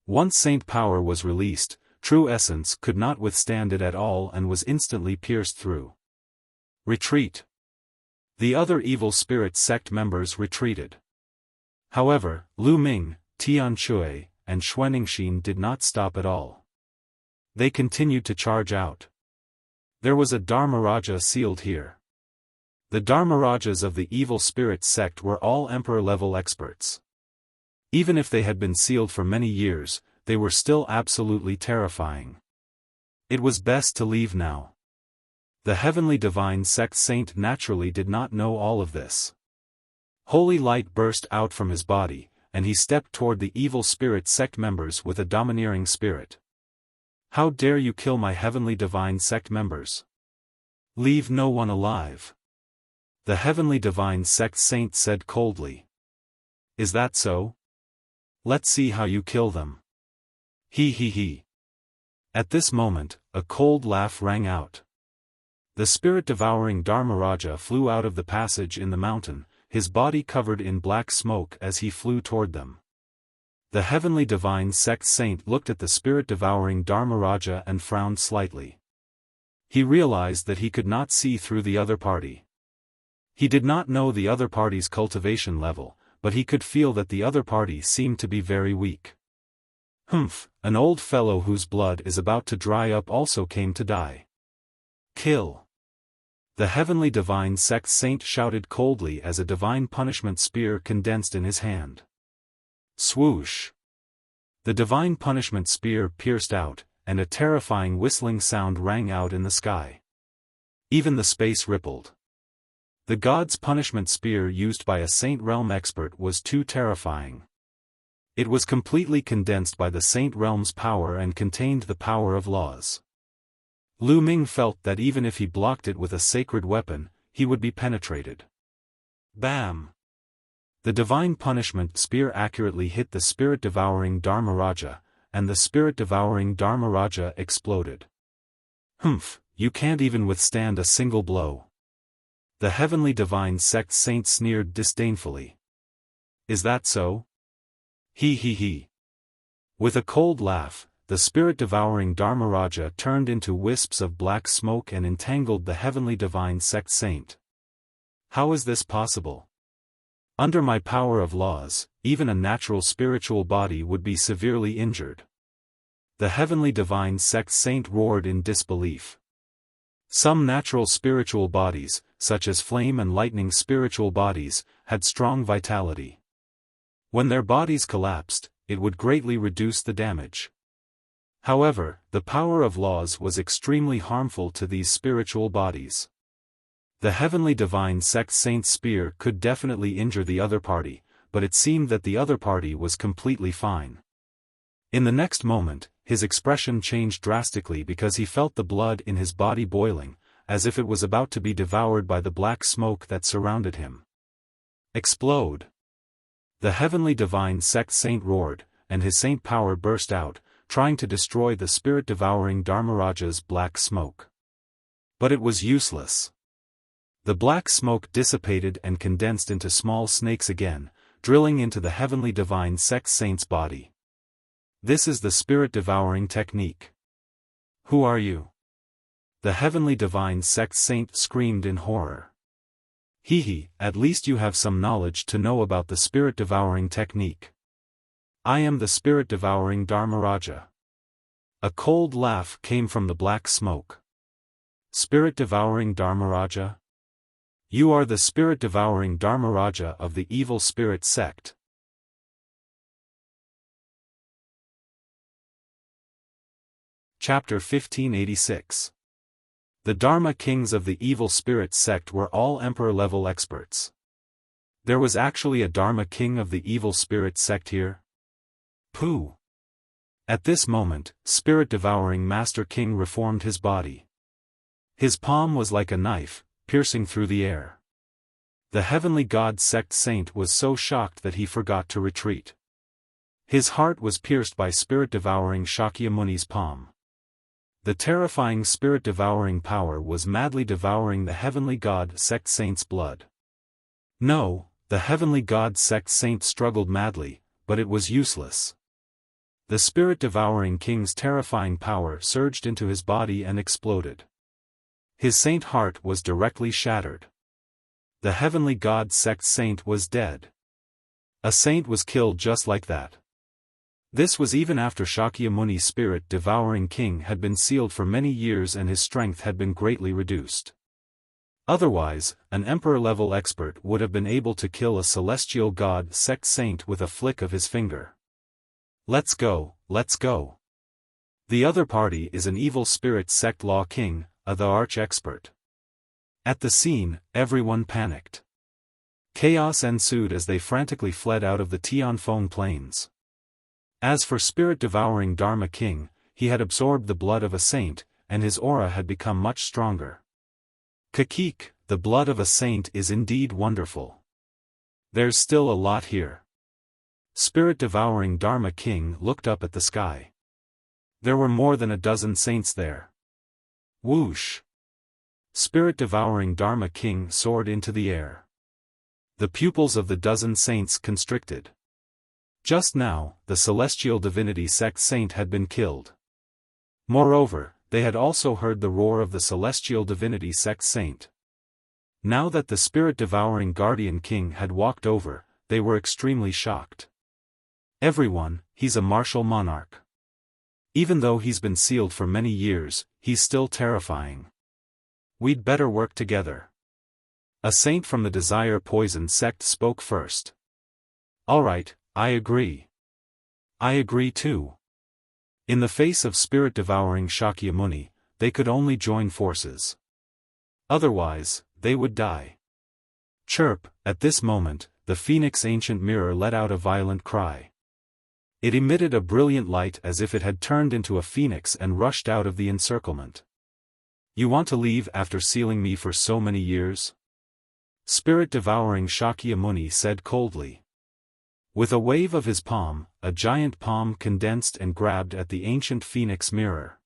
Once saint power was released, true essence could not withstand it at all and was instantly pierced through. Retreat! The other evil spirit sect members retreated. However, Lu Ming, Tian Shui, and Xuaningxin did not stop at all. They continued to charge out. There was a Dharmaraja sealed here. The Dharmarajas of the evil spirit sect were all emperor-level experts. Even if they had been sealed for many years, they were still absolutely terrifying. It was best to leave now. The Heavenly Divine Sect saint naturally did not know all of this. Holy light burst out from his body, and he stepped toward the evil spirit sect members with a domineering spirit. "How dare you kill my Heavenly Divine Sect members? Leave no one alive." The Heavenly Divine Sect saint said coldly. "Is that so? Let's see how you kill them." He he he. At this moment, a cold laugh rang out. The spirit-devouring Dharmaraja flew out of the passage in the mountain, his body covered in black smoke as he flew toward them. The Heavenly Divine Sect saint looked at the spirit-devouring Dharmaraja and frowned slightly. He realized that he could not see through the other party. He did not know the other party's cultivation level, but he could feel that the other party seemed to be very weak. Humph, an old fellow whose blood is about to dry up also came to die. Kill! The Heavenly Divine Sect saint shouted coldly as a divine punishment spear condensed in his hand. Swoosh! The divine punishment spear pierced out, and a terrifying whistling sound rang out in the sky. Even the space rippled. The god's punishment spear used by a Saint Realm expert was too terrifying. It was completely condensed by the Saint Realm's power and contained the power of laws. Lu Ming felt that even if he blocked it with a sacred weapon, he would be penetrated. Bam! The divine punishment spear accurately hit the spirit-devouring Dharmaraja, and the spirit-devouring Dharmaraja exploded. Humph, you can't even withstand a single blow. The heavenly divine sect saint sneered disdainfully. Is that so? He. With a cold laugh, the spirit-devouring Dharmaraja turned into wisps of black smoke and entangled the heavenly divine sect saint. How is this possible? Under my power of laws, even a natural spiritual body would be severely injured. The heavenly divine sect saint roared in disbelief. Some natural spiritual bodies, such as flame and lightning spiritual bodies, had strong vitality. When their bodies collapsed, it would greatly reduce the damage. However, the power of laws was extremely harmful to these spiritual bodies. The heavenly divine sect saint's spear could definitely injure the other party, but it seemed that the other party was completely fine. In the next moment, his expression changed drastically because he felt the blood in his body boiling, as if it was about to be devoured by the black smoke that surrounded him. Explode! The heavenly divine sect saint roared, and his saint power burst out, trying to destroy the spirit-devouring Dharmaraja's black smoke. But it was useless. The black smoke dissipated and condensed into small snakes again, drilling into the heavenly divine sect saint's body. This is the spirit-devouring technique. Who are you? The heavenly divine sect saint screamed in horror. At least you have some knowledge to know about the spirit-devouring technique. I am the spirit-devouring Dharmaraja. A cold laugh came from the black smoke. Spirit-devouring Dharmaraja? You are the spirit-devouring Dharmaraja of the evil spirit sect. Chapter 1586. The Dharma kings of the evil spirit sect were all emperor-level experts. There was actually a Dharma king of the evil spirit sect here? Pooh! At this moment, spirit-devouring Master King reformed his body. His palm was like a knife, piercing through the air. The heavenly god sect saint was so shocked that he forgot to retreat. His heart was pierced by spirit-devouring Shakyamuni's palm. The terrifying spirit-devouring power was madly devouring the heavenly god sect saint's blood. No, the heavenly god sect saint struggled madly, but it was useless. The spirit-devouring king's terrifying power surged into his body and exploded. His saint heart was directly shattered. The heavenly god sect saint was dead. A saint was killed just like that. This was even after Shakyamuni's spirit-devouring king had been sealed for many years and his strength had been greatly reduced. Otherwise, an emperor-level expert would have been able to kill a celestial god sect saint with a flick of his finger. Let's go, let's go. The other party is an evil spirit sect law king, the arch-expert. At the scene, everyone panicked. Chaos ensued as they frantically fled out of the Tianfeng plains. As for spirit-devouring Dharma King, he had absorbed the blood of a saint, and his aura had become much stronger. Kakik, the blood of a saint is indeed wonderful. There's still a lot here. Spirit-devouring Dharma King looked up at the sky. There were more than a dozen saints there. Whoosh! Spirit-devouring Dharma King soared into the air. The pupils of the dozen saints constricted. Just now, the celestial divinity sect saint had been killed. Moreover, they had also heard the roar of the celestial divinity sect saint. Now that the spirit-devouring guardian king had walked over, they were extremely shocked. Everyone, he's a martial monarch. Even though he's been sealed for many years, he's still terrifying. We'd better work together. A saint from the desire poison sect spoke first. Alright, I agree. I agree too. In the face of spirit-devouring Shakyamuni, they could only join forces. Otherwise, they would die. Chirp! At this moment, the phoenix ancient mirror let out a violent cry. It emitted a brilliant light as if it had turned into a phoenix and rushed out of the encirclement. You want to leave after sealing me for so many years? Spirit-devouring Shakyamuni said coldly. With a wave of his palm, a giant palm condensed and grabbed at the ancient phoenix mirror.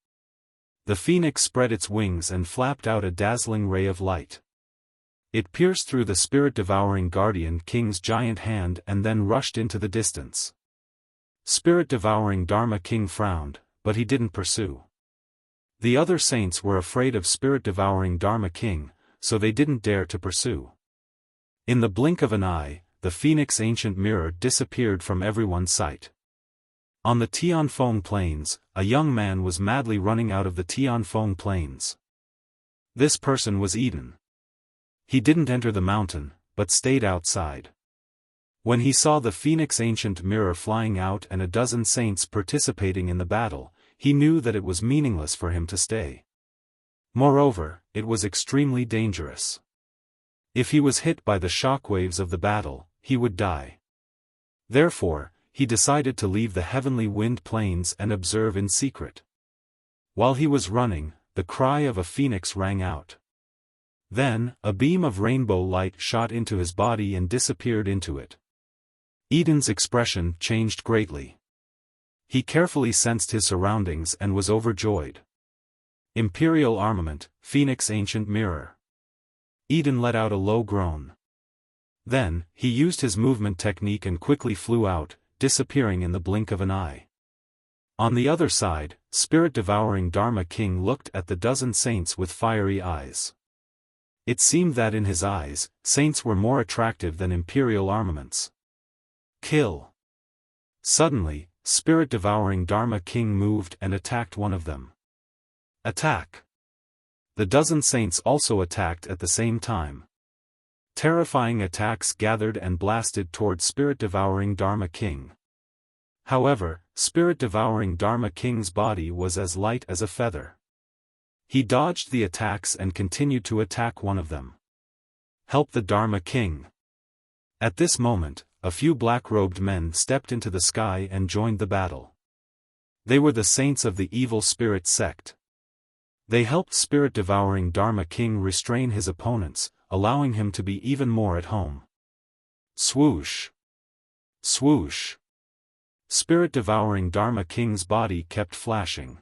The phoenix spread its wings and flapped out a dazzling ray of light. It pierced through the spirit-devouring guardian king's giant hand and then rushed into the distance. Spirit-devouring Dharma King frowned, but he didn't pursue. The other saints were afraid of spirit-devouring Dharma King, so they didn't dare to pursue. In the blink of an eye, the phoenix ancient mirror disappeared from everyone's sight. On the Tianfeng Plains, a young man was madly running out of the Tianfeng Plains. This person was Eden. He didn't enter the mountain, but stayed outside. When he saw the phoenix ancient mirror flying out and a dozen saints participating in the battle, he knew that it was meaningless for him to stay. Moreover, it was extremely dangerous. If he was hit by the shockwaves of the battle, he would die. Therefore, he decided to leave the heavenly wind plains and observe in secret. While he was running, the cry of a phoenix rang out. Then, a beam of rainbow light shot into his body and disappeared into it. Eden's expression changed greatly. He carefully sensed his surroundings and was overjoyed. Imperial armament, Phoenix ancient mirror. Eden let out a low groan. Then, he used his movement technique and quickly flew out, disappearing in the blink of an eye. On the other side, spirit-devouring Dharma King looked at the dozen saints with fiery eyes. It seemed that in his eyes, saints were more attractive than imperial armaments. Kill! Suddenly, spirit-devouring Dharma King moved and attacked one of them. Attack! The dozen saints also attacked at the same time. Terrifying attacks gathered and blasted toward spirit-devouring Dharma King. However, spirit-devouring Dharma King's body was as light as a feather. He dodged the attacks and continued to attack one of them. Help the Dharma King! At this moment, a few black-robed men stepped into the sky and joined the battle. They were the saints of the evil spirit sect. They helped spirit-devouring Dharma King restrain his opponents, allowing him to be even more at home. Swoosh! Swoosh! Spirit-devouring Dharma King's body kept flashing.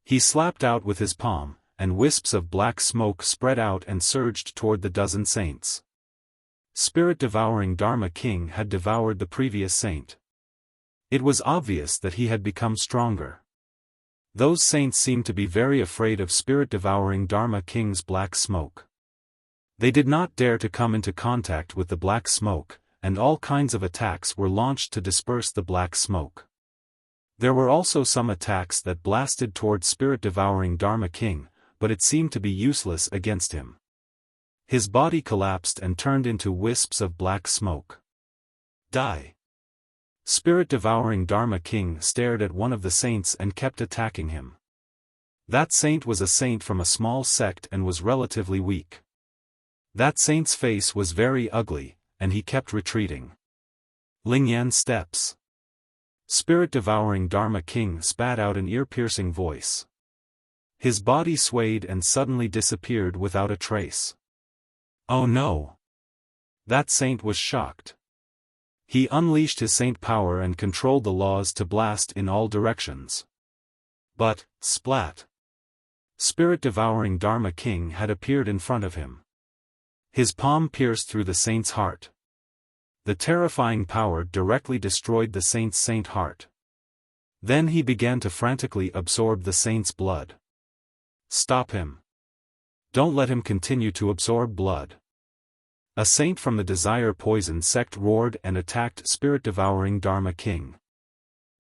He slapped out with his palm, and wisps of black smoke spread out and surged toward the dozen saints. Spirit-devouring Dharma King had devoured the previous saint. It was obvious that he had become stronger. Those saints seemed to be very afraid of spirit-devouring Dharma King's black smoke. They did not dare to come into contact with the black smoke, and all kinds of attacks were launched to disperse the black smoke. There were also some attacks that blasted toward spirit-devouring Dharma King, but it seemed to be useless against him. His body collapsed and turned into wisps of black smoke. Die! Spirit-devouring Dharma King stared at one of the saints and kept attacking him. That saint was a saint from a small sect and was relatively weak. That saint's face was very ugly, and he kept retreating. Lingyan steps. Spirit-devouring Dharma King spat out an ear-piercing voice. His body swayed and suddenly disappeared without a trace. Oh no! That saint was shocked. He unleashed his saint power and controlled the laws to blast in all directions. But, splat! Spirit-devouring Dharma King had appeared in front of him. His palm pierced through the saint's heart. The terrifying power directly destroyed the saint's saint heart. Then he began to frantically absorb the saint's blood. Stop him. Don't let him continue to absorb blood. A saint from the Desire Poison sect roared and attacked spirit-devouring Dharma King.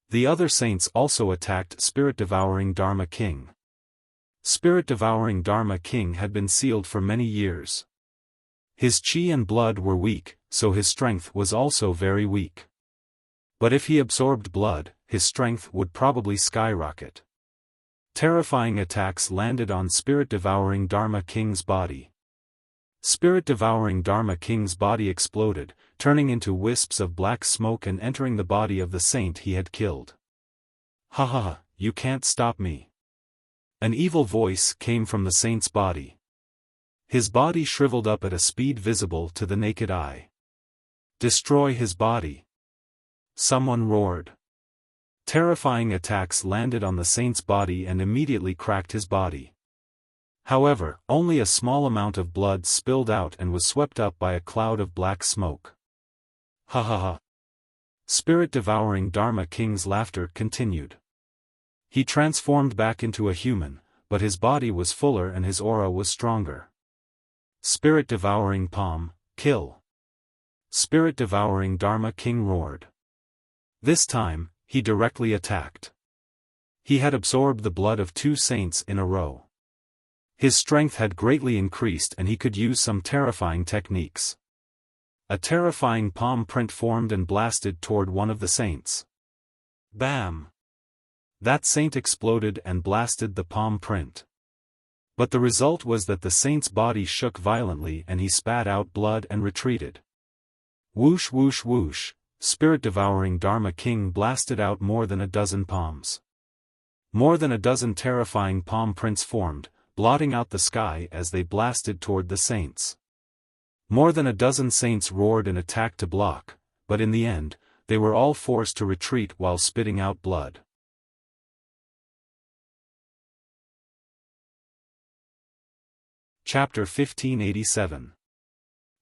The other saints also attacked spirit-devouring Dharma King. Spirit-devouring Dharma King had been sealed for many years. His chi and blood were weak, so his strength was also very weak. But if he absorbed blood, his strength would probably skyrocket. Terrifying attacks landed on spirit-devouring Dharma King's body. Spirit-devouring Dharma King's body exploded, turning into wisps of black smoke and entering the body of the saint he had killed. Ha ha, you can't stop me. An evil voice came from the saint's body. His body shriveled up at a speed visible to the naked eye. Destroy his body! Someone roared. Terrifying attacks landed on the saint's body and immediately cracked his body. However, only a small amount of blood spilled out and was swept up by a cloud of black smoke. Ha ha ha. Spirit-devouring Dharma King's laughter continued. He transformed back into a human, but his body was fuller and his aura was stronger. Spirit-devouring Palm, kill. Spirit-devouring Dharma King roared. This time, he directly attacked. He had absorbed the blood of 2 saints in a row. His strength had greatly increased and he could use some terrifying techniques. A terrifying palm print formed and blasted toward one of the saints. Bam! That saint exploded and blasted the palm print. But the result was that the saint's body shook violently and he spat out blood and retreated. Whoosh whoosh whoosh, spirit-devouring Dharma King blasted out more than a dozen palms. More than a dozen terrifying palm prints formed, blotting out the sky as they blasted toward the saints. More than a dozen saints roared and attacked to block, but in the end, they were all forced to retreat while spitting out blood. Chapter 1587.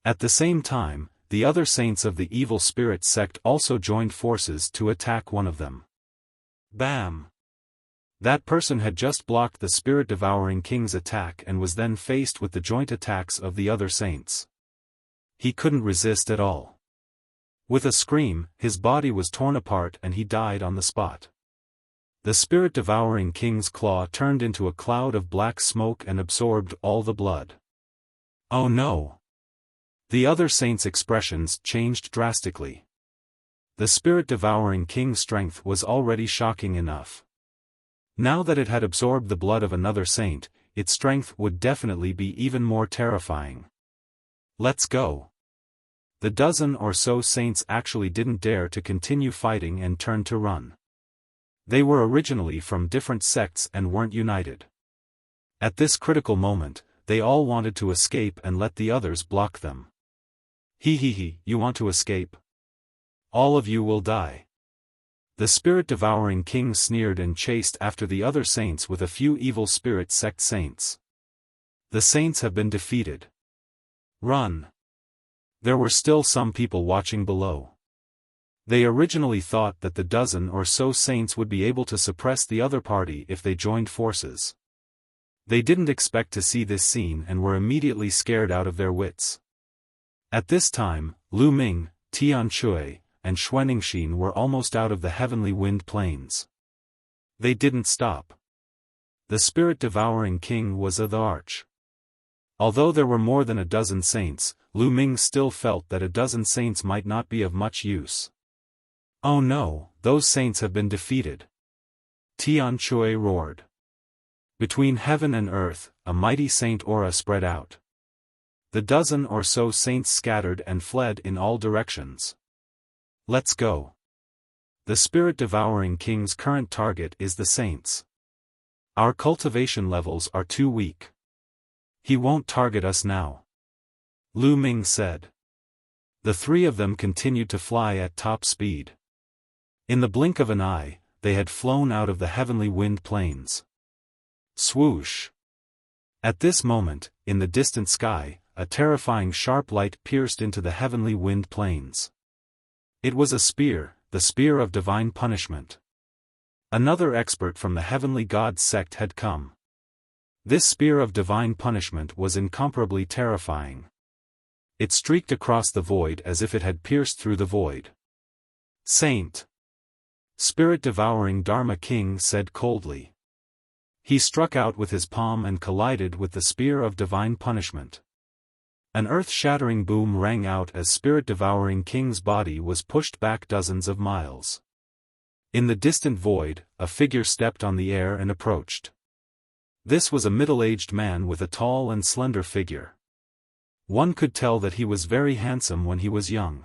At the same time, the other saints of the evil spirit sect also joined forces to attack one of them. Bam! That person had just blocked the spirit-devouring king's attack and was then faced with the joint attacks of the other saints. He couldn't resist at all. With a scream, his body was torn apart and he died on the spot. The spirit-devouring king's claw turned into a cloud of black smoke and absorbed all the blood. Oh no! The other saints' expressions changed drastically. The spirit-devouring king's strength was already shocking enough. Now that it had absorbed the blood of another saint, its strength would definitely be even more terrifying. Let's go. The dozen or so saints actually didn't dare to continue fighting and turned to run. They were originally from different sects and weren't united. At this critical moment, they all wanted to escape and let the others block them. He, you want to escape? All of you will die. The spirit-devouring king sneered and chased after the other saints with a few evil spirit sect saints. The saints have been defeated. Run. There were still some people watching below. They originally thought that the dozen or so saints would be able to suppress the other party if they joined forces. They didn't expect to see this scene and were immediately scared out of their wits. At this time, Lu Ming, Tian Shui, and Xuanixin were almost out of the heavenly wind plains. They didn't stop. The spirit-devouring king was of the arch. Although there were more than a dozen saints, Lu Ming still felt that a dozen saints might not be of much use. Oh no, those saints have been defeated. Tian Shui roared. Between heaven and earth, a mighty saint aura spread out. The dozen or so saints scattered and fled in all directions. Let's go. The spirit-devouring king's current target is the saints. Our cultivation levels are too weak. He won't target us now. Lu Ming said. The 3 of them continued to fly at top speed. In the blink of an eye, they had flown out of the heavenly wind plains. Swoosh! At this moment, in the distant sky, a terrifying sharp light pierced into the heavenly wind plains. It was a spear, the spear of divine punishment. Another expert from the heavenly god sect had come. This spear of divine punishment was incomparably terrifying. It streaked across the void as if it had pierced through the void. Saint! Spirit-devouring Dharma King said coldly. He struck out with his palm and collided with the spear of divine punishment. An earth-shattering boom rang out as spirit-devouring King's body was pushed back dozens of miles. In the distant void, a figure stepped on the air and approached. This was a middle-aged man with a tall and slender figure. One could tell that he was very handsome when he was young.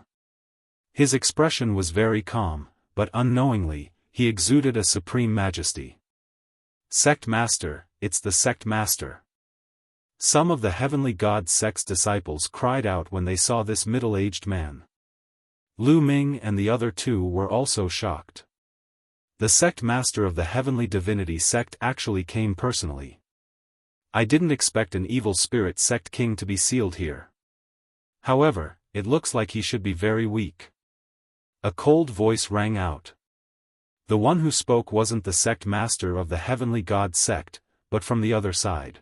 His expression was very calm, but unknowingly, he exuded a supreme majesty. Sect Master, it's the Sect Master. Some of the heavenly god sect's disciples cried out when they saw this middle-aged man. Lu Ming and the other 2 were also shocked. The sect master of the heavenly divinity sect actually came personally. I didn't expect an evil spirit sect king to be sealed here. However, it looks like he should be very weak. A cold voice rang out. The one who spoke wasn't the sect master of the heavenly god sect, but from the other side.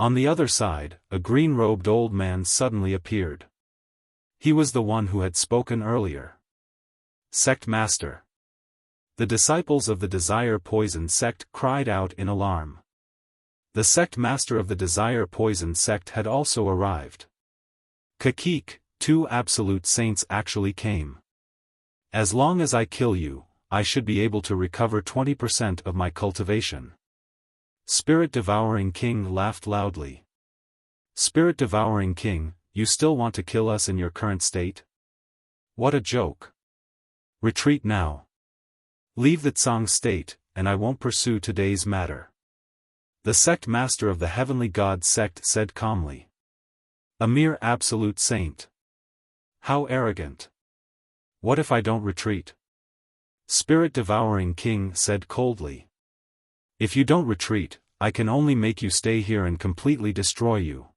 On the other side, a green-robed old man suddenly appeared. He was the one who had spoken earlier. Sect master. The disciples of the Desire Poison sect cried out in alarm. The sect master of the Desire Poison sect had also arrived. Kakik, 2 absolute saints actually came. As long as I kill you, I should be able to recover 20% of my cultivation. Spirit-devouring king laughed loudly. Spirit-devouring king, you still want to kill us in your current state? What a joke. Retreat now. Leave the Tsang state, and I won't pursue today's matter. The sect master of the heavenly god sect said calmly. A mere absolute saint. How arrogant. What if I don't retreat? Spirit-devouring king said coldly. If you don't retreat, I can only make you stay here and completely destroy you.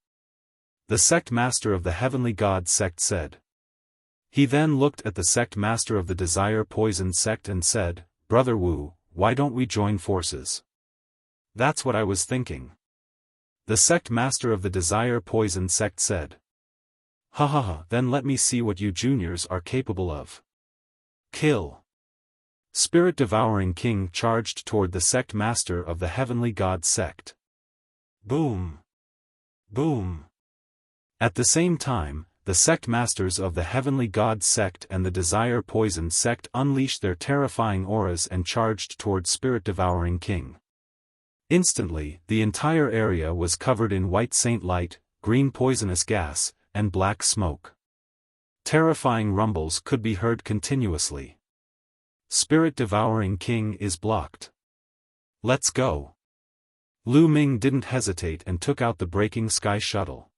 The sect master of the heavenly god sect said. He then looked at the sect master of the Desire Poison sect and said, Brother Wu, why don't we join forces? That's what I was thinking. The sect master of the Desire Poison sect said. Ha ha ha, then let me see what you juniors are capable of. Kill. Spirit-devouring king charged toward the sect master of the heavenly god sect. Boom. Boom. At the same time, the sect masters of the heavenly god sect and the Desire Poison sect unleashed their terrifying auras and charged toward Spirit-devouring king. Instantly, the entire area was covered in white saint light, green poisonous gas, and black smoke. Terrifying rumbles could be heard continuously. Spirit-devouring king is blocked. Let's go. Lu Ming didn't hesitate and took out the breaking sky shuttle.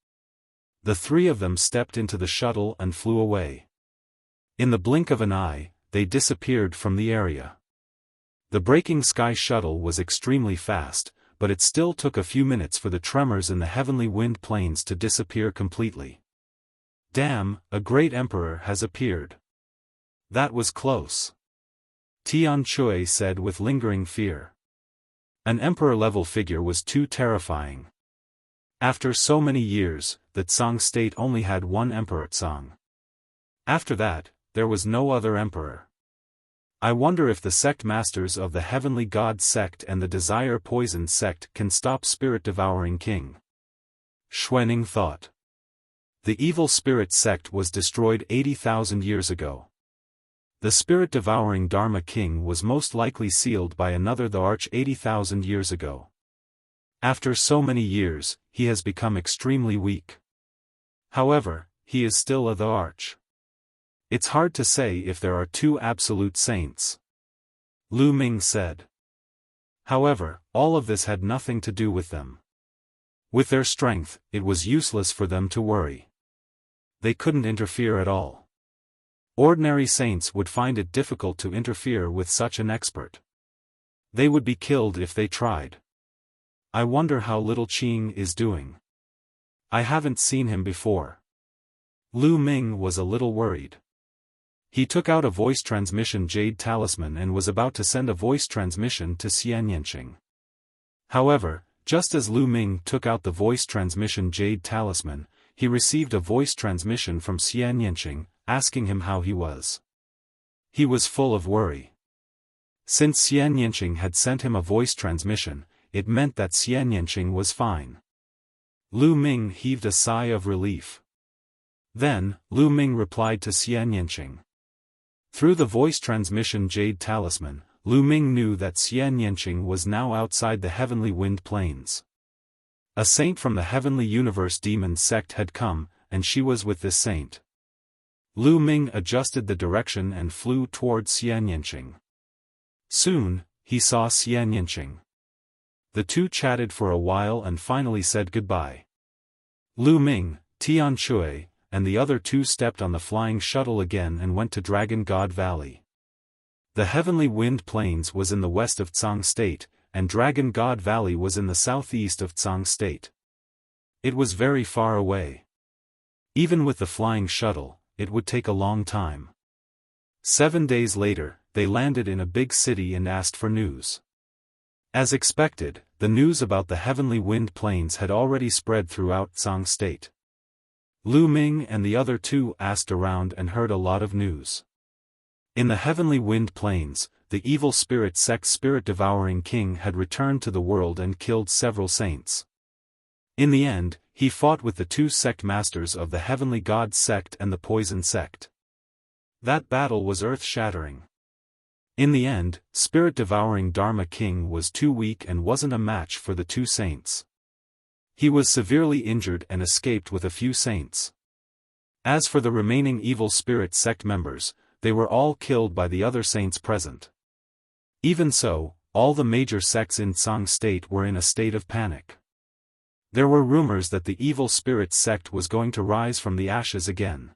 The 3 of them stepped into the shuttle and flew away. In the blink of an eye, they disappeared from the area. The breaking sky shuttle was extremely fast, but it still took a few minutes for the tremors in the heavenly wind plains to disappear completely. Damn, a great emperor has appeared. That was close. Tian Chui said with lingering fear. An emperor-level figure was too terrifying. After so many years, the Tsang state only had one emperor Tsang. After that, there was no other emperor. I wonder if the sect masters of the heavenly god sect and the Desire Poison sect can stop Spirit-devouring king. Xuening thought. The evil spirit sect was destroyed 80,000 years ago. The spirit-devouring Dharma king was most likely sealed by another the Arch 80,000 years ago. After so many years, he has become extremely weak. However, he is still the Arch. It's hard to say if there are 2 absolute saints. Lu Ming said. However, all of this had nothing to do with them. With their strength, it was useless for them to worry. They couldn't interfere at all. Ordinary saints would find it difficult to interfere with such an expert. They would be killed if they tried. I wonder how little Qing is doing. I haven't seen him before. Lu Ming was a little worried. He took out a voice transmission jade talisman and was about to send a voice transmission to Xianyanqing. However, just as Lu Ming took out the voice transmission jade talisman, he received a voice transmission from Xianyanqing, asking him how he was. He was full of worry. Since Xianyanqing had sent him a voice transmission, it meant that Xianyanqing was fine. Lu Ming heaved a sigh of relief. Then, Lu Ming replied to Xianyanqing. Through the voice transmission jade talisman, Lu Ming knew that Xianyanqing was now outside the heavenly wind plains. A saint from the heavenly universe demon sect had come, and she was with this saint. Lu Ming adjusted the direction and flew towards Xianyanqing. Soon, he saw Xianyanqing. The 2 chatted for a while and finally said goodbye. Lu Ming, Tian Chui, and the other 2 stepped on the flying shuttle again and went to Dragon God Valley. The Heavenly Wind Plains was in the west of Tsang State, and Dragon God Valley was in the southeast of Tsang State. It was very far away. Even with the flying shuttle, it would take a long time. 7 days later, they landed in a big city and asked for news. As expected, the news about the Heavenly Wind Plains had already spread throughout Tsang State. Lu Ming and the other two asked around and heard a lot of news. In the Heavenly Wind Plains, the evil spirit sect's spirit-devouring king had returned to the world and killed several saints. In the end, he fought with the two sect masters of the Heavenly God sect and the Poison sect. That battle was earth-shattering. In the end, spirit-devouring Dharma King was too weak and wasn't a match for the two saints. He was severely injured and escaped with a few saints. As for the remaining evil spirit sect members, they were all killed by the other saints present. Even so, all the major sects in Tsang State were in a state of panic. There were rumors that the evil spirit sect was going to rise from the ashes again.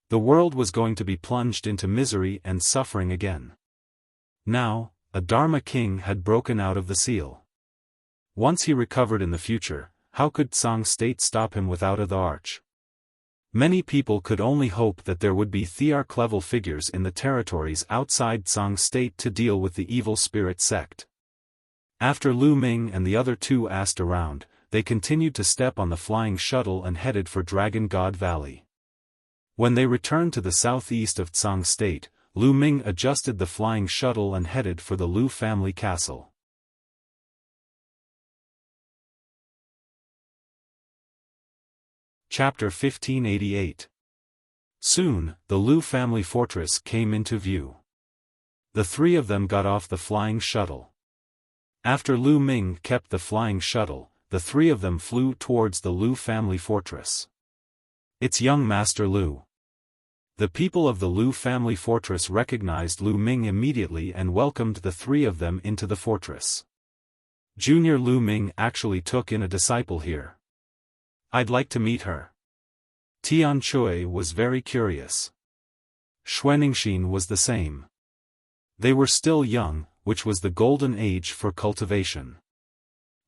The world was going to be plunged into misery and suffering again. Now, a Dharma King had broken out of the seal. Once he recovered in the future, how could Tsang State stop him without the arch? Many people could only hope that there would be thearch-level figures in the territories outside Tsang State to deal with the evil spirit sect. After Lu Ming and the other two asked around, they continued to step on the flying shuttle and headed for Dragon God Valley. When they returned to the southeast of Tsang State, Lu Ming adjusted the flying shuttle and headed for the Lu family castle. Chapter 1588. Soon, the Lu family fortress came into view. The three of them got off the flying shuttle. After Lu Ming kept the flying shuttle, the three of them flew towards the Lu family fortress. It's young Master Lu. The people of the Lu family fortress recognized Lu Ming immediately and welcomed the three of them into the fortress. Junior Lu Ming actually took in a disciple here. I'd like to meet her. Tian Chui was very curious. Xuanixin was the same. They were still young, which was the golden age for cultivation.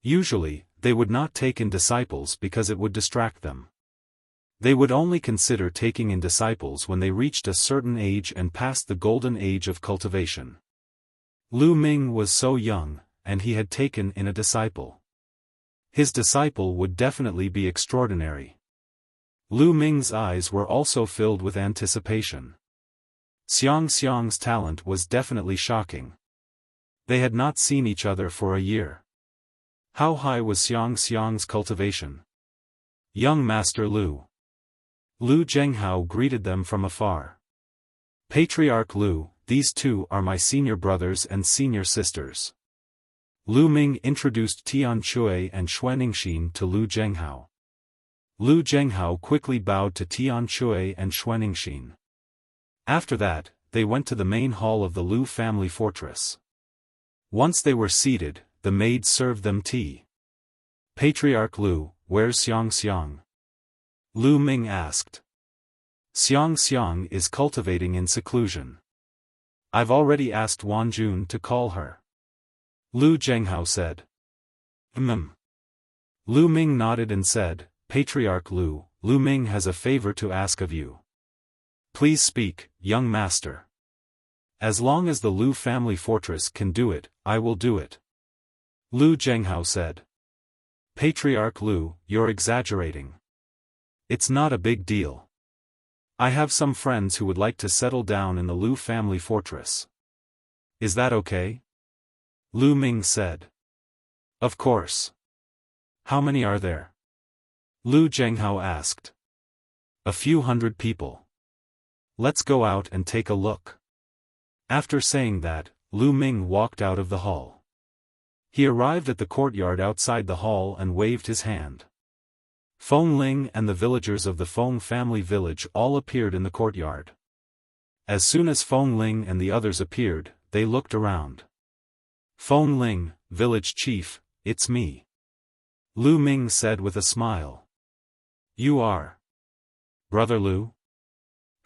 Usually, they would not take in disciples because it would distract them. They would only consider taking in disciples when they reached a certain age and passed the golden age of cultivation. Lu Ming was so young, and he had taken in a disciple. His disciple would definitely be extraordinary. Lu Ming's eyes were also filled with anticipation. Xiang's talent was definitely shocking. They had not seen each other for a year. How high was Xiang's cultivation? Young Master Lu. Lu Zhenghao greeted them from afar. Patriarch Lu, these two are my senior brothers and senior sisters. Lu Ming introduced Tian Chui and Xuanixin to Lu Zhenghao. Lu Zhenghao quickly bowed to Tian Chui and Xuanixin. After that, they went to the main hall of the Lu family fortress. Once they were seated, the maids served them tea. Patriarch Lu, where's Xiang? Lu Ming asked. Xiang is cultivating in seclusion. I've already asked Wanjun to call her. Lu Zhenghao said. Lu Ming nodded and said, Patriarch Lu, Lu Ming has a favor to ask of you. Please speak, young master. As long as the Lu family fortress can do it, I will do it. Lu Zhenghao said. Patriarch Lu, you're exaggerating. It's not a big deal. I have some friends who would like to settle down in the Lu family fortress. Is that okay? Lu Ming said. Of course. How many are there? Lu Zhenghao asked. A few hundred people. Let's go out and take a look. After saying that, Lu Ming walked out of the hall. He arrived at the courtyard outside the hall and waved his hand. Feng Ling and the villagers of the Feng family village all appeared in the courtyard. As soon as Feng Ling and the others appeared, they looked around. Feng Ling, village chief, it's me. Lu Ming said with a smile. You are Brother Lu?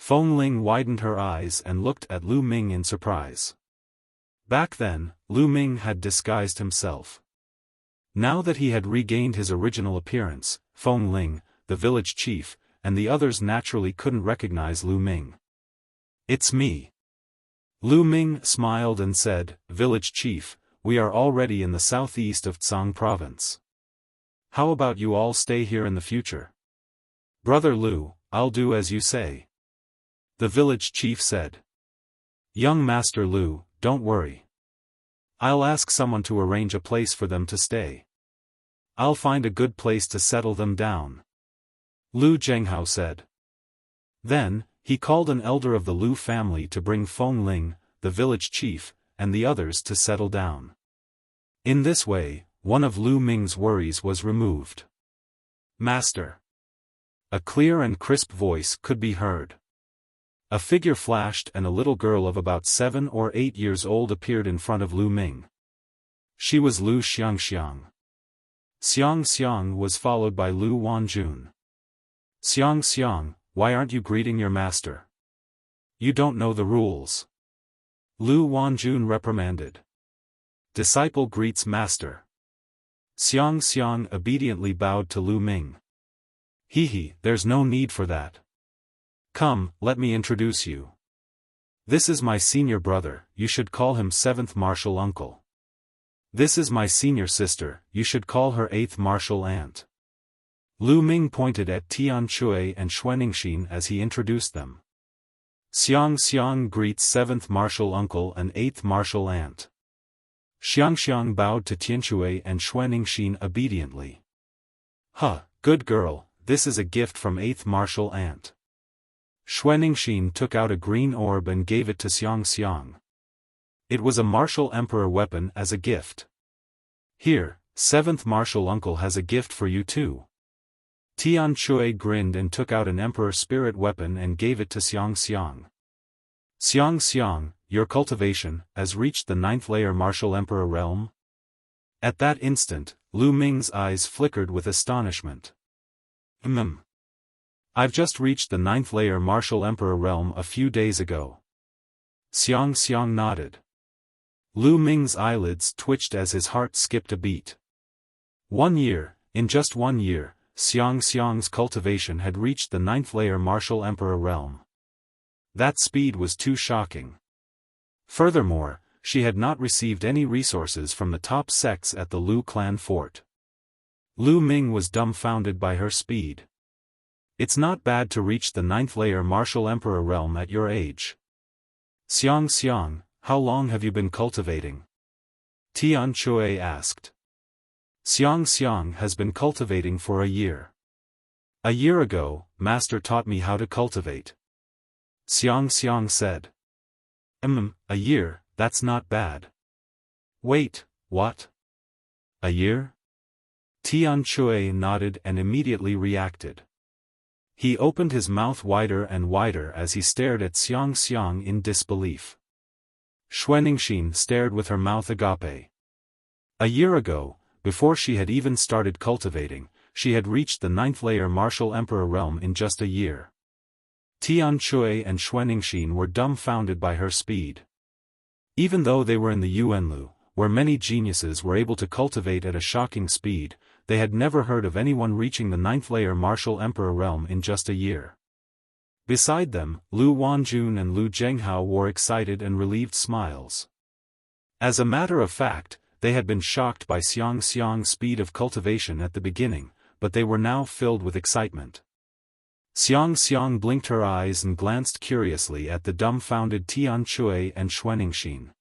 Feng Ling widened her eyes and looked at Lu Ming in surprise. Back then, Lu Ming had disguised himself. Now that he had regained his original appearance, Feng Ling, the village chief, and the others naturally couldn't recognize Lu Ming. "It's me." Lu Ming smiled and said, "Village chief, we are already in the southeast of Tsang province. How about you all stay here in the future?" "Brother Lu, I'll do as you say," the village chief said. "Young Master Lu, don't worry. I'll ask someone to arrange a place for them to stay. I'll find a good place to settle them down," Lu Zhenghao said. Then, he called an elder of the Lu family to bring Feng Ling, the village chief, and the others to settle down. In this way, one of Lu Ming's worries was removed. "Master." A clear and crisp voice could be heard. A figure flashed and a little girl of about 7 or 8 years old appeared in front of Lu Ming. She was Lu Xiangxiang. Xiang was followed by Lu Wanjun. "Xiang, why aren't you greeting your master? You don't know the rules," Lu Wanjun reprimanded. "Disciple greets master." Xiang obediently bowed to Lu Ming. There's no need for that. Come, let me introduce you. This is my senior brother, you should call him 7th martial uncle. This is my senior sister, you should call her 8th martial aunt. Lu Ming pointed at Tian Chui and Xuaningxin as he introduced them. Xiang greets 7th martial uncle and 8th martial aunt. Xiang bowed to Tianchui and Xuaningxin obediently. Good girl, this is a gift from 8th martial aunt. Xuaningxin took out a green orb and gave it to Xiang. It was a martial emperor weapon as a gift. "Here, 7th martial uncle has a gift for you too." Tian Chui grinned and took out an emperor spirit weapon and gave it to Xiang. "Xiang, your cultivation has reached the 9th layer martial emperor realm?" At that instant, Lu Ming's eyes flickered with astonishment. I've just reached the 9th layer martial emperor realm a few days ago." Xiang nodded. Lu Ming's eyelids twitched as his heart skipped a beat. In just 1 year, Xiang's cultivation had reached the 9th layer martial emperor realm. That speed was too shocking. Furthermore, she had not received any resources from the top sects at the Lu clan fort. Lu Ming was dumbfounded by her speed. "It's not bad to reach the 9th layer martial emperor realm at your age." Xiang, how long have you been cultivating?" Tian Chui asked. Xiang has been cultivating for a year. "A year ago, master taught me how to cultivate," Xiang said. A year, that's not bad." "Wait, what? A year?" Tian Chui nodded and immediately reacted. He opened his mouth wider and wider as he stared at Xiang in disbelief. Xuaningxin stared with her mouth agape. A year ago, before she had even started cultivating, she had reached the 9th layer martial emperor realm in just a year. Tian Chui and Xuaningxin were dumbfounded by her speed. Even though they were in the Yuanlu, where many geniuses were able to cultivate at a shocking speed, they had never heard of anyone reaching the 9th layer martial emperor realm in just a year. Beside them, Lu Wanjun and Lu Zhenghao wore excited and relieved smiles. As a matter of fact, they had been shocked by Xiang's speed of cultivation at the beginning, but they were now filled with excitement. Xiang blinked her eyes and glanced curiously at the dumbfounded Tian Chui and Xuaningxin.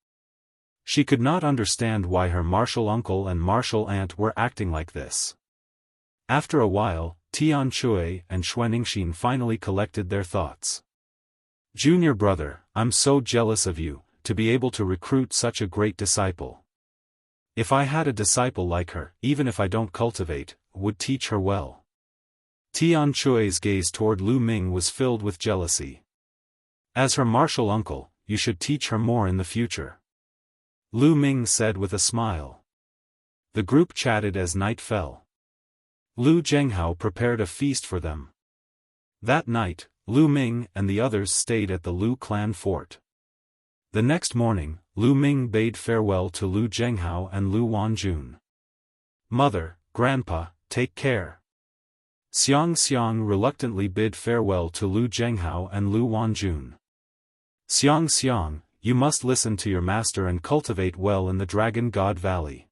She could not understand why her martial uncle and martial aunt were acting like this. After a while, Tian Chui and Xuaningxin finally collected their thoughts. "Junior brother, I'm so jealous of you, to be able to recruit such a great disciple. If I had a disciple like her, even if I don't cultivate, would teach her well." Tian Chui's gaze toward Lu Ming was filled with jealousy. "As her martial uncle, you should teach her more in the future," Lu Ming said with a smile. The group chatted as night fell. Lu Zhenghao prepared a feast for them. That night, Lu Ming and the others stayed at the Lu clan fort. The next morning, Lu Ming bade farewell to Lu Zhenghao and Lu Wanjun. "Mother, Grandpa, take care." Xiang reluctantly bid farewell to Lu Zhenghao and Lu Wanjun. Xiang, you must listen to your master and cultivate well in the Dragon God Valley.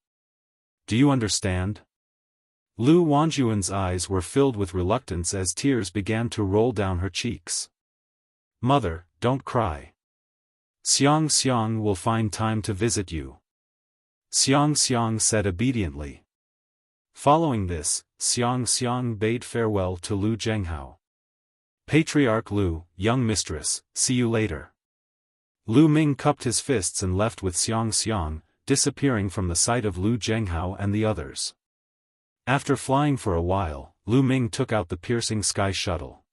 Do you understand? Lu Wanjun's eyes were filled with reluctance as tears began to roll down her cheeks. "Mother, don't cry. Xiang will find time to visit you." Xiang said obediently. Following this, Xiang bade farewell to Lu Zhenghao. "Patriarch Lu, young mistress, see you later." Lu Ming cupped his fists and left with Xiang, disappearing from the sight of Lu Zhenghao and the others. After flying for a while, Lu Ming took out the piercing sky shuttle.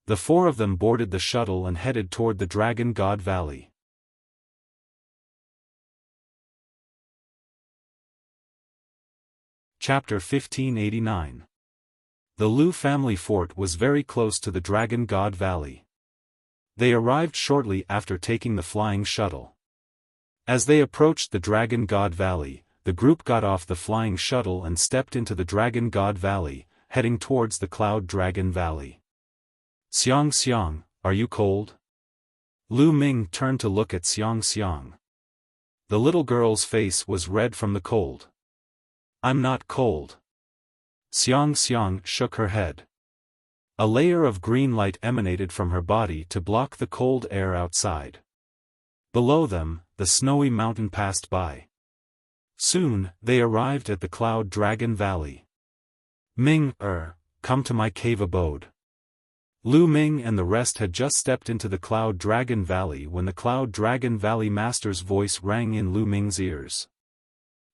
The four of them boarded the shuttle and headed toward the Dragon God Valley. Chapter 1589. The Lu family fort was very close to the Dragon God Valley. They arrived shortly after taking the flying shuttle. As they approached the Dragon God Valley, the group got off the flying shuttle and stepped into the Dragon God Valley, heading towards the Cloud Dragon Valley. "Xiang, are you cold?" Lu Ming turned to look at Xiang. The little girl's face was red from the cold. "I'm not cold." Xiang shook her head. A layer of green light emanated from her body to block the cold air outside. Below them, the snowy mountain passed by. Soon, they arrived at the Cloud Dragon Valley. "Ming, come to my cave abode." Lu Ming and the rest had just stepped into the Cloud Dragon Valley when the Cloud Dragon Valley Master's voice rang in Lu Ming's ears.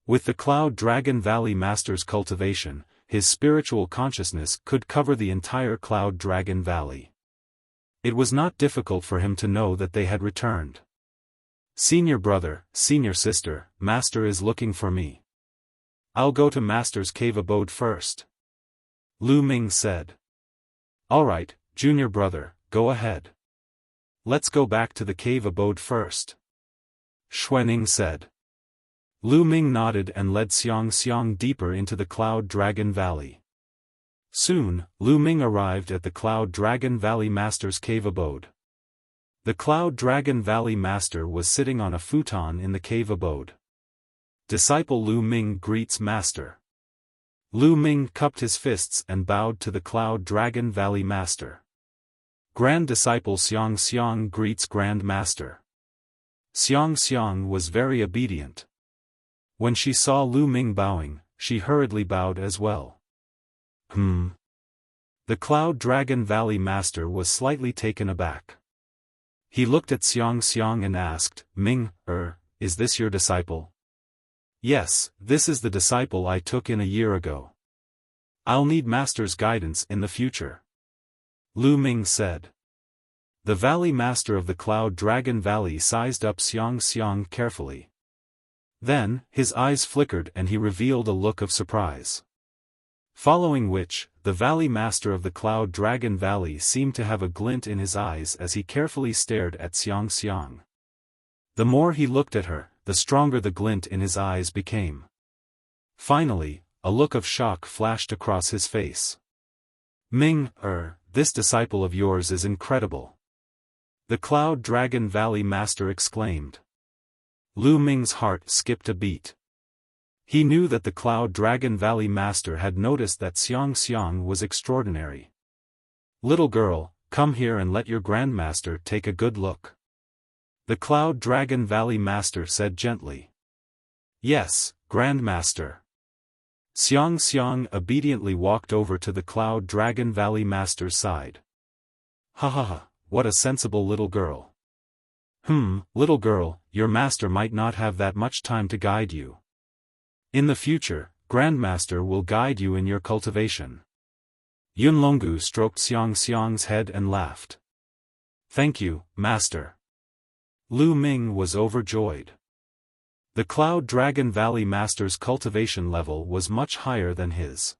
With the Cloud Dragon Valley Master's cultivation, his spiritual consciousness could cover the entire Cloud Dragon Valley. It was not difficult for him to know that they had returned. "Senior brother, senior sister, Master is looking for me. I'll go to Master's cave abode first," Lu Ming said. "All right, junior brother, go ahead. Let's go back to the cave abode first," Xuening said. Lu Ming nodded and led Xiang deeper into the Cloud Dragon Valley. Soon, Lu Ming arrived at the Cloud Dragon Valley Master's cave abode. The Cloud Dragon Valley Master was sitting on a futon in the cave abode. Disciple Lu Ming greets Master. Lu Ming cupped his fists and bowed to the Cloud Dragon Valley Master. Grand Disciple Xiang greets Grand Master. Xiang was very obedient. When she saw Lu Ming bowing, she hurriedly bowed as well. The Cloud Dragon Valley Master was slightly taken aback. He looked at Xiang and asked, "Ming, is this your disciple?" "Yes, this is the disciple I took in a year ago. I'll need Master's guidance in the future," Lu Ming said. The Valley Master of the Cloud Dragon Valley sized up Xiang carefully. Then, his eyes flickered and he revealed a look of surprise. Following which, the Valley Master of the Cloud Dragon Valley seemed to have a glint in his eyes as he carefully stared at Xiang. The more he looked at her, the stronger the glint in his eyes became. Finally, a look of shock flashed across his face. "Ming, this disciple of yours is incredible," the Cloud Dragon Valley Master exclaimed. Lu Ming's heart skipped a beat. He knew that the Cloud Dragon Valley Master had noticed that Xiang was extraordinary. "Little girl, come here and let your Grandmaster take a good look," the Cloud Dragon Valley Master said gently. "Yes, Grandmaster." Xiang obediently walked over to the Cloud Dragon Valley Master's side. Ha, what a sensible little girl. Little girl, your master might not have that much time to guide you. In the future, Grandmaster will guide you in your cultivation. Yunlongu stroked Xiang's head and laughed. "Thank you, Master." Lu Ming was overjoyed. The Cloud Dragon Valley Master's cultivation level was much higher than his.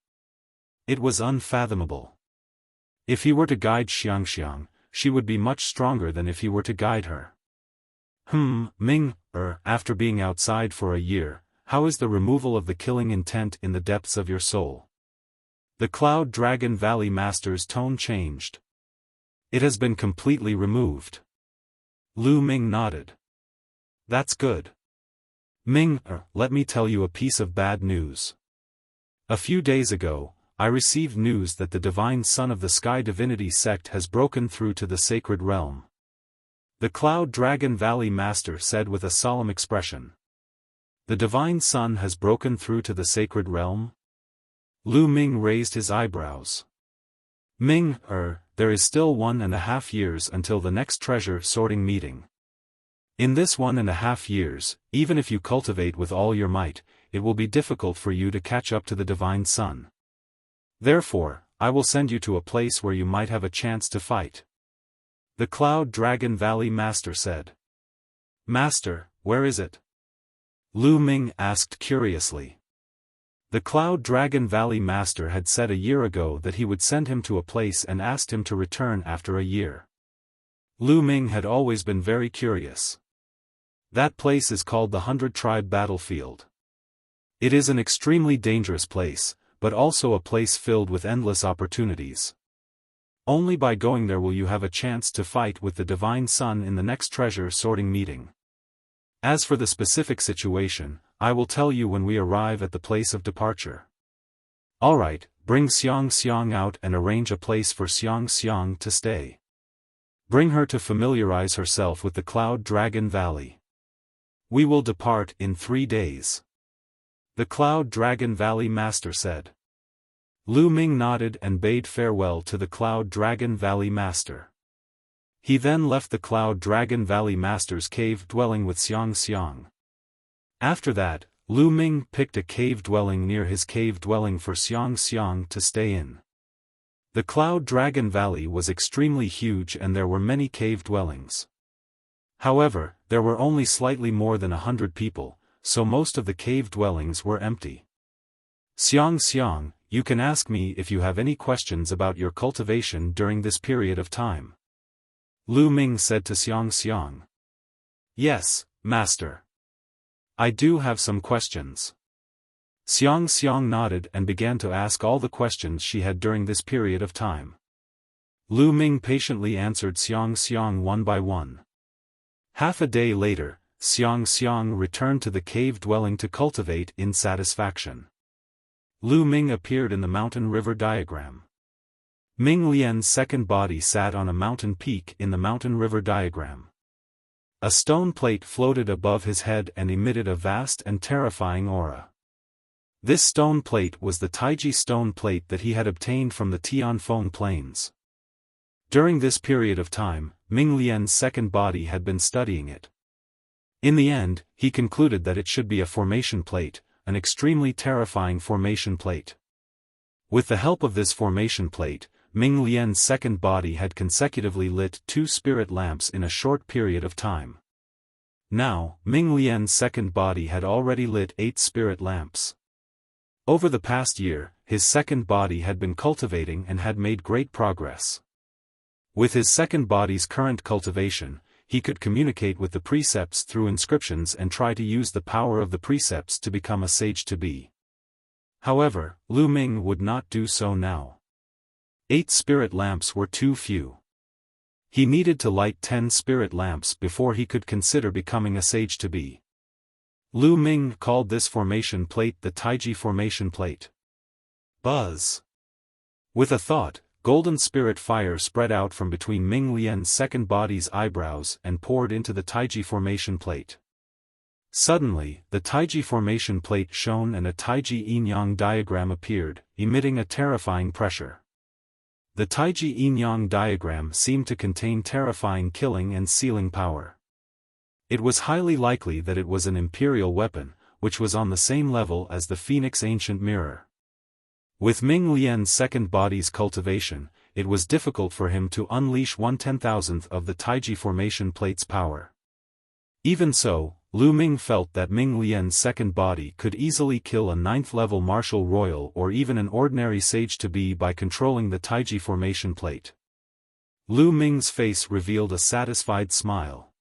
It was unfathomable. If he were to guide Xiangxiang, she would be much stronger than if he were to guide her. Ming, after being outside for a year, how is the removal of the killing intent in the depths of your soul? The Cloud Dragon Valley Master's tone changed. It has been completely removed. Lu Ming nodded. That's good. Ming, let me tell you a piece of bad news. A few days ago, I received news that the Divine Son of the Sky Divinity sect has broken through to the sacred realm. The Cloud Dragon Valley Master said with a solemn expression. The Divine Son has broken through to the sacred realm? Lu Ming raised his eyebrows. Ming, there is still 1.5 years until the next treasure sorting meeting. In this 1.5 years, even if you cultivate with all your might, it will be difficult for you to catch up to the Divine Son. Therefore, I will send you to a place where you might have a chance to fight. The Cloud Dragon Valley Master said. Master, where is it? Lu Ming asked curiously. The Cloud Dragon Valley Master had said a year ago that he would send him to a place and asked him to return after a year. Lu Ming had always been very curious. That place is called the 100-Tribe Battlefield. It is an extremely dangerous place, but also a place filled with endless opportunities. Only by going there will you have a chance to fight with the Divine Son in the next treasure sorting meeting. As for the specific situation, I will tell you when we arrive at the place of departure. Alright, bring Xiangxiang out and arrange a place for Xiangxiang to stay. Bring her to familiarize herself with the Cloud Dragon Valley. We will depart in 3 days. The Cloud Dragon Valley Master said. Lu Ming nodded and bade farewell to the Cloud Dragon Valley Master. He then left the Cloud Dragon Valley Master's cave dwelling with Xiangxiang. After that, Lu Ming picked a cave dwelling near his cave dwelling for Xiangxiang to stay in. The Cloud Dragon Valley was extremely huge and there were many cave dwellings. However, there were only slightly more than 100 people, so most of the cave dwellings were empty. Xiangxiang, you can ask me if you have any questions about your cultivation during this period of time. Lu Ming said to Xiangxiang. Yes, Master. I do have some questions. Xiangxiang nodded and began to ask all the questions she had during this period of time. Lu Ming patiently answered Xiangxiang one by one. Half a day later, Xiangxiang returned to the cave dwelling to cultivate in satisfaction. Lu Ming appeared in the mountain river diagram. Ming Lian's second body sat on a mountain peak in the mountain river diagram. A stone plate floated above his head and emitted a vast and terrifying aura. This stone plate was the Taiji stone plate that he had obtained from the Tianfeng Plains. During this period of time, Ming Lian's second body had been studying it. In the end, he concluded that it should be a formation plate, an extremely terrifying formation plate. With the help of this formation plate, Ming Lian's second body had consecutively lit 2 spirit lamps in a short period of time. Now, Ming Lian's second body had already lit 8 spirit lamps. Over the past year, his second body had been cultivating and had made great progress. With his second body's current cultivation, he could communicate with the precepts through inscriptions and try to use the power of the precepts to become a sage to be. However, Lu Ming would not do so now. 8 spirit lamps were too few. He needed to light 10 spirit lamps before he could consider becoming a sage to be. Lu Ming called this formation plate the Taiji formation plate. Buzz. With a thought, golden spirit fire spread out from between Ming Lian's second body's eyebrows and poured into the Taiji formation plate. Suddenly, the Taiji formation plate shone and a Taiji yin-yang diagram appeared, emitting a terrifying pressure. The Taiji yin-yang diagram seemed to contain terrifying killing and sealing power. It was highly likely that it was an imperial weapon, which was on the same level as the Phoenix Ancient Mirror. With Ming Lian's second body's cultivation, it was difficult for him to unleash 1/10,000th of the Taiji formation plate's power. Even so, Lu Ming felt that Ming Lian's second body could easily kill a 9th-level martial royal or even an ordinary sage-to-be by controlling the Taiji formation plate. Lu Ming's face revealed a satisfied smile.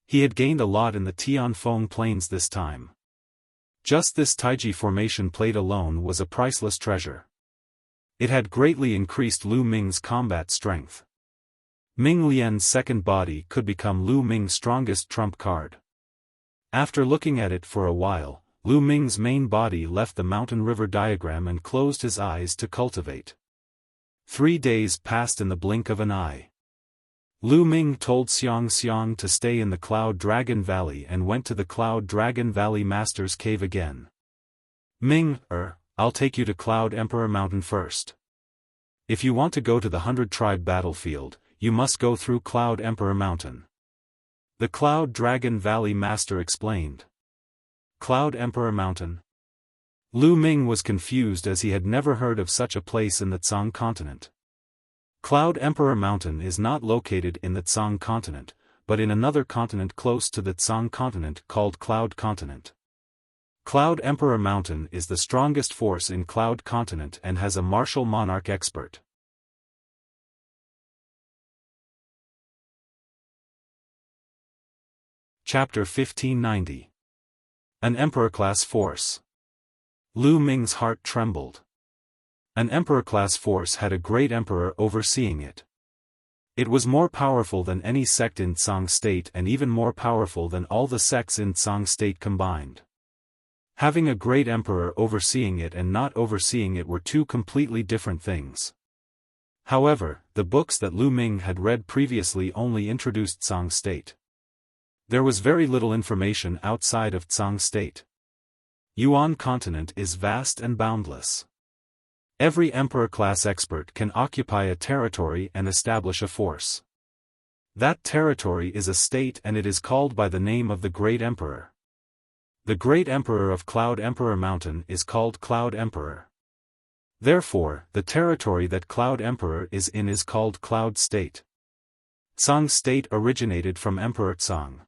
He had gained a lot in the Tianfeng Plains this time. Just this Taiji formation plate alone was a priceless treasure. It had greatly increased Lu Ming's combat strength. Ming Lian's second body could become Lu Ming's strongest trump card. After looking at it for a while, Lu Ming's main body left the mountain river diagram and closed his eyes to cultivate. 3 days passed in the blink of an eye. Lu Ming told Xiang to stay in the Cloud Dragon Valley and went to the Cloud Dragon Valley Master's Cave again. Ming, I'll take you to Cloud Emperor Mountain first. If you want to go to the 100-tribe battlefield, you must go through Cloud Emperor Mountain. The Cloud Dragon Valley Master explained. Cloud Emperor Mountain? Lu Ming was confused as he had never heard of such a place in the Tsang continent. Cloud Emperor Mountain is not located in the Tsang continent, but in another continent close to the Tsang continent called Cloud Continent. Cloud Emperor Mountain is the strongest force in Cloud Continent and has a martial monarch expert. Chapter 1590. An Emperor-class force. Lu Ming's heart trembled. An Emperor-class force had a great emperor overseeing it. It was more powerful than any sect in Tsang State and even more powerful than all the sects in Tsang State combined. Having a great emperor overseeing it and not overseeing it were two completely different things. However, the books that Lu Ming had read previously only introduced Tsang State. There was very little information outside of Tsang State. Yuan continent is vast and boundless. Every emperor-class expert can occupy a territory and establish a force. That territory is a state and it is called by the name of the Great Emperor. The Great Emperor of Cloud Emperor Mountain is called Cloud Emperor. Therefore, the territory that Cloud Emperor is in is called Cloud State. Tsang State originated from Emperor Tsang.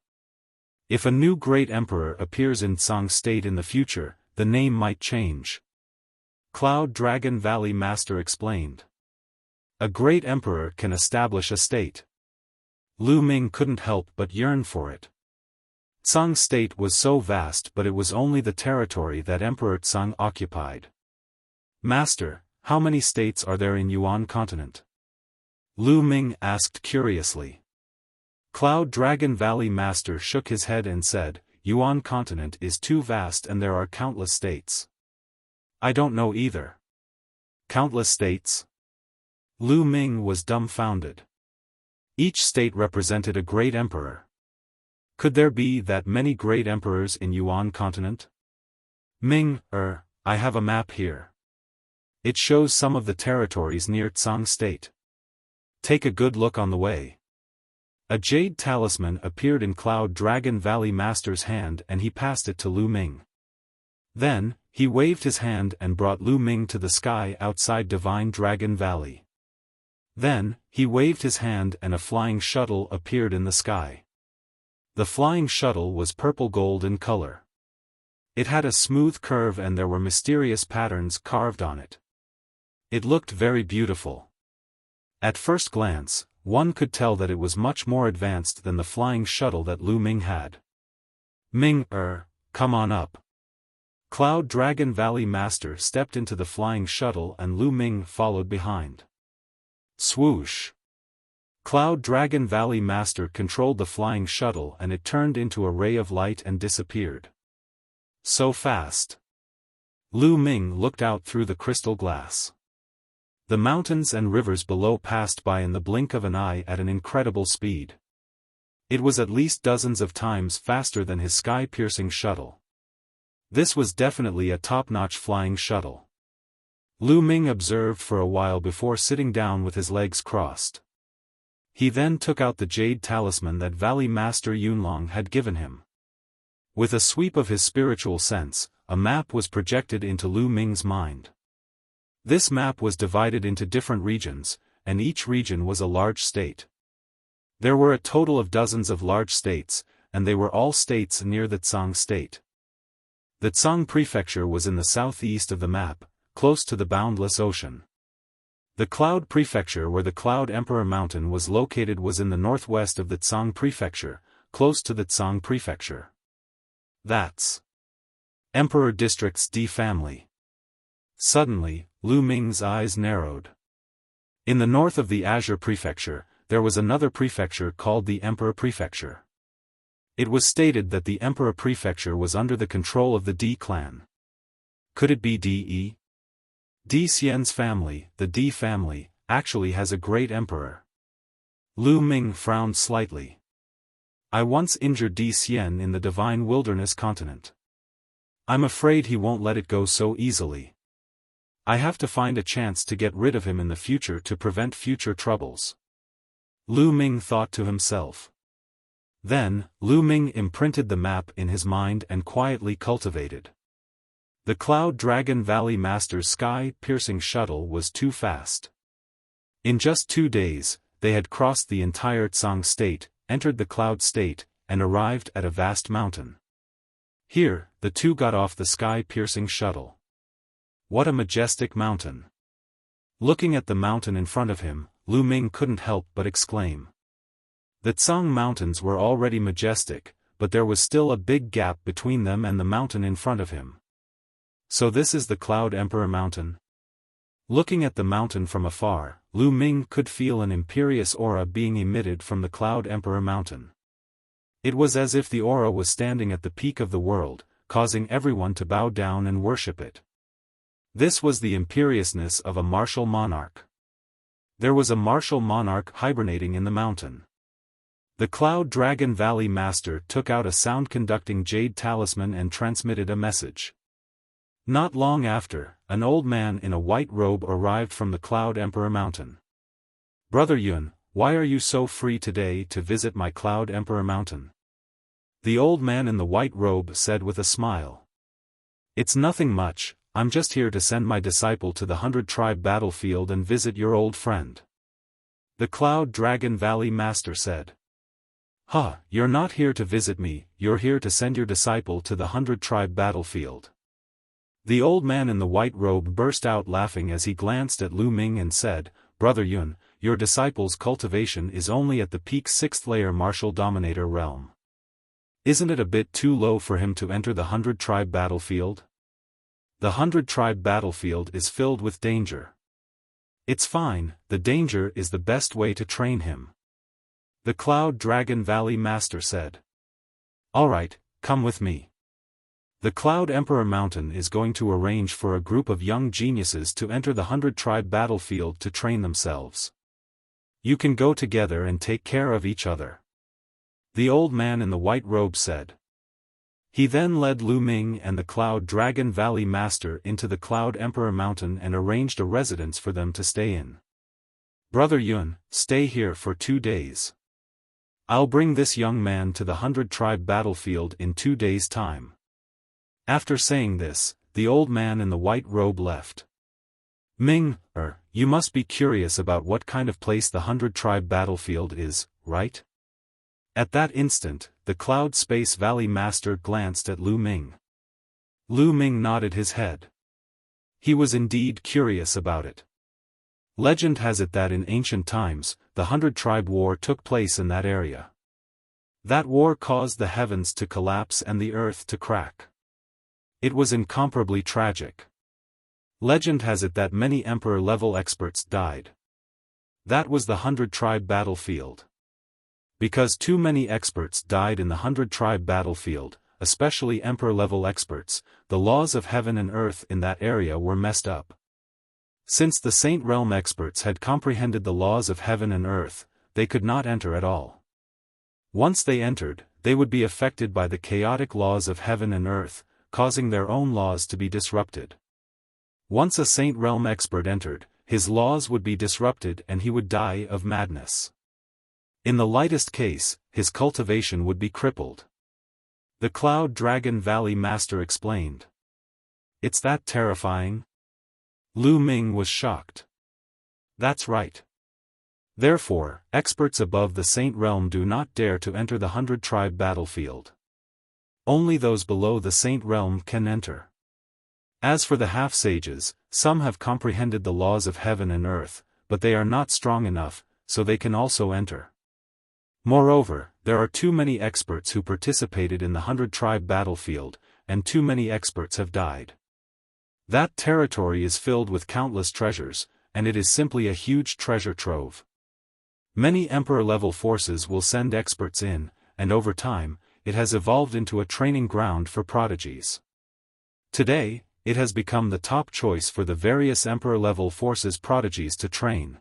If a new Great Emperor appears in Tsang State in the future, the name might change. Cloud Dragon Valley Master explained. A Great Emperor can establish a state. Lu Ming couldn't help but yearn for it. Tsang State was so vast, but it was only the territory that Emperor Tsang occupied. Master, how many states are there in Yuan continent? Lu Ming asked curiously. Cloud Dragon Valley Master shook his head and said, Yuan continent is too vast and there are countless states. I don't know either. Countless states? Lu Ming was dumbfounded. Each state represented a great emperor. Could there be that many great emperors in Yuan continent? Ming, I have a map here. It shows some of the territories near Tsang State. Take a good look on the way. A jade talisman appeared in Cloud Dragon Valley Master's hand and he passed it to Lu Ming. Then, he waved his hand and brought Lu Ming to the sky outside Divine Dragon Valley. Then, he waved his hand and a flying shuttle appeared in the sky. The flying shuttle was purple gold in color. It had a smooth curve and there were mysterious patterns carved on it. It looked very beautiful. At first glance, one could tell that it was much more advanced than the flying shuttle that Lu Ming had. Ming, come on up. Cloud Dragon Valley Master stepped into the flying shuttle and Lu Ming followed behind. Swoosh! Cloud Dragon Valley Master controlled the flying shuttle and it turned into a ray of light and disappeared. So fast! Lu Ming looked out through the crystal glass. The mountains and rivers below passed by in the blink of an eye at an incredible speed. It was at least dozens of times faster than his sky-piercing shuttle. This was definitely a top-notch flying shuttle. Lu Ming observed for a while before sitting down with his legs crossed. He then took out the jade talisman that Valley Master Yunlong had given him. With a sweep of his spiritual sense, a map was projected into Lu Ming's mind. This map was divided into different regions, and each region was a large state. There were a total of dozens of large states, and they were all states near the Tsang state. The Tsang prefecture was in the southeast of the map, close to the boundless ocean. The Cloud prefecture where the Cloud Emperor Mountain was located was in the northwest of the Tsang prefecture, close to the Tsang prefecture. That's Emperor District's D family. Suddenly, Lu Ming's eyes narrowed. In the north of the Azure prefecture, there was another prefecture called the Emperor prefecture. It was stated that the Emperor prefecture was under the control of the D clan. Could it be D Xian's family, the D family, actually has a great emperor? Lu Ming frowned slightly. I once injured D Xian in the Divine Wilderness continent. I'm afraid he won't let it go so easily. I have to find a chance to get rid of him in the future to prevent future troubles. Lu Ming thought to himself. Then, Lu Ming imprinted the map in his mind and quietly cultivated. The Cloud Dragon Valley Master's sky-piercing shuttle was too fast. In just 2 days, they had crossed the entire Tsang state, entered the Cloud state, and arrived at a vast mountain. Here, the two got off the sky-piercing shuttle. What a majestic mountain! Looking at the mountain in front of him, Lu Ming couldn't help but exclaim. The Tsang mountains were already majestic, but there was still a big gap between them and the mountain in front of him. So this is the Cloud Emperor Mountain? Looking at the mountain from afar, Lu Ming could feel an imperious aura being emitted from the Cloud Emperor Mountain. It was as if the aura was standing at the peak of the world, causing everyone to bow down and worship it. This was the imperiousness of a martial monarch. There was a martial monarch hibernating in the mountain. The Cloud Dragon Valley Master took out a sound-conducting jade talisman and transmitted a message. Not long after, an old man in a white robe arrived from the Cloud Emperor Mountain. Brother Yun, why are you so free today to visit my Cloud Emperor Mountain? The old man in the white robe said with a smile. It's nothing much, I'm just here to send my disciple to the 100-tribe battlefield and visit your old friend. The Cloud Dragon Valley Master said. Huh, you're not here to visit me, you're here to send your disciple to the 100-tribe battlefield. The old man in the white robe burst out laughing as he glanced at Lu Ming and said, Brother Yun, your disciple's cultivation is only at the peak 6th layer martial dominator realm. Isn't it a bit too low for him to enter the 100-tribe battlefield? The 100-tribe battlefield is filled with danger. It's fine, the danger is the best way to train him. The Cloud Dragon Valley Master said. Alright, come with me. The Cloud Emperor Mountain is going to arrange for a group of young geniuses to enter the 100-tribe battlefield to train themselves. You can go together and take care of each other. The old man in the white robe said. He then led Lu Ming and the Cloud Dragon Valley Master into the Cloud Emperor Mountain and arranged a residence for them to stay in. Brother Yun, stay here for 2 days. I'll bring this young man to the 100-tribe battlefield in 2 days' time. After saying this, the old man in the white robe left. Ming, you must be curious about what kind of place the 100-tribe battlefield is, right? At that instant, the Cloud Space Valley Master glanced at Lu Ming. Lu Ming nodded his head. He was indeed curious about it. Legend has it that in ancient times, the 100-tribe war took place in that area. That war caused the heavens to collapse and the earth to crack. It was incomparably tragic. Legend has it that many emperor-level experts died. That was the 100-tribe battlefield. Because too many experts died in the 100-tribe battlefield, especially emperor-level experts, the laws of heaven and earth in that area were messed up. Since the Saint Realm experts had comprehended the laws of heaven and earth, they could not enter at all. Once they entered, they would be affected by the chaotic laws of heaven and earth, causing their own laws to be disrupted. Once a Saint Realm expert entered, his laws would be disrupted and he would die of madness. In the lightest case, his cultivation would be crippled. The Cloud Dragon Valley Master explained. It's that terrifying? Lu Ming was shocked. That's right. Therefore, experts above the Saint Realm do not dare to enter the 100-tribe battlefield. Only those below the Saint Realm can enter. As for the half-sages, some have comprehended the laws of heaven and earth, but they are not strong enough, so they can also enter. Moreover, there are too many experts who participated in the 100-tribe battlefield, and too many experts have died. That territory is filled with countless treasures, and it is simply a huge treasure trove. Many Emperor-level forces will send experts in, and over time, it has evolved into a training ground for prodigies. Today, it has become the top choice for the various Emperor-level forces prodigies to train.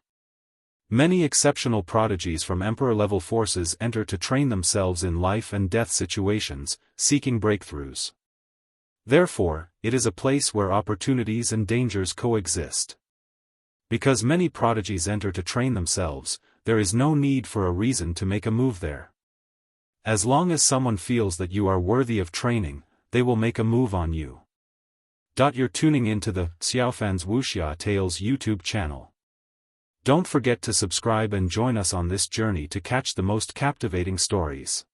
Many exceptional prodigies from Emperor-level forces enter to train themselves in life and death situations, seeking breakthroughs. Therefore, it is a place where opportunities and dangers coexist. Because many prodigies enter to train themselves, there is no need for a reason to make a move there. As long as someone feels that you are worthy of training, they will make a move on you. You're tuning into the Xiaofan's Wuxia Tales YouTube channel. Don't forget to subscribe and join us on this journey to catch the most captivating stories.